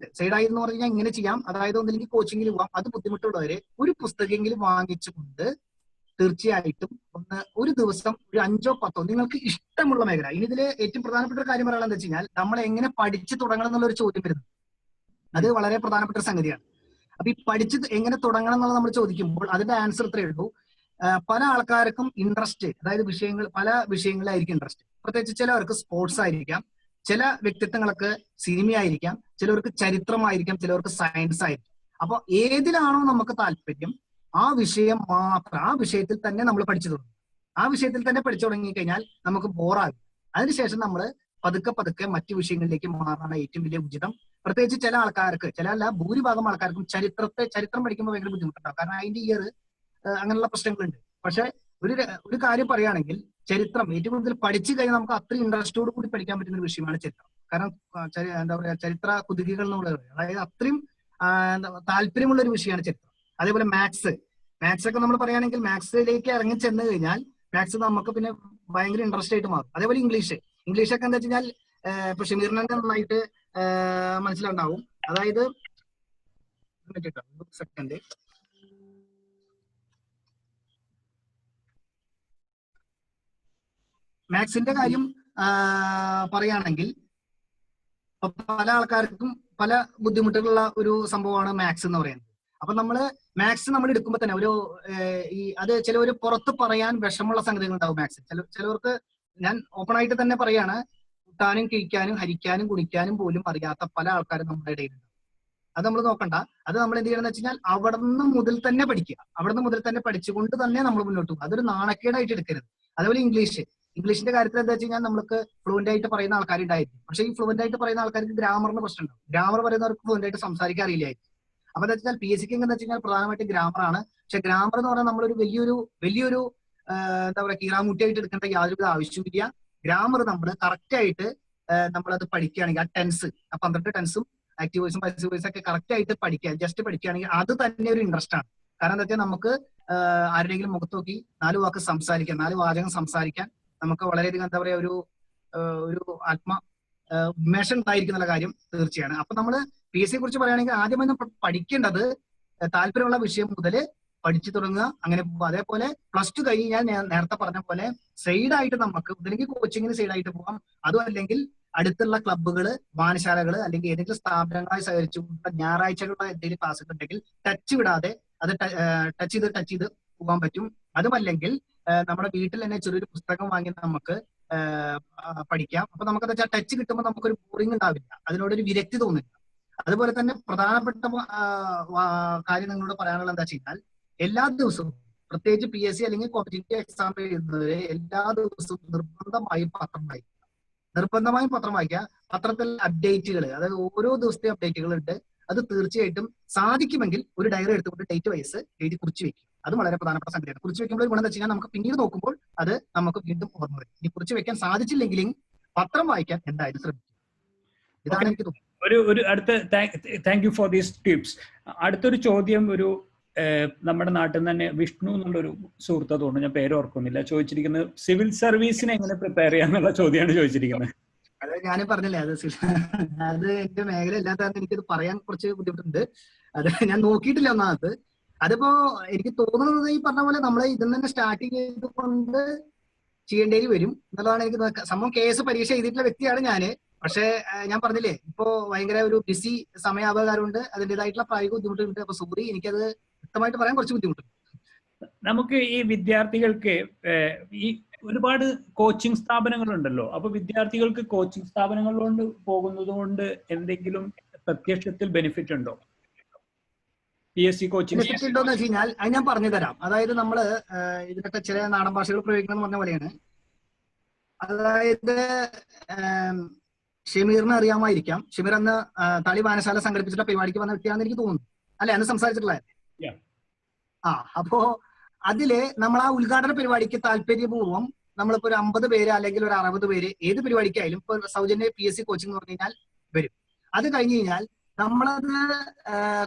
എന്ന് പറഞ്ഞു കഴിഞ്ഞാൽ ഇങ്ങനെ ചെയ്യാം. അതായത് ഒന്നില്ലെങ്കിൽ കോച്ചിങ്ങിൽ പോവാം. അത് ബുദ്ധിമുട്ടുള്ളവരെ ഒരു പുസ്തകമെങ്കിലും വാങ്ങിച്ചുകൊണ്ട് തീർച്ചയായിട്ടും ഒരു ദിവസം ഒരു 5 or 10 നിങ്ങൾക്ക് ഇഷ്ടമുള്ള മേഖല. ഇനി ഇതിൽ ഏറ്റവും പ്രധാനപ്പെട്ട ഒരു കാര്യം പറയാനുള്ള എന്താ വെച്ച് കഴിഞ്ഞാൽ നമ്മൾ എങ്ങനെ പഠിച്ചു തുടങ്ങണം എന്നുള്ള ഒരു ചോദ്യം വരുന്നത്, അത് വളരെ പ്രധാനപ്പെട്ട ഒരു സംഗതിയാണ്. അപ്പൊ ഈ പഠിച്ച് എങ്ങനെ തുടങ്ങണം എന്നുള്ളത് നമ്മൾ ചോദിക്കുമ്പോൾ അതിന്റെ ആൻസർ ഇത്രയേ ഉള്ളൂ. പല ആൾക്കാർക്കും ഇൻട്രസ്റ്റ്, അതായത് പല വിഷയങ്ങളിലായിരിക്കും ഇൻട്രസ്റ്റ്. പ്രത്യേകിച്ച് ചിലവർക്ക് സ്പോർട്സ് ആയിരിക്കാം, ചില വ്യക്തിത്വങ്ങൾക്ക് സിനിമയായിരിക്കാം, ചിലവർക്ക് ചരിത്രമായിരിക്കാം, ചിലവർക്ക് സയൻസ് ആയിരിക്കും. അപ്പൊ ഏതിലാണോ നമുക്ക് താല്പര്യം ആ വിഷയം മാത്രം, ആ വിഷയത്തിൽ തന്നെ നമ്മൾ പഠിച്ചു തുടങ്ങും. ആ വിഷയത്തിൽ തന്നെ പഠിച്ചു തുടങ്ങി കഴിഞ്ഞാൽ നമുക്ക് ബോറാകും. അതിനുശേഷം നമ്മൾ പതുക്കെ മറ്റു വിഷയങ്ങളിലേക്ക് മാറാനാണ് ഏറ്റവും വലിയ ഉചിതം. പ്രത്യേകിച്ച് ചില ആൾക്കാർക്ക്, ഭൂരിഭാഗം ആൾക്കാർക്കും ചരിത്രം പഠിക്കുമ്പോൾ ഭയങ്കര ബുദ്ധിമുട്ടുണ്ടാവും. കാരണം അതിന്റെ ഇയർ അങ്ങനെയുള്ള പ്രശ്നങ്ങളുണ്ട്. പക്ഷെ ഒരു കാര്യം പറയുകയാണെങ്കിൽ ചരിത്രം ഏറ്റവും കൂടുതൽ പഠിച്ചു കഴിഞ്ഞാൽ നമുക്ക് അത്രയും ഇൻട്രസ്റ്റോട് കൂടി പഠിക്കാൻ പറ്റുന്ന ഒരു വിഷയമാണ് ചരിത്രം. കാരണം എന്താ പറയാ, ചരിത്ര കുതുകികൾ എന്നുള്ളത്, അതായത് അത്രയും താല്പര്യമുള്ള ഒരു വിഷയമാണ് ചരിത്രം. അതേപോലെ മാത്സ് ഒക്കെ നമ്മൾ പറയുകയാണെങ്കിൽ മാത്സിലേക്ക് ഇറങ്ങി ചെന്ന് കഴിഞ്ഞാൽ മാത്സ് നമുക്ക് പിന്നെ ഭയങ്കര ഇൻട്രസ്റ്റ് ആയിട്ട് മാറും. അതേപോലെ ഇംഗ്ലീഷൊക്കെ എന്താ വെച്ച് കഴിഞ്ഞാൽ ഇപ്പൊ ഷമീറിനെ നന്നായിട്ട് മനസ്സിലുണ്ടാവും. അതായത് സെക്കൻഡ്, മാത്സിന്റെ കാര്യം പറയുകയാണെങ്കിൽ പല ആൾക്കാർക്കും പല ബുദ്ധിമുട്ടുകളുള്ള ഒരു സംഭവമാണ് മാത്സ് എന്ന് പറയുന്നത്. അപ്പൊ മാത്സ് നമ്മൾ എടുക്കുമ്പോൾ തന്നെ അത് ചിലവർ പുറത്ത് പറയാൻ വിഷമമുള്ള സംഗതികൾ ഉണ്ടാവും മാത്സ്. ചിലവർക്ക് ഞാൻ ഓപ്പൺ ആയിട്ട് തന്നെ പറയാണ്, കൂട്ടാനും കിഴിക്കാനും ഹരിക്കാനും ഗുണിക്കാനും പോലും അറിയാത്ത പല ആൾക്കാരും നമ്മുടെ ഇടയിലുണ്ട്. അത് നമ്മൾ നോക്കണ്ട. അത് നമ്മൾ എന്ത് ചെയ്യണമെന്ന് വെച്ച് കഴിഞ്ഞാൽ അവിടെ നിന്ന് മുതൽ തന്നെ പഠിക്കുക. അവിടെ നിന്ന് മുതൽ തന്നെ പഠിച്ചുകൊണ്ട് തന്നെ നമ്മൾ മുന്നോട്ട് പോകും. അതൊരു നാണക്കേടായിട്ട് എടുക്കരുത്. അതേപോലെ ഇംഗ്ലീഷിന്റെ കാര്യത്തിൽ എന്താ വെച്ച് കഴിഞ്ഞാൽ നമുക്ക് ഫ്ലുവന്റ് ആയിട്ട് പറയുന്ന ആൾക്കാരുണ്ടായിരിക്കും. പക്ഷേ ഈ ഫ്ലുവന്റ് ആയിട്ട് പറയുന്ന ആൾക്കാർക്ക് ഗ്രാമറിന് പ്രശ്നമുണ്ടാവും. ഗ്രാമർ പറയുന്നവർക്ക് ഫ്ലുവന്റ് ആയിട്ട് സംസാരിക്കാൻ അറിയില്ലായിരിക്കും. അപ്പൊ എന്താ വെച്ചാൽ PSC എന്താ വെച്ച് കഴിഞ്ഞാൽ പ്രധാനമായിട്ട് ഗ്രാമറാണ്. പക്ഷെ ഗ്രാമർ എന്ന് പറഞ്ഞാൽ നമ്മളൊരു വലിയൊരു എന്താ പറയുക കീറാമുട്ടിയായിട്ട് എടുക്കേണ്ട യാതൊരുവിധ ആവശ്യമില്ല. ഗ്രാമർ നമ്മൾ കറക്റ്റ് ആയിട്ട് നമ്മളത് പഠിക്കുകയാണെങ്കിൽ ആ 12 ടെൻസും ആക്റ്റീവ് വോയിസും പാസീവ് വോയിസും ഒക്കെ കറക്റ്റ് ആയിട്ട് ജസ്റ്റ് പഠിക്കുകയാണെങ്കിൽ അത് തന്നെ ഒരു ഇൻട്രസ്റ്റ് ആണ്. കാരണം എന്താ വെച്ചാൽ നമുക്ക് ആരുടെയെങ്കിലും മുഖത്ത് നോക്കി 4 വാക്ക് സംസാരിക്കാൻ, 4 വാചകം സംസാരിക്കാൻ നമുക്ക് വളരെയധികം എന്താ പറയാ ഒരു ഉന്മേഷം ഉണ്ടായിരിക്കുന്ന കാര്യം തീർച്ചയാണ്. അപ്പൊ നമ്മള് PSC കുറിച്ച് പറയുകയാണെങ്കിൽ ആദ്യമായി നമ്മൾ പഠിക്കേണ്ടത് താല്പര്യമുള്ള വിഷയം മുതൽ പഠിച്ചു തുടങ്ങുക, അങ്ങനെ പോകുക. അതേപോലെ +2 കഴിഞ്ഞ് ഞാൻ നേരത്തെ പറഞ്ഞ പോലെ സൈഡായിട്ട് നമുക്ക് ഒന്നെങ്കിൽ കോച്ചിങ്ങിന് സൈഡായിട്ട് പോകാം, അതും അല്ലെങ്കിൽ അടുത്തുള്ള ക്ലബ്ബുകള്, വായനശാലകള് അല്ലെങ്കിൽ ഏതെങ്കിലും സ്ഥാപനങ്ങളായി സഹകരിച്ചു ഞായറാഴ്ചകളുടെ എന്തെങ്കിലും ക്ലാസ്സുകൾ ഉണ്ടെങ്കിൽ ടച്ച് വിടാതെ അത് ടച്ച് ചെയ്ത് പോകാൻ പറ്റും. അതുമല്ലെങ്കിൽ നമ്മുടെ വീട്ടിൽ തന്നെ ചെറിയൊരു പുസ്തകം വാങ്ങി നമുക്ക് പഠിക്കാം. അപ്പൊ നമുക്കെന്താ വെച്ചാൽ ടച്ച് കിട്ടുമ്പോൾ നമുക്കൊരു ബോറിംഗ് ഉണ്ടാവില്ല, അതിനോടൊരു വിരക്തി തോന്നില്ല. അതുപോലെ തന്നെ പ്രധാനപ്പെട്ട കാര്യം നിങ്ങളോട് പറയാനുള്ള എന്താ വെച്ച് കഴിഞ്ഞാൽ എല്ലാ ദിവസവും പ്രത്യേകിച്ച് PSC അല്ലെങ്കിൽ കോമ്പറ്റേറ്റീവ് എക്സാം എഴുതുന്നവരെ എല്ലാ ദിവസവും നിർബന്ധമായും പത്രം വായിക്കുക. പത്രത്തിൽ അപ്ഡേറ്റുകൾ, അതായത് ഓരോ ദിവസത്തെ അപ്ഡേറ്റുകൾ ഉണ്ട്. അത് തീർച്ചയായിട്ടും സാധിക്കുമെങ്കിൽ ഒരു ഡയറി എടുത്തുകൊണ്ട് ഡേറ്റ് വൈസ് എഴുതി കുറിച്ച് വെക്കും. അത് വളരെ പ്രധാനപ്പെട്ട സംഗതിയാണ്. കുറിച്ച് വെക്കുമ്പോൾ ഗുണം എന്താ വെച്ച് കഴിഞ്ഞാൽ നമുക്ക് പിന്നീട് നോക്കുമ്പോൾ അത് നമുക്ക് വീണ്ടും ഓർമ്മ വരും. ഇനി കുറിച്ച് വെക്കാൻ സാധിച്ചില്ലെങ്കിലും പത്രം വായിക്കാൻ എന്തായാലും ശ്രമിക്കും. ഇതാണ് എനിക്ക് തോന്നുന്നത്. ഒരു അടുത്ത thank you for these tips. അടുത്തൊരു ചോദ്യം നമ്മുടെ നാട്ടിൽ നിന്ന് തന്നെ വിഷ്ണു എന്നുള്ളൊരു സുഹൃത്ത്, തോന്നുന്നു, ഞാൻ പേര് ഓർക്കുന്നില്ല, ചോദിച്ചിരിക്കുന്നത് സിവിൽ സർവീസിന് എങ്ങനെ പ്രിപ്പയർ ചെയ്യാന്നുള്ള ചോദ്യമാണ് ചോദിച്ചിരിക്കുന്നത്. അത് ഞാൻ പറഞ്ഞില്ലേ, അത് എന്റെ മേഖല ഇല്ലാത്തതാണ് എനിക്കത് പറയാൻ കുറച്ച് ബുദ്ധിമുട്ടുണ്ട്. അത് ഞാൻ നോക്കിയിട്ടില്ല ഒന്നാമത്. അതിപ്പോ എനിക്ക് തോന്നുന്നത് ഈ പറഞ്ഞ പോലെ നമ്മളെ ഇതിൽ തന്നെ സ്റ്റാർട്ട് ചെയ്തുകൊണ്ട് ചെയ്യേണ്ടി വരും എന്നുള്ളതാണ് എനിക്ക് സംഭവം. കേസ് പരീക്ഷ എഴുതിയിട്ടുള്ള വ്യക്തിയാണ് ഞാന്. പക്ഷെ ഞാൻ പറഞ്ഞില്ലേ, ഇപ്പോ ഭയങ്കര ഒരു ബിസി സമയാവകാരമുണ്ട്, അതിൻ്റെതായിട്ടുള്ള പ്രായോഗിക ബുദ്ധിമുട്ടുണ്ട്. അപ്പൊ സോറി, എനിക്കത് വ്യക്തമായിട്ട് പറയാൻ കുറച്ച് ബുദ്ധിമുട്ടുണ്ട്. നമുക്ക് ഈ വിദ്യാർത്ഥികൾക്ക് ഈ ഒരുപാട് കോച്ചിങ് സ്ഥാപനങ്ങളുണ്ടല്ലോ. അപ്പൊ വിദ്യാർത്ഥികൾക്ക് കോച്ചിങ് സ്ഥാപനങ്ങളിലോട്ട് പോകുന്നത് കൊണ്ട് എന്തെങ്കിലും പ്രത്യക്ഷത്തിൽ ബെനിഫിറ്റ് ഉണ്ടോ? PSC കോച്ചിങ് ബെനിഫിറ്റ് ഉണ്ടോന്ന് വെച്ച് കഴിഞ്ഞാൽ അത് ഞാൻ പറഞ്ഞു തരാം. അതായത് നമ്മള് ഇതിനൊക്കെ ചില നാടൻ ഭാഷകൾ പ്രയോഗിക്കണം എന്ന് പറഞ്ഞ പോലെയാണ്. അതായത് ഷമീറിന് അറിയാമായിരിക്കാം, ഷമീർ അന്ന് തളി വായനശാല സംഘടിപ്പിച്ചിട്ടുള്ള പരിപാടിക്ക് വന്ന വ്യക്തിയാണെന്ന് എനിക്ക് തോന്നുന്നു, അല്ലെ? അന്ന് സംസാരിച്ചിട്ടുള്ള അപ്പോ അതില് നമ്മൾ ആ ഉദ്ഘാടന പരിപാടിക്ക് താല്പര്യപൂർവ്വം നമ്മളിപ്പോ ഒരു 50 പേര് അല്ലെങ്കിൽ ഒരു 60 പേര് ഏത് പരിപാടിക്കായാലും ഇപ്പൊ സൗജന്യ PSC കോച്ചിങ് എന്ന് പറഞ്ഞു കഴിഞ്ഞാൽ വരും. അത് കഴിഞ്ഞ് കഴിഞ്ഞാൽ നമ്മളത്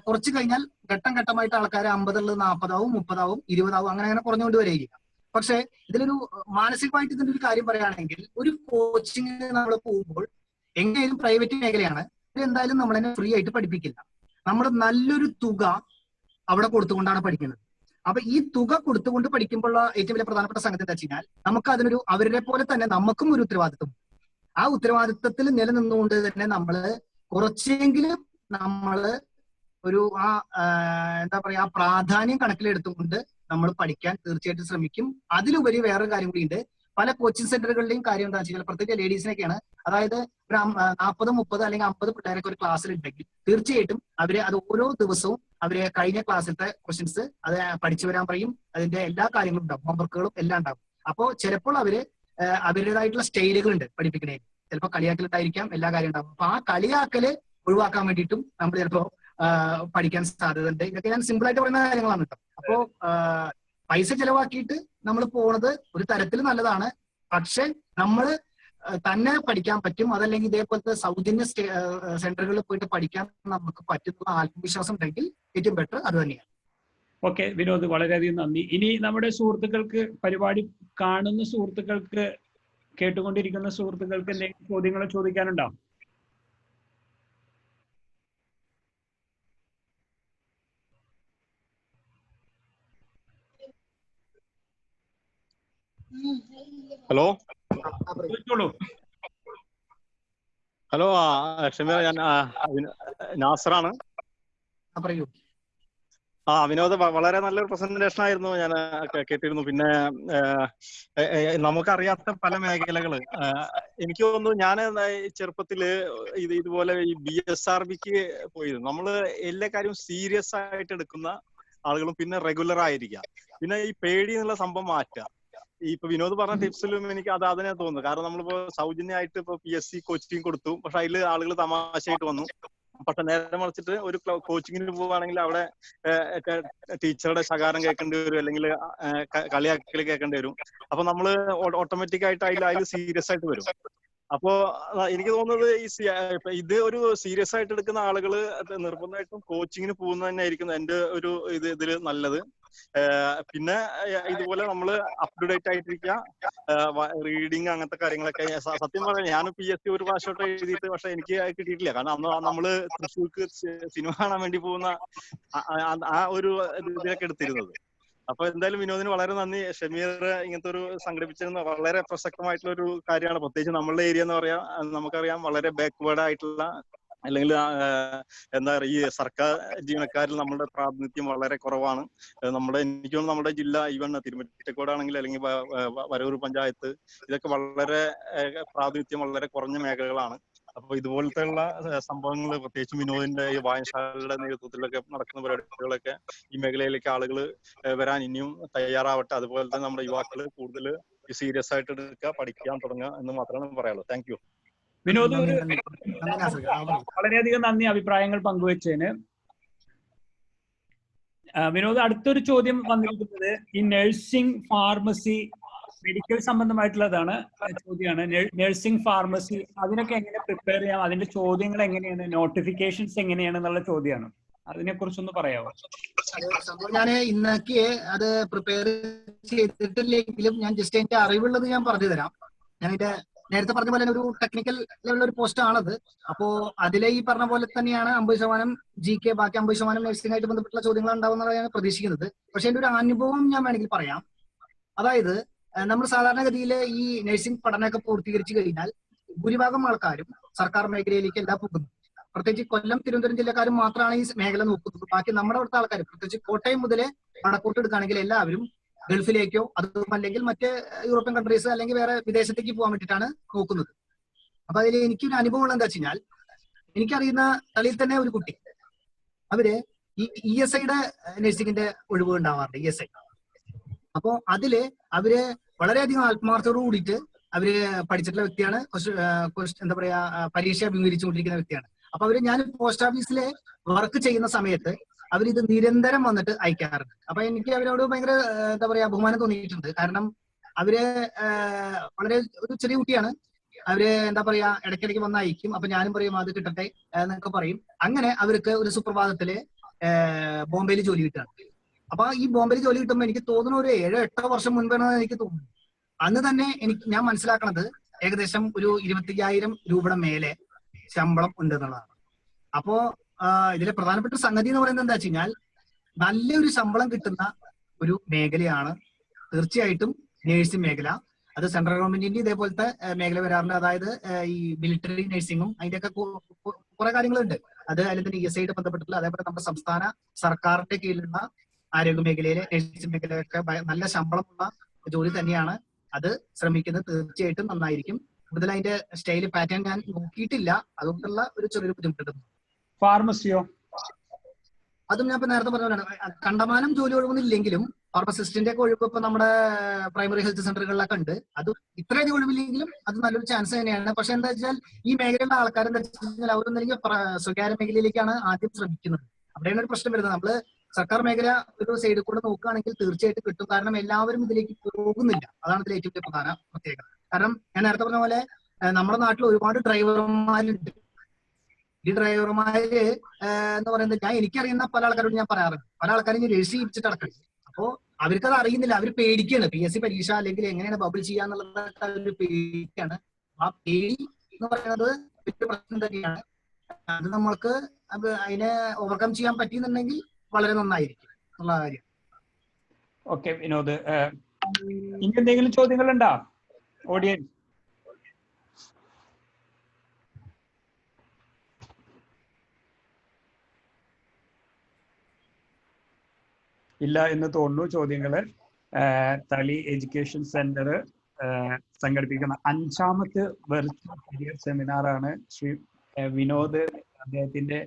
കുറച്ച് കഴിഞ്ഞാൽ ഘട്ടം ഘട്ടമായിട്ട് ആൾക്കാർ 50 40 ആവും, 30 ആവും, 20 ആവും, അങ്ങനെ കുറഞ്ഞുകൊണ്ട് വരികയില്ല. പക്ഷെ ഇതിലൊരു മാനസികമായിട്ട് ഇതിന്റെ ഒരു കാര്യം പറയുകയാണെങ്കിൽ, ഒരു കോച്ചിങ്ങിന് നമ്മൾ പോകുമ്പോൾ എങ്ങനെയായാലും പ്രൈവറ്റ് മേഖലയാണ്, എന്തായാലും നമ്മളെന്നെ ഫ്രീ ആയിട്ട് പഠിപ്പിക്കില്ല. നമ്മൾ നല്ലൊരു തുക അവിടെ കൊടുത്തുകൊണ്ടാണ് പഠിക്കുന്നത്. അപ്പൊ ഈ തുക കൊടുത്തുകൊണ്ട് പഠിക്കുമ്പോഴുള്ള ഏറ്റവും വലിയ പ്രധാനപ്പെട്ട സംഗതി എന്താ വെച്ച് കഴിഞ്ഞാൽ, നമുക്ക് അതിനൊരു അവരുടെ പോലെ തന്നെ നമുക്കും ഒരു ഉത്തരവാദിത്വം. ആ ഉത്തരവാദിത്വത്തിൽ നിലനിന്നുകൊണ്ട് തന്നെ നമ്മള് കുറച്ചെങ്കിലും നമ്മള് ഒരു എന്താ പറയാ ആ പ്രാധാന്യം കണക്കിലെടുത്തുകൊണ്ട് നമ്മൾ പഠിക്കാൻ തീർച്ചയായിട്ടും ശ്രമിക്കും. അതിലുപരി വേറൊരു കാര്യം കൂടിയുണ്ട്. പല കോച്ചിങ് സെന്ററുകളുടെയും കാര്യം എന്താ വെച്ചാൽ പ്രത്യേകിച്ച് ലേഡീസിനൊക്കെയാണ്. അതായത് ഒരു 40, 30 അല്ലെങ്കിൽ 50 പിള്ളേരൊക്കെ ഒരു ക്ലാസ്സിൽ ഉണ്ടെങ്കിൽ തീർച്ചയായിട്ടും അവര് അത് ഓരോ ദിവസവും അവര് കഴിഞ്ഞ ക്ലാസ്സിലത്തെ ക്വസ്റ്റ്യൻസ് അത് പഠിച്ചു വരാൻ പറയും. അതിന്റെ എല്ലാ കാര്യങ്ങളും ഉണ്ടാവും, ഹോംവർക്കുകളും എല്ലാം ഉണ്ടാവും. അപ്പോ ചിലപ്പോൾ അവരുടേതായിട്ടുള്ള സ്റ്റൈലുകൾ ഉണ്ട് പഠിപ്പിക്കണേ. ചിലപ്പോൾ കളിയാക്കലുണ്ടായിരിക്കാം, എല്ലാ കാര്യം ഉണ്ടാവും. അപ്പൊ ആ കളിയാക്കല് ഒഴിവാക്കാൻ വേണ്ടിയിട്ടും നമ്മൾ ചിലപ്പോ പഠിക്കാൻ സാധ്യതയുണ്ട്. ഇതൊക്കെ ഞാൻ സിമ്പിൾ ആയിട്ട് പറയുന്ന കാര്യങ്ങളാണ് കേട്ടോ. അപ്പോ പൈസ ചെലവാക്കിയിട്ട് നമ്മൾ പോണത് ഒരു തരത്തിൽ നല്ലതാണ്. പക്ഷെ നമ്മൾ തന്നെ പഠിക്കാൻ പറ്റും, അതല്ലെങ്കിൽ ഇതേപോലത്തെ സൗജന്യ സെന്ററുകളിൽ പോയിട്ട് പഠിക്കാൻ നമുക്ക് പറ്റുന്ന ആത്മവിശ്വാസം ഉണ്ടെങ്കിൽ ഏറ്റവും ബെറ്റർ അത് തന്നെയാണ്. ഓക്കെ വിനോദ്, വളരെയധികം നന്ദി. ഇനി നമ്മുടെ സുഹൃത്തുക്കൾക്ക്, പരിപാടി കാണുന്ന സുഹൃത്തുക്കൾക്ക്, കേട്ടുകൊണ്ടിരിക്കുന്ന സുഹൃത്തുക്കൾക്ക് എന്തെങ്കിലും ചോദ്യങ്ങൾ ചോദിക്കാനുണ്ടോ? ഹലോ ചോദിച്ചോളൂ. ഹലോ, ഷമീർ, ഞാൻ നാസറാണ്. പറയൂ. വിനോദ്, വളരെ നല്ലൊരു പ്രസന്റേഷൻ ആയിരുന്നു, ഞാൻ കേട്ടിരുന്നു. പിന്നെ നമുക്കറിയാത്ത പല മേഖലകള്, എനിക്ക് തോന്നുന്നു ഞാൻ ചെറുപ്പത്തില് ഇതുപോലെ ഈ BSRBക്ക് പോയിരുന്നു. നമ്മള് എല്ലാ കാര്യവും സീരിയസ് ആയിട്ട് എടുക്കുന്ന ആളുകളും പിന്നെ റെഗുലർ ആയിരിക്കുക, പിന്നെ ഈ പേടി എന്നുള്ള സംഭവം മാറ്റുക. ഇപ്പൊ വിനോദ് പറഞ്ഞ ടിപ്സിലും എനിക്ക് അതിനെ തോന്നുന്നു. കാരണം നമ്മളിപ്പോ സൗജന്യമായിട്ട് ഇപ്പൊ PSC കോച്ചിങ് കൊടുത്തു, പക്ഷെ അതിൽ ആളുകൾ തമാശയായിട്ട് വന്നു. പക്ഷെ നേരെ മറിച്ചിട്ട് ഒരു കോച്ചിങ്ങിന് പോവുകയാണെങ്കിൽ അവിടെ ടീച്ചറുടെ ശകാരം കേൾക്കേണ്ടി വരും, അല്ലെങ്കിൽ കളിയാക്കൽ കേൾക്കേണ്ടി വരും. അപ്പൊ നമ്മള് ഓട്ടോമാറ്റിക് ആയിട്ട് അതിൽ സീരിയസ് ആയിട്ട് വരും. അപ്പോ എനിക്ക് തോന്നുന്നത് ഇത് ഒരു സീരിയസ് ആയിട്ട് എടുക്കുന്ന ആളുകള് നിർബന്ധമായിട്ടും കോച്ചിങ്ങിന് പോകുന്നത് തന്നെ ആയിരിക്കും എന്റെ ഒരു ഇതില് നല്ലത്. പിന്നെ ഇതുപോലെ നമ്മള് അപ് ടു ഡേറ്റ് ആയിട്ടിരിക്കുക, റീഡിങ് അങ്ങനത്തെ കാര്യങ്ങളൊക്കെ. സത്യം പറയാം, ഞാൻ PSC ഒരു പ്രാവശ്യമായിട്ട് എഴുതിയിട്ട്, പക്ഷെ എനിക്ക് കിട്ടിയിട്ടില്ല. കാരണം അന്ന് നമ്മള് തൃശ്ശൂർക്ക് സിനിമ കാണാൻ വേണ്ടി പോകുന്ന ആ ഒരു ഇതിലൊക്കെ എടുത്തിരുന്നത്. അപ്പൊ എന്തായാലും വിനോദിന് വളരെ നന്ദി. ഷമീർ ഇങ്ങനത്തെ ഒരു സംഘടിപ്പിച്ചിരുന്ന വളരെ പ്രസക്തമായിട്ടുള്ള ഒരു കാര്യമാണ്. പ്രത്യേകിച്ച് നമ്മളുടെ ഏരിയ എന്ന് പറയാം, നമുക്കറിയാം, വളരെ ബാക്ക്വേർഡ് ആയിട്ടുള്ള, അല്ലെങ്കിൽ എന്താ പറയുക, ഈ സർക്കാർ ജീവനക്കാരിൽ നമ്മുടെ പ്രാതിനിധ്യം വളരെ കുറവാണ്. എനിക്ക് തോന്നുന്നു നമ്മുടെ ജില്ല, ഈവൻ തിരുവനന്തപുരത്താണെങ്കിൽ അല്ലെങ്കിൽ വരൂർ പഞ്ചായത്ത്, ഇതൊക്കെ വളരെ പ്രാതിനിധ്യം വളരെ കുറഞ്ഞ മേഖലകളാണ്. അപ്പൊ ഇതുപോലത്തെ ഉള്ള സംഭവങ്ങൾ, പ്രത്യേകിച്ച് വിനോദിന്റെ ഈ വായനശാലയുടെ നേതൃത്വത്തിലൊക്കെ നടക്കുന്ന പരിപാടികളൊക്കെ ഈ മേഖലയിലേക്ക് ആളുകൾ വരാൻ ഇനിയും തയ്യാറാവട്ടെ. അതുപോലെ തന്നെ നമ്മുടെ യുവാക്കൾ കൂടുതൽ സീരിയസ് ആയിട്ട് എടുക്കുക, പഠിക്കാൻ തുടങ്ങുക എന്ന് മാത്രമേ പറയാനുള്ളൂ. Thank you. വിനോദ്, വളരെയധികം നന്ദി അഭിപ്രായങ്ങൾ പങ്കുവച്ചതിന്. വിനോദ്, അടുത്തൊരു ചോദ്യം വന്നിരിക്കുന്നത് ഈ നഴ്സിംഗ്, ഫാർമസി, മെഡിക്കൽ സംബന്ധമായിട്ടുള്ളതാണ് ചോദ്യമാണ്. നഴ്സിംഗ്, ഫാർമസി, അതിനൊക്കെ എങ്ങനെ പ്രിപ്പയർ ചെയ്യാം, അതിന്റെ ചോദ്യങ്ങൾ എങ്ങനെയാണ്, നോട്ടിഫിക്കേഷൻസ് എങ്ങനെയാണെന്നുള്ള ചോദ്യമാണ്. അതിനെ കുറിച്ചൊന്ന് പറയാമോ? ഞാൻ ഇന്നൊക്കെ അത് പ്രിപ്പയർ ചെയ്തിട്ടില്ലെങ്കിലും ഞാൻ ജസ്റ്റ് എന്റെ അറിവുള്ളത് ഞാൻ പറഞ്ഞു തരാം. ഞാൻ നേരത്തെ പറഞ്ഞ പോലെ ഒരു ടെക്നിക്കൽ ലെവലുള്ള ഒരു പോസ്റ്റ് ആണത്. അപ്പോ അതിലെ ഈ പറഞ്ഞ പോലെ തന്നെയാണ് 50% GK, ബാക്കി 50% നഴ്സിംഗ് ആയിട്ട് ബന്ധപ്പെട്ടുള്ള ചോദ്യങ്ങൾ ഉണ്ടാവുന്നതാണ് ഞാൻ പ്രതീക്ഷിക്കുന്നത്. പക്ഷെ എന്റെ ഒരു അനുഭവം ഞാൻ വേണമെങ്കിൽ പറയാം. അതായത് നമ്മൾ സാധാരണഗതിയിൽ ഈ നഴ്സിംഗ് പഠനമൊക്കെ പൂർത്തീകരിച്ചു കഴിഞ്ഞാൽ ഭൂരിഭാഗം ആൾക്കാരും സർക്കാർ മേഖലയിലേക്കല്ല പോകുന്നത്. പ്രത്യേകിച്ച് കൊല്ലം, തിരുവനന്തപുരം ജില്ലക്കാരും മാത്രമാണ് ഈ മേഖല നോക്കുന്നത്. ബാക്കി നമ്മുടെ അവിടുത്തെ ആൾക്കാർ, പ്രത്യേകിച്ച് കോട്ടയം മുതലേ വടക്കോട്ട് എടുക്കുകയാണെങ്കിൽ എല്ലാവരും ഗൾഫിലേക്കോ അതും അല്ലെങ്കിൽ മറ്റ് യൂറോപ്യൻ കൺട്രീസ് അല്ലെങ്കിൽ വേറെ വിദേശത്തേക്ക് പോകാൻ വേണ്ടിയിട്ടാണ് നോക്കുന്നത്. അപ്പൊ അതിൽ എനിക്കൊരു അനുഭവം എന്താ വെച്ച് കഴിഞ്ഞാൽ, എനിക്കറിയുന്ന തളിയിൽ തന്നെ ഒരു കുട്ടി, അവര് ഈ ESIയുടെ നഴ്സിംഗിന്റെ ഒഴിവ് ഉണ്ടാവാറുണ്ട്, ESI. അപ്പോ അതില് അവര് വളരെയധികം ആത്മാർത്ഥത്തോട് കൂടിയിട്ട് അവര് പഠിച്ചിട്ടുള്ള വ്യക്തിയാണ്. എന്താ പറയാ, പരീക്ഷ അഭിമുഖീകരിച്ചുകൊണ്ടിരിക്കുന്ന വ്യക്തിയാണ്. അപ്പൊ ഞാൻ പോസ്റ്റ് ഓഫീസിലെ വർക്ക് ചെയ്യുന്ന സമയത്ത് അവരിത് നിരന്തരം വന്നിട്ട് അയക്കാറുണ്ട്. അപ്പൊ എനിക്ക് അവരോട് ഭയങ്കര എന്താ പറയാ ബഹുമാനം തോന്നിയിട്ടുണ്ട്. കാരണം അവര് വളരെ ഒരു ചെറിയ കുട്ടിയാണ്. അവര് എന്താ പറയാ ഇടയ്ക്കിടയ്ക്ക് വന്ന് അയക്കും. അപ്പൊ ഞാനും പറയും അത് കിട്ടട്ടെ എന്നൊക്കെ പറയും. അങ്ങനെ അവർക്ക് ഒരു സുപ്രഭാതത്തില് ബോംബെയിൽ ജോലി കിട്ടുകയാണ്. അപ്പൊ ഈ ബോംബെയിൽ ജോലി കിട്ടുമ്പോൾ എനിക്ക് തോന്നുന്നു ഒരു 7-8 വർഷം മുൻപാണ് എനിക്ക് തോന്നുന്നു. അന്ന് തന്നെ ഞാൻ മനസ്സിലാക്കണത് ഏകദേശം ഒരു 25,000 രൂപയുടെ മേലെ ശമ്പളം ഉണ്ട് എന്നുള്ളതാണ്. അപ്പോ ഇതിലെ പ്രധാനപ്പെട്ട സംഗതി എന്ന് പറയുന്നത് എന്താ വെച്ച് കഴിഞ്ഞാൽ, നല്ലൊരു ശമ്പളം കിട്ടുന്ന ഒരു മേഖലയാണ് തീർച്ചയായിട്ടും നേഴ്സിംഗ് മേഖല. അത് സെൻട്രൽ ഗവൺമെന്റിന്റെ ഇതേപോലത്തെ മേഖല വരാറുണ്ട്. അതായത് ഈ മിലിറ്ററി നഴ്സിംഗും അതിന്റെയൊക്കെ കുറെ കാര്യങ്ങളുണ്ട്. അത് അതിൽ തന്നെ ESI ആയിട്ട് ബന്ധപ്പെട്ടിട്ടുള്ള, അതേപോലെ നമ്മുടെ സംസ്ഥാന സർക്കാരിന്റെ കീഴിലുള്ള ആരോഗ്യ മേഖലയിലെ നഴ്സിംഗ് മേഖലയൊക്കെ നല്ല ശമ്പളമുള്ള ജോലി തന്നെയാണ്. അത് ശ്രമിക്കുന്നത് തീർച്ചയായിട്ടും നന്നായിരിക്കും. കൂടുതൽ അതിന്റെ സ്റ്റൈല് പാറ്റേൺ ഞാൻ നോക്കിയിട്ടില്ല, അതുകൊണ്ടുള്ള ഒരു ചെറിയൊരു ബുദ്ധിമുട്ടുണ്ട്. ഫാർമസിയോ? അതും ഞാൻ ഇപ്പൊ നേരത്തെ പറഞ്ഞതാണ്, കണ്ടമാനം ജോലി ഒഴിവൊന്നുമില്ലെങ്കിലും ഫാർമസിസ്റ്റിന്റെ ഒക്കെ ഒഴിവ് ഇപ്പൊ നമ്മുടെ പ്രൈമറി ഹെൽത്ത് സെന്ററുകളിലൊക്കെ ഉണ്ട്. അത് ഇത്രയധികം ഒഴിവില്ലെങ്കിലും അത് നല്ലൊരു ചാൻസ് തന്നെയാണ്. പക്ഷെ എന്താ വെച്ചാൽ ഈ മേഖലയിലുള്ള ആൾക്കാർ എന്താ വെച്ചാൽ അവരൊന്നില്ലെങ്കിൽ സ്വകാര്യ മേഖലയിലേക്കാണ് ആദ്യം ശ്രമിക്കുന്നത്. അവിടെയാണ് ഒരു പ്രശ്നം വരുന്നത്. നമ്മള് സർക്കാർ മേഖല ഒരു സൈഡിൽ കൂടെ നോക്കുകയാണെങ്കിൽ തീർച്ചയായിട്ടും കിട്ടും. കാരണം എല്ലാവരും ഇതിലേക്ക് പോകുന്നില്ല. അതാണ് ഇതിൽ ഏറ്റവും വലിയ പ്രധാന പ്രത്യേകത. കാരണം ഞാൻ നേരത്തെ പറഞ്ഞ പോലെ നമ്മുടെ നാട്ടിൽ ഒരുപാട് ഡ്രൈവർമാരുണ്ട്. ഈ ഡ്രൈവർമാര് എന്ന് പറയുന്നത് എനിക്കറിയുന്ന പല ആൾക്കാരോട് ഞാൻ പറയാറുണ്ട്. പല ആൾക്കാരും രജിസ്റ്റർ ചെയ്യിച്ചിട്ട് നടക്കുന്നത്. അപ്പോ അവർക്കത് അറിയുന്നില്ല, അവർ പേടിക്കുകയാണ്. PSC പരീക്ഷ അല്ലെങ്കിൽ എങ്ങനെയാണ് ബബിൾ ചെയ്യാന്നുള്ളതൊക്കെ അവർ പേടിക്കുകയാണ്. ആ പേടി എന്ന് പറയുന്നത് വലിയ പ്രശ്നം തന്നെയാണ്. അത് നമ്മൾക്ക് അതിനെ ഓവർകം ചെയ്യാൻ പറ്റിയെന്നുണ്ടെങ്കിൽ വളരെ നന്നായിരിക്കും എന്നുള്ള കാര്യം. ഓക്കെ വിനോദ്, ഇനി എന്തെങ്കിലും ചോദ്യങ്ങൾ ഉണ്ടോ ഓഡിയൻസ്? ഇല്ല എന്ന് തോന്നുന്നു ചോദ്യങ്ങള്. തളി എഡ്യൂക്കേഷൻ സെന്റർ സംഘടിപ്പിക്കുന്ന 5ാമത്തെ വെർച്വൽ കരിയർ സെമിനാറാണ്. ശ്രീ വിനോദ് അദ്ദേഹത്തിന്റെ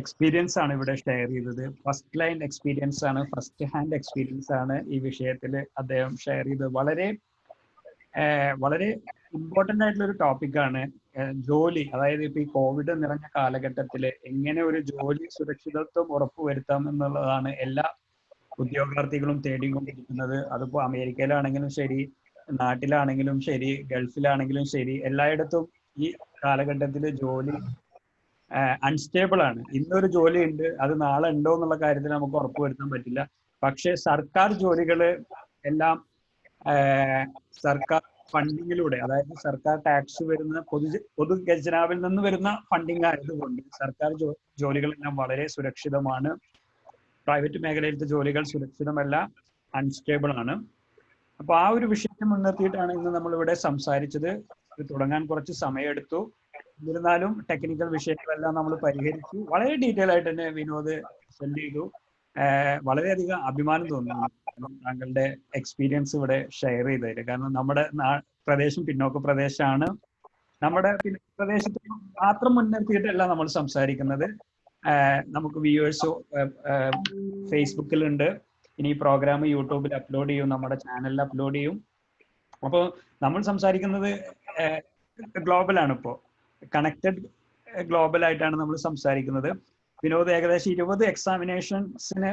എക്സ്പീരിയൻസ് ആണ് ഇവിടെ ഷെയർ ചെയ്തത്. ഫസ്റ്റ് ലൈൻ എക്സ്പീരിയൻസ് ആണ്, ഫസ്റ്റ് ഹാൻഡ് എക്സ്പീരിയൻസ് ആണ് ഈ വിഷയത്തിൽ അദ്ദേഹം ഷെയർ ചെയ്തത്. വളരെ ഇമ്പോർട്ടന്റ് ആയിട്ടുള്ള ഒരു ടോപ്പിക്കാണ് ജോലി. അതായത് ഇപ്പൊ ഈ കോവിഡ് നിറഞ്ഞ കാലഘട്ടത്തിൽ എങ്ങനെ ഒരു ജോലി സുരക്ഷിതത്വം ഉറപ്പുവരുത്താം എന്നുള്ളതാണ് എല്ലാ ഉദ്യോഗാർത്ഥികളും തേടിക്കൊണ്ടിരിക്കുന്നത്. അതിപ്പോ അമേരിക്കയിലാണെങ്കിലും ശരി, നാട്ടിലാണെങ്കിലും ശരി, ഗൾഫിലാണെങ്കിലും ശരി, എല്ലായിടത്തും ഈ കാലഘട്ടത്തിൽ ജോലി അൺസ്റ്റേബിൾ ആണ്. ഇന്നൊരു ജോലി ഉണ്ട്, അത് നാളെ ഉണ്ടോ എന്നുള്ള കാര്യത്തിൽ നമുക്ക് ഉറപ്പുവരുത്താൻ പറ്റില്ല. പക്ഷെ സർക്കാർ ജോലികൾ എല്ലാം സർക്കാർ ഫണ്ടിങ്ങിലൂടെ, അതായത് സർക്കാർ ടാക്സ് വരുന്ന പൊതു ഖജനാവിൽ നിന്ന് വരുന്ന ഫണ്ടിങ് ആയതുകൊണ്ട് സർക്കാർ ജോലികളെല്ലാം വളരെ സുരക്ഷിതമാണ്. പ്രൈവറ്റ് മേഖലയിലത്തെ ജോലികൾ സുരക്ഷിതമല്ല, അൺസ്റ്റേബിൾ ആണ്. അപ്പൊ ആ ഒരു വിഷയത്തെ മുൻനിർത്തിയിട്ടാണ് ഇന്ന് നമ്മളിവിടെ സംസാരിച്ചത്. ഇത് തുടങ്ങാൻ കുറച്ച് സമയമെടുത്തു. എന്നിരുന്നാലും ടെക്നിക്കൽ വിഷയങ്ങളെല്ലാം നമ്മൾ പരിഹരിച്ചു. വളരെ ഡീറ്റെയിൽ ആയിട്ട് തന്നെ വിനോദ് സെൻഡ് ചെയ്തു. വളരെയധികം അഭിമാനം തോന്നുന്നു താങ്കളുടെ എക്സ്പീരിയൻസ് ഇവിടെ ഷെയർ ചെയ്തതിൽ. കാരണം നമ്മുടെ പ്രദേശം പിന്നോക്ക പ്രദേശമാണ്. നമ്മുടെ പ്രദേശത്ത് മാത്രം മുൻനിർത്തിയിട്ടല്ല നമ്മൾ സംസാരിക്കുന്നത്. നമുക്ക് വ്യൂവേഴ്സ് ഫേസ്ബുക്കിലുണ്ട്. ഇനി ഈ പ്രോഗ്രാം യൂട്യൂബിൽ അപ്ലോഡ് ചെയ്യും, നമ്മുടെ ചാനലിൽ അപ്ലോഡ് ചെയ്യും. അപ്പോൾ നമ്മൾ സംസാരിക്കുന്നത് ഗ്ലോബലാണ്. ഇപ്പോൾ കണക്റ്റഡ് ഗ്ലോബൽ ആയിട്ടാണ് നമ്മൾ സംസാരിക്കുന്നത്. വിനോദ് ഏകദേശം 20 എക്സാമിനേഷൻസിന്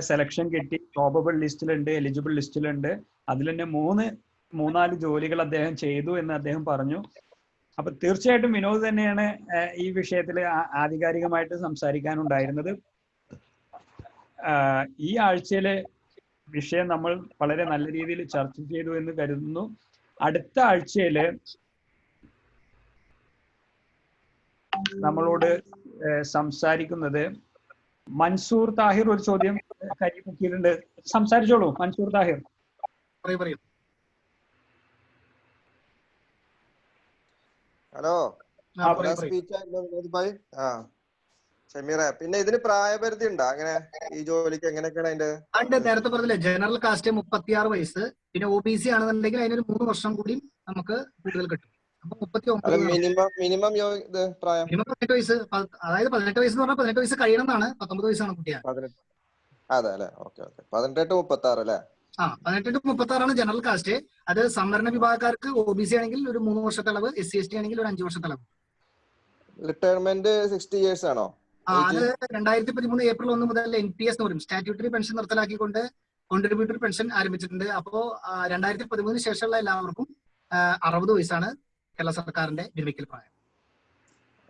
സെലക്ഷൻ കിട്ടി. പ്രോബബിൾ ലിസ്റ്റിലുണ്ട്, എലിജിബിൾ ലിസ്റ്റിലുണ്ട്. അതിൽ തന്നെ 3-4 ജോലികൾ അദ്ദേഹം ചെയ്തു എന്ന് അദ്ദേഹം പറഞ്ഞു. അപ്പൊ തീർച്ചയായിട്ടും വിനോദ് തന്നെയാണ് ഈ വിഷയത്തിൽ ആധികാരികമായിട്ട് സംസാരിക്കാനുണ്ടായിരുന്നത്. ഈ ആഴ്ചയിലെ വിഷയം നമ്മൾ വളരെ നല്ല രീതിയിൽ ചർച്ച ചെയ്തു എന്ന് കരുതുന്നു. അടുത്ത ആഴ്ചയില് നമ്മളോട് സംസാരിക്കുന്നത് മൻസൂർ താഹിർ. ഒരു ചോദ്യം കരിമുക്കിയിട്ടുണ്ട്, സംസാരിച്ചോളൂ മൻസൂർ താഹിർ. ഹലോ, ഷമീറ, പിന്നെ ഇതിന് പ്രായപരിധി ഉണ്ടോ? അങ്ങനെ ഈ ജോലിക്ക് എങ്ങനെയൊക്കെയാണ് അതിന്റെ? നേരത്തെ പറഞ്ഞില്ലേ, ജനറൽ കാസ്റ്റ് 36 വയസ്സ്, പിന്നെ OBC ആണെന്നുണ്ടെങ്കിൽ അതിനൊരു 3 വർഷം കൂടി നമുക്ക് കൂടുതൽ കിട്ടും. അപ്പൊ 39 മിനിമം പ്രായം 18 വയസ്സ്. അതായത് 18 വയസ്സ് എന്ന് പറഞ്ഞാൽ 18 വയസ്സ് കഴിയണമെന്നാണ്. 19 വയസ്സാണ് കുട്ടിയാണ്. അതെ അല്ലെ? ഓക്കെ. 18-36 അല്ലെ? 18-36 ജനറൽ കാസ്റ്റ്. അത് സംവരണ വിഭാഗക്കാർക്ക് OBC ആണെങ്കിൽ ഒരു 3 വർഷത്തെ അളവ്, SC/ST ആണെങ്കിൽ ഒരു 5 വർഷത്തെ അളവ്. റിട്ടയർമെന്റ് 60 years ആണോ? അത് 2013 ഏപ്രിൽ 1 മുതൽ NPS എന്ന് പറയും, സ്റ്റാറ്റ്യൂട്ടറി പെൻഷൻ നിർത്തലാക്കിക്കൊണ്ട് കോൺട്രിബ്യൂട്ടറി പെൻഷൻ ആരംഭിച്ചിട്ടുണ്ട്. അപ്പോ 2013 ശേഷമുള്ള എല്ലാവർക്കും 60 വയസ്സാണ് കേരള സർക്കാരിന്റെ വിരമിക്കൽ പ്രായം.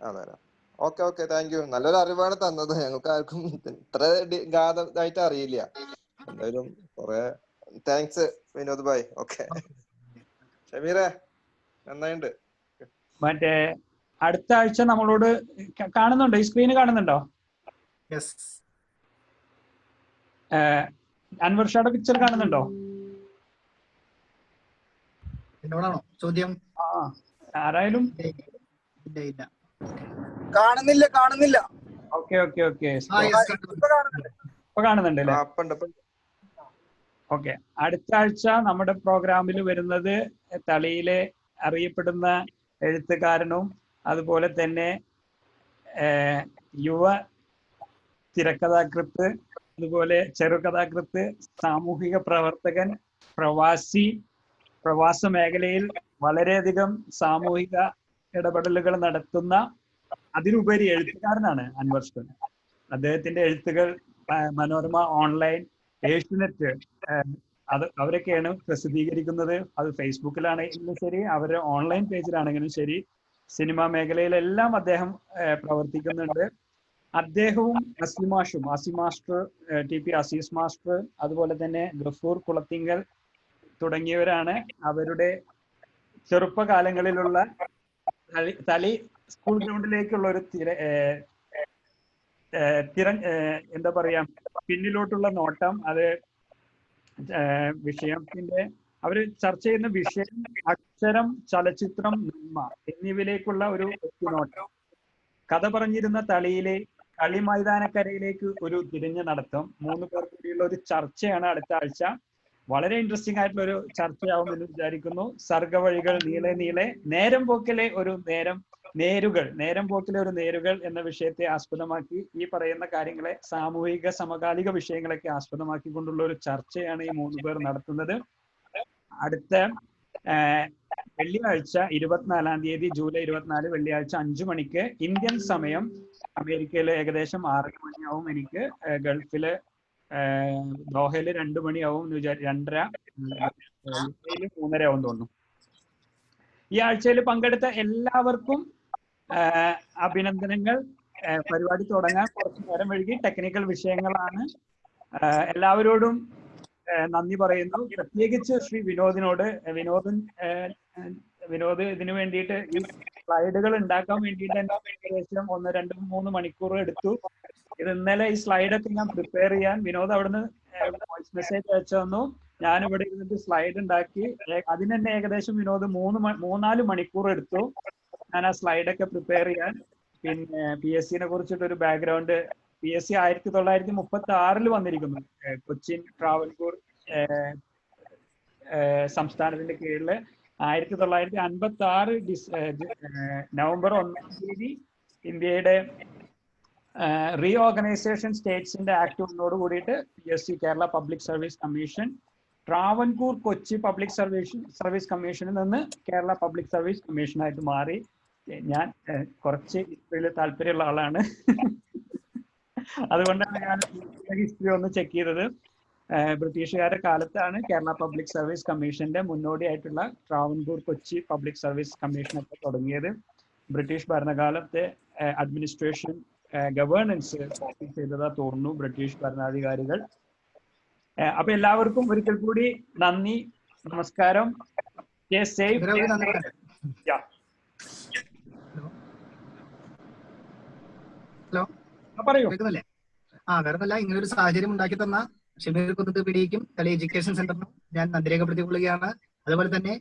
അതെ. Okay, thank you. നല്ലൊരു അറിവാണ് തന്നത്. ഞങ്ങൾക്ക് ആർക്കും ഇത്ര ഗാധമായിട്ട് അറിയില്ല. എന്തായാലും കുറെ താങ്ക്സ് വിനോദ് ഭായ്. ഓക്കെ ഷമീറെ, നന്നായിട്ടുണ്ട്. മറ്റേ അടുത്ത ആഴ്ച നമ്മളോട് കാണുന്നുണ്ടോ? ഈ സ്ക്രീന് കാണുന്നുണ്ടോ? അൻവർ ഷായുടെ പിക്ചർ കാണുന്നുണ്ടോ? എന്നോടാണോ ചോദ്യം? ആരായാലും കാണുന്നില്ല. ഓക്കെ. ഇപ്പൊ കാണുന്നുണ്ട് അല്ലേ? ഓക്കെ. അടുത്ത ആഴ്ച നമ്മുടെ പ്രോഗ്രാമിൽ വരുന്നത് തളിയിലെ അറിയപ്പെടുന്ന എഴുത്തുകാരനും അതുപോലെ തന്നെ യുവ തിരക്കഥാകൃത്ത്, അതുപോലെ ചെറുകഥാകൃത്ത്, സാമൂഹിക പ്രവർത്തകൻ, പ്രവാസ മേഖലയിൽ വളരെയധികം സാമൂഹിക ഇടപെടലുകൾ നടത്തുന്ന, അതിലുപരി എഴുത്തുകാരനാണ് അൻവർ ഷാ. അദ്ദേഹത്തിന്റെ എഴുത്തുകൾ മനോരമ ഓൺലൈൻ, ഏഷ്യനെറ്റ് അവരൊക്കെയാണ് പ്രസിദ്ധീകരിക്കുന്നത്. അത് ഫേസ്ബുക്കിലാണെങ്കിലും ശരി, അവരുടെ ഓൺലൈൻ പേജിലാണെങ്കിലും ശരി. സിനിമാ മേഖലയിലെല്ലാം അദ്ദേഹം പ്രവർത്തിക്കുന്നുണ്ട്. അദ്ദേഹവും അസിമാഷും, അസി മാസ്റ്റർ, TP അസീസ് മാസ്റ്റർ, അതുപോലെ തന്നെ ഗഫൂർ കുളത്തിങ്കൽ തുടങ്ങിയവരാണ് അവരുടെ ചെറുപ്പകാലങ്ങളിലുള്ള തളി സ്കൂൾ ഗ്രൗണ്ടിലേക്കുള്ള ഒരു എന്താ പറയാ പിന്നിലോട്ടുള്ള നോട്ടം, അത് വിഷയത്തിന്റെ അവര് ചർച്ച ചെയ്യുന്ന വിഷയം അക്ഷരം, ചലച്ചിത്രം, നന്മ എന്നിവയിലേക്കുള്ള ഒരു നോട്ടം. കഥ പറഞ്ഞിരുന്ന തളിയിലെ കളി മൈതാനക്കരയിലേക്ക് ഒരു തിരിഞ്ഞു നടത്തം. 3 പേർ കൂടിയുള്ള ഒരു ചർച്ചയാണ് അടുത്ത ആഴ്ച. വളരെ ഇൻട്രസ്റ്റിംഗ് ആയിട്ടുള്ള ഒരു ചർച്ചയാവുമെന്ന് വിചാരിക്കുന്നു. സർഗവഴികൾ നീളെ നീളെ, നേരം പോക്കിലെ ഒരു നേരുകൾ എന്ന വിഷയത്തെ ആസ്പദമാക്കി ഈ പറയുന്ന കാര്യങ്ങളെ, സാമൂഹിക സമകാലിക വിഷയങ്ങളൊക്കെ ആസ്പദമാക്കിക്കൊണ്ടുള്ള ഒരു ചർച്ചയാണ് ഈ 3 പേർ നടത്തുന്നത്. അടുത്ത വെള്ളിയാഴ്ച 24-ാം തീയതി, ജൂലൈ 24 വെള്ളിയാഴ്ച 5 മണിക്ക് ഇന്ത്യൻ സമയം, അമേരിക്കയിൽ ഏകദേശം 6 മണിയാവും, എനിക്ക് ഗൾഫില് ദോഹയില് 2 മണിയാവും, 2:30, 3:30 ആവും തോന്നുന്നു. ഈ ആഴ്ചയിൽ പങ്കെടുത്ത എല്ലാവർക്കും അഭിനന്ദനങ്ങൾ. പരിപാടി തുടങ്ങാൻ കുറച്ചു നേരം വൈകി, ടെക്നിക്കൽ വിഷയങ്ങളാണ്. എല്ലാവരോടും നന്ദി പറയുന്നു. പ്രത്യേകിച്ച് ശ്രീ വിനോദിനോട്. വിനോദ് ഇതിനു വേണ്ടിയിട്ട് ഈ സ്ലൈഡുകൾ ഉണ്ടാക്കാൻ വേണ്ടിയിട്ട് ഏകദേശം 1, 2, 3 മണിക്കൂർ എടുത്തു. ഇത് ഇന്നലെ ഈ സ്ലൈഡൊക്കെ ഞാൻ പ്രിപ്പയർ ചെയ്യാൻ വിനോദ് അവിടുന്ന് വോയിസ് മെസ്സേജ് അയച്ചു തന്നു. ഞാനിവിടെ ഇരുന്നിട്ട് സ്ലൈഡ് ഉണ്ടാക്കി. അതിന് തന്നെ ഏകദേശം വിനോദ് 3-4 മണിക്കൂർ എടുത്തു ഞാൻ ആ സ്ലൈഡൊക്കെ പ്രിപ്പയർ ചെയ്യാൻ. പിന്നെ PSC കുറിച്ചിട്ട് ഒരു ബാക്ക്ഗ്രൗണ്ട്, PSC 1936 വന്നിരിക്കുന്നു. കൊച്ചിൻ ട്രാവൻകൂർ സംസ്ഥാനത്തിന്റെ കീഴില് 1956 നവംബർ 1-ാം തീയതി ഇന്ത്യയുടെ റീഓർഗനൈസേഷൻ സ്റ്റേറ്റ്സിന്റെ ആക്ട് വന്നോട് കൂടിയിട്ട് PSC Kerala public service commission Travancore Kochi public service കമ്മീഷനിൽ നിന്ന് കേരള പബ്ലിക് സർവീസ് കമ്മീഷനായിട്ട് മാറി. ഞാൻ കുറച്ച് ഹിസ്റ്ററിയിൽ താല്പര്യമുള്ള ആളാണ്, അതുകൊണ്ടാണ് ഞാൻ ഹിസ്റ്ററി ഒന്ന് ചെക്ക് ചെയ്തത്. ബ്രിട്ടീഷുകാരുടെ കാലത്താണ് കേരള പബ്ലിക് സർവീസ് കമ്മീഷന്റെ മുന്നോടിയായിട്ടുള്ള ട്രാവൻകൂർ കൊച്ചി പബ്ലിക് സർവീസ് കമ്മീഷനൊക്കെ തുടങ്ങിയത്. ബ്രിട്ടീഷ് ഭരണകാലത്തെ അഡ്മിനിസ്ട്രേഷൻ ഗവേണൻസ് ചെയ്തതാ തോന്നുന്നു ബ്രിട്ടീഷ് ഭരണാധികാരികൾ. അപ്പൊ എല്ലാവർക്കും ഒരിക്കൽ കൂടി നന്ദി, നമസ്കാരം. ഹലോ, പറയൂ. കേൾക്കുന്നില്ലേ? വേറെന്നല്ല, ഇങ്ങനെ ഒരു സാഹചര്യം ഉണ്ടാക്കി തന്ന ഷമീർ കുന്നത്ത് പിടിക്കും തലി എഡ്യൂക്കേഷൻ സെന്ററിനും ഞാൻ നന്ദി രേഖപ്പെടുത്തിക്കൊള്ളുകയാണ്. അതുപോലെ തന്നെ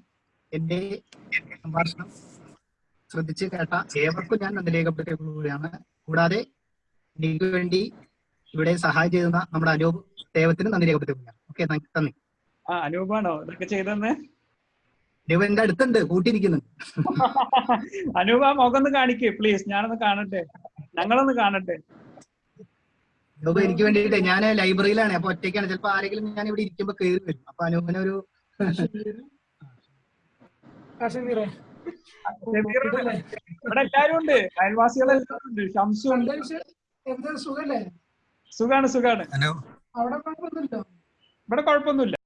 എന്റെ സംഭാഷണം ശ്രദ്ധിച്ച് കേട്ട ഏവർക്കും ഞാൻ നന്ദി രേഖപ്പെടുത്തിക്കൊള്ളുകയാണ്. കൂടാതെ എനിക്ക് വേണ്ടി ഇവിടെ സഹായം ചെയ്യുന്ന നമ്മുടെ അനൂപ് ദേവത്തിന് നന്ദി രേഖപ്പെടുത്തിക്കൊള്ളുകയാണ്. ഓക്കെ, നന്ദി. അനൂപാണോ ഇതൊക്കെ ചെയ്തെന്ന്? അനൂപ് എന്റെ അടുത്തുണ്ട്, കൂട്ടിയിരിക്കുന്നുണ്ട്. അനൂപ മുഖം ഒന്ന് കാണിക്കേ പ്ലീസ്, ഞാനൊന്ന് കാണട്ടെ, ഞങ്ങളൊന്ന് കാണട്ടെ. അനൂപ് എനിക്ക് വേണ്ടിയിട്ട്, ഞാൻ ലൈബ്രറിയിലാണ്, അപ്പൊ ഒറ്റയ്ക്കാണ്. ചിലപ്പോ ആരെങ്കിലും ഞാൻ ഇവിടെ ഇരിക്കുമ്പോ കയറി വരും. അപ്പൊ അനൂപിനെ ഒരു ഇവിടെ എല്ലാരും ഉണ്ട്, അയൽവാസികളെല്ലാരും ഉണ്ട്. ഷംസു ഉണ്ട്. സുഖാണ്. ഇവിടെ കുഴപ്പമൊന്നുമില്ല.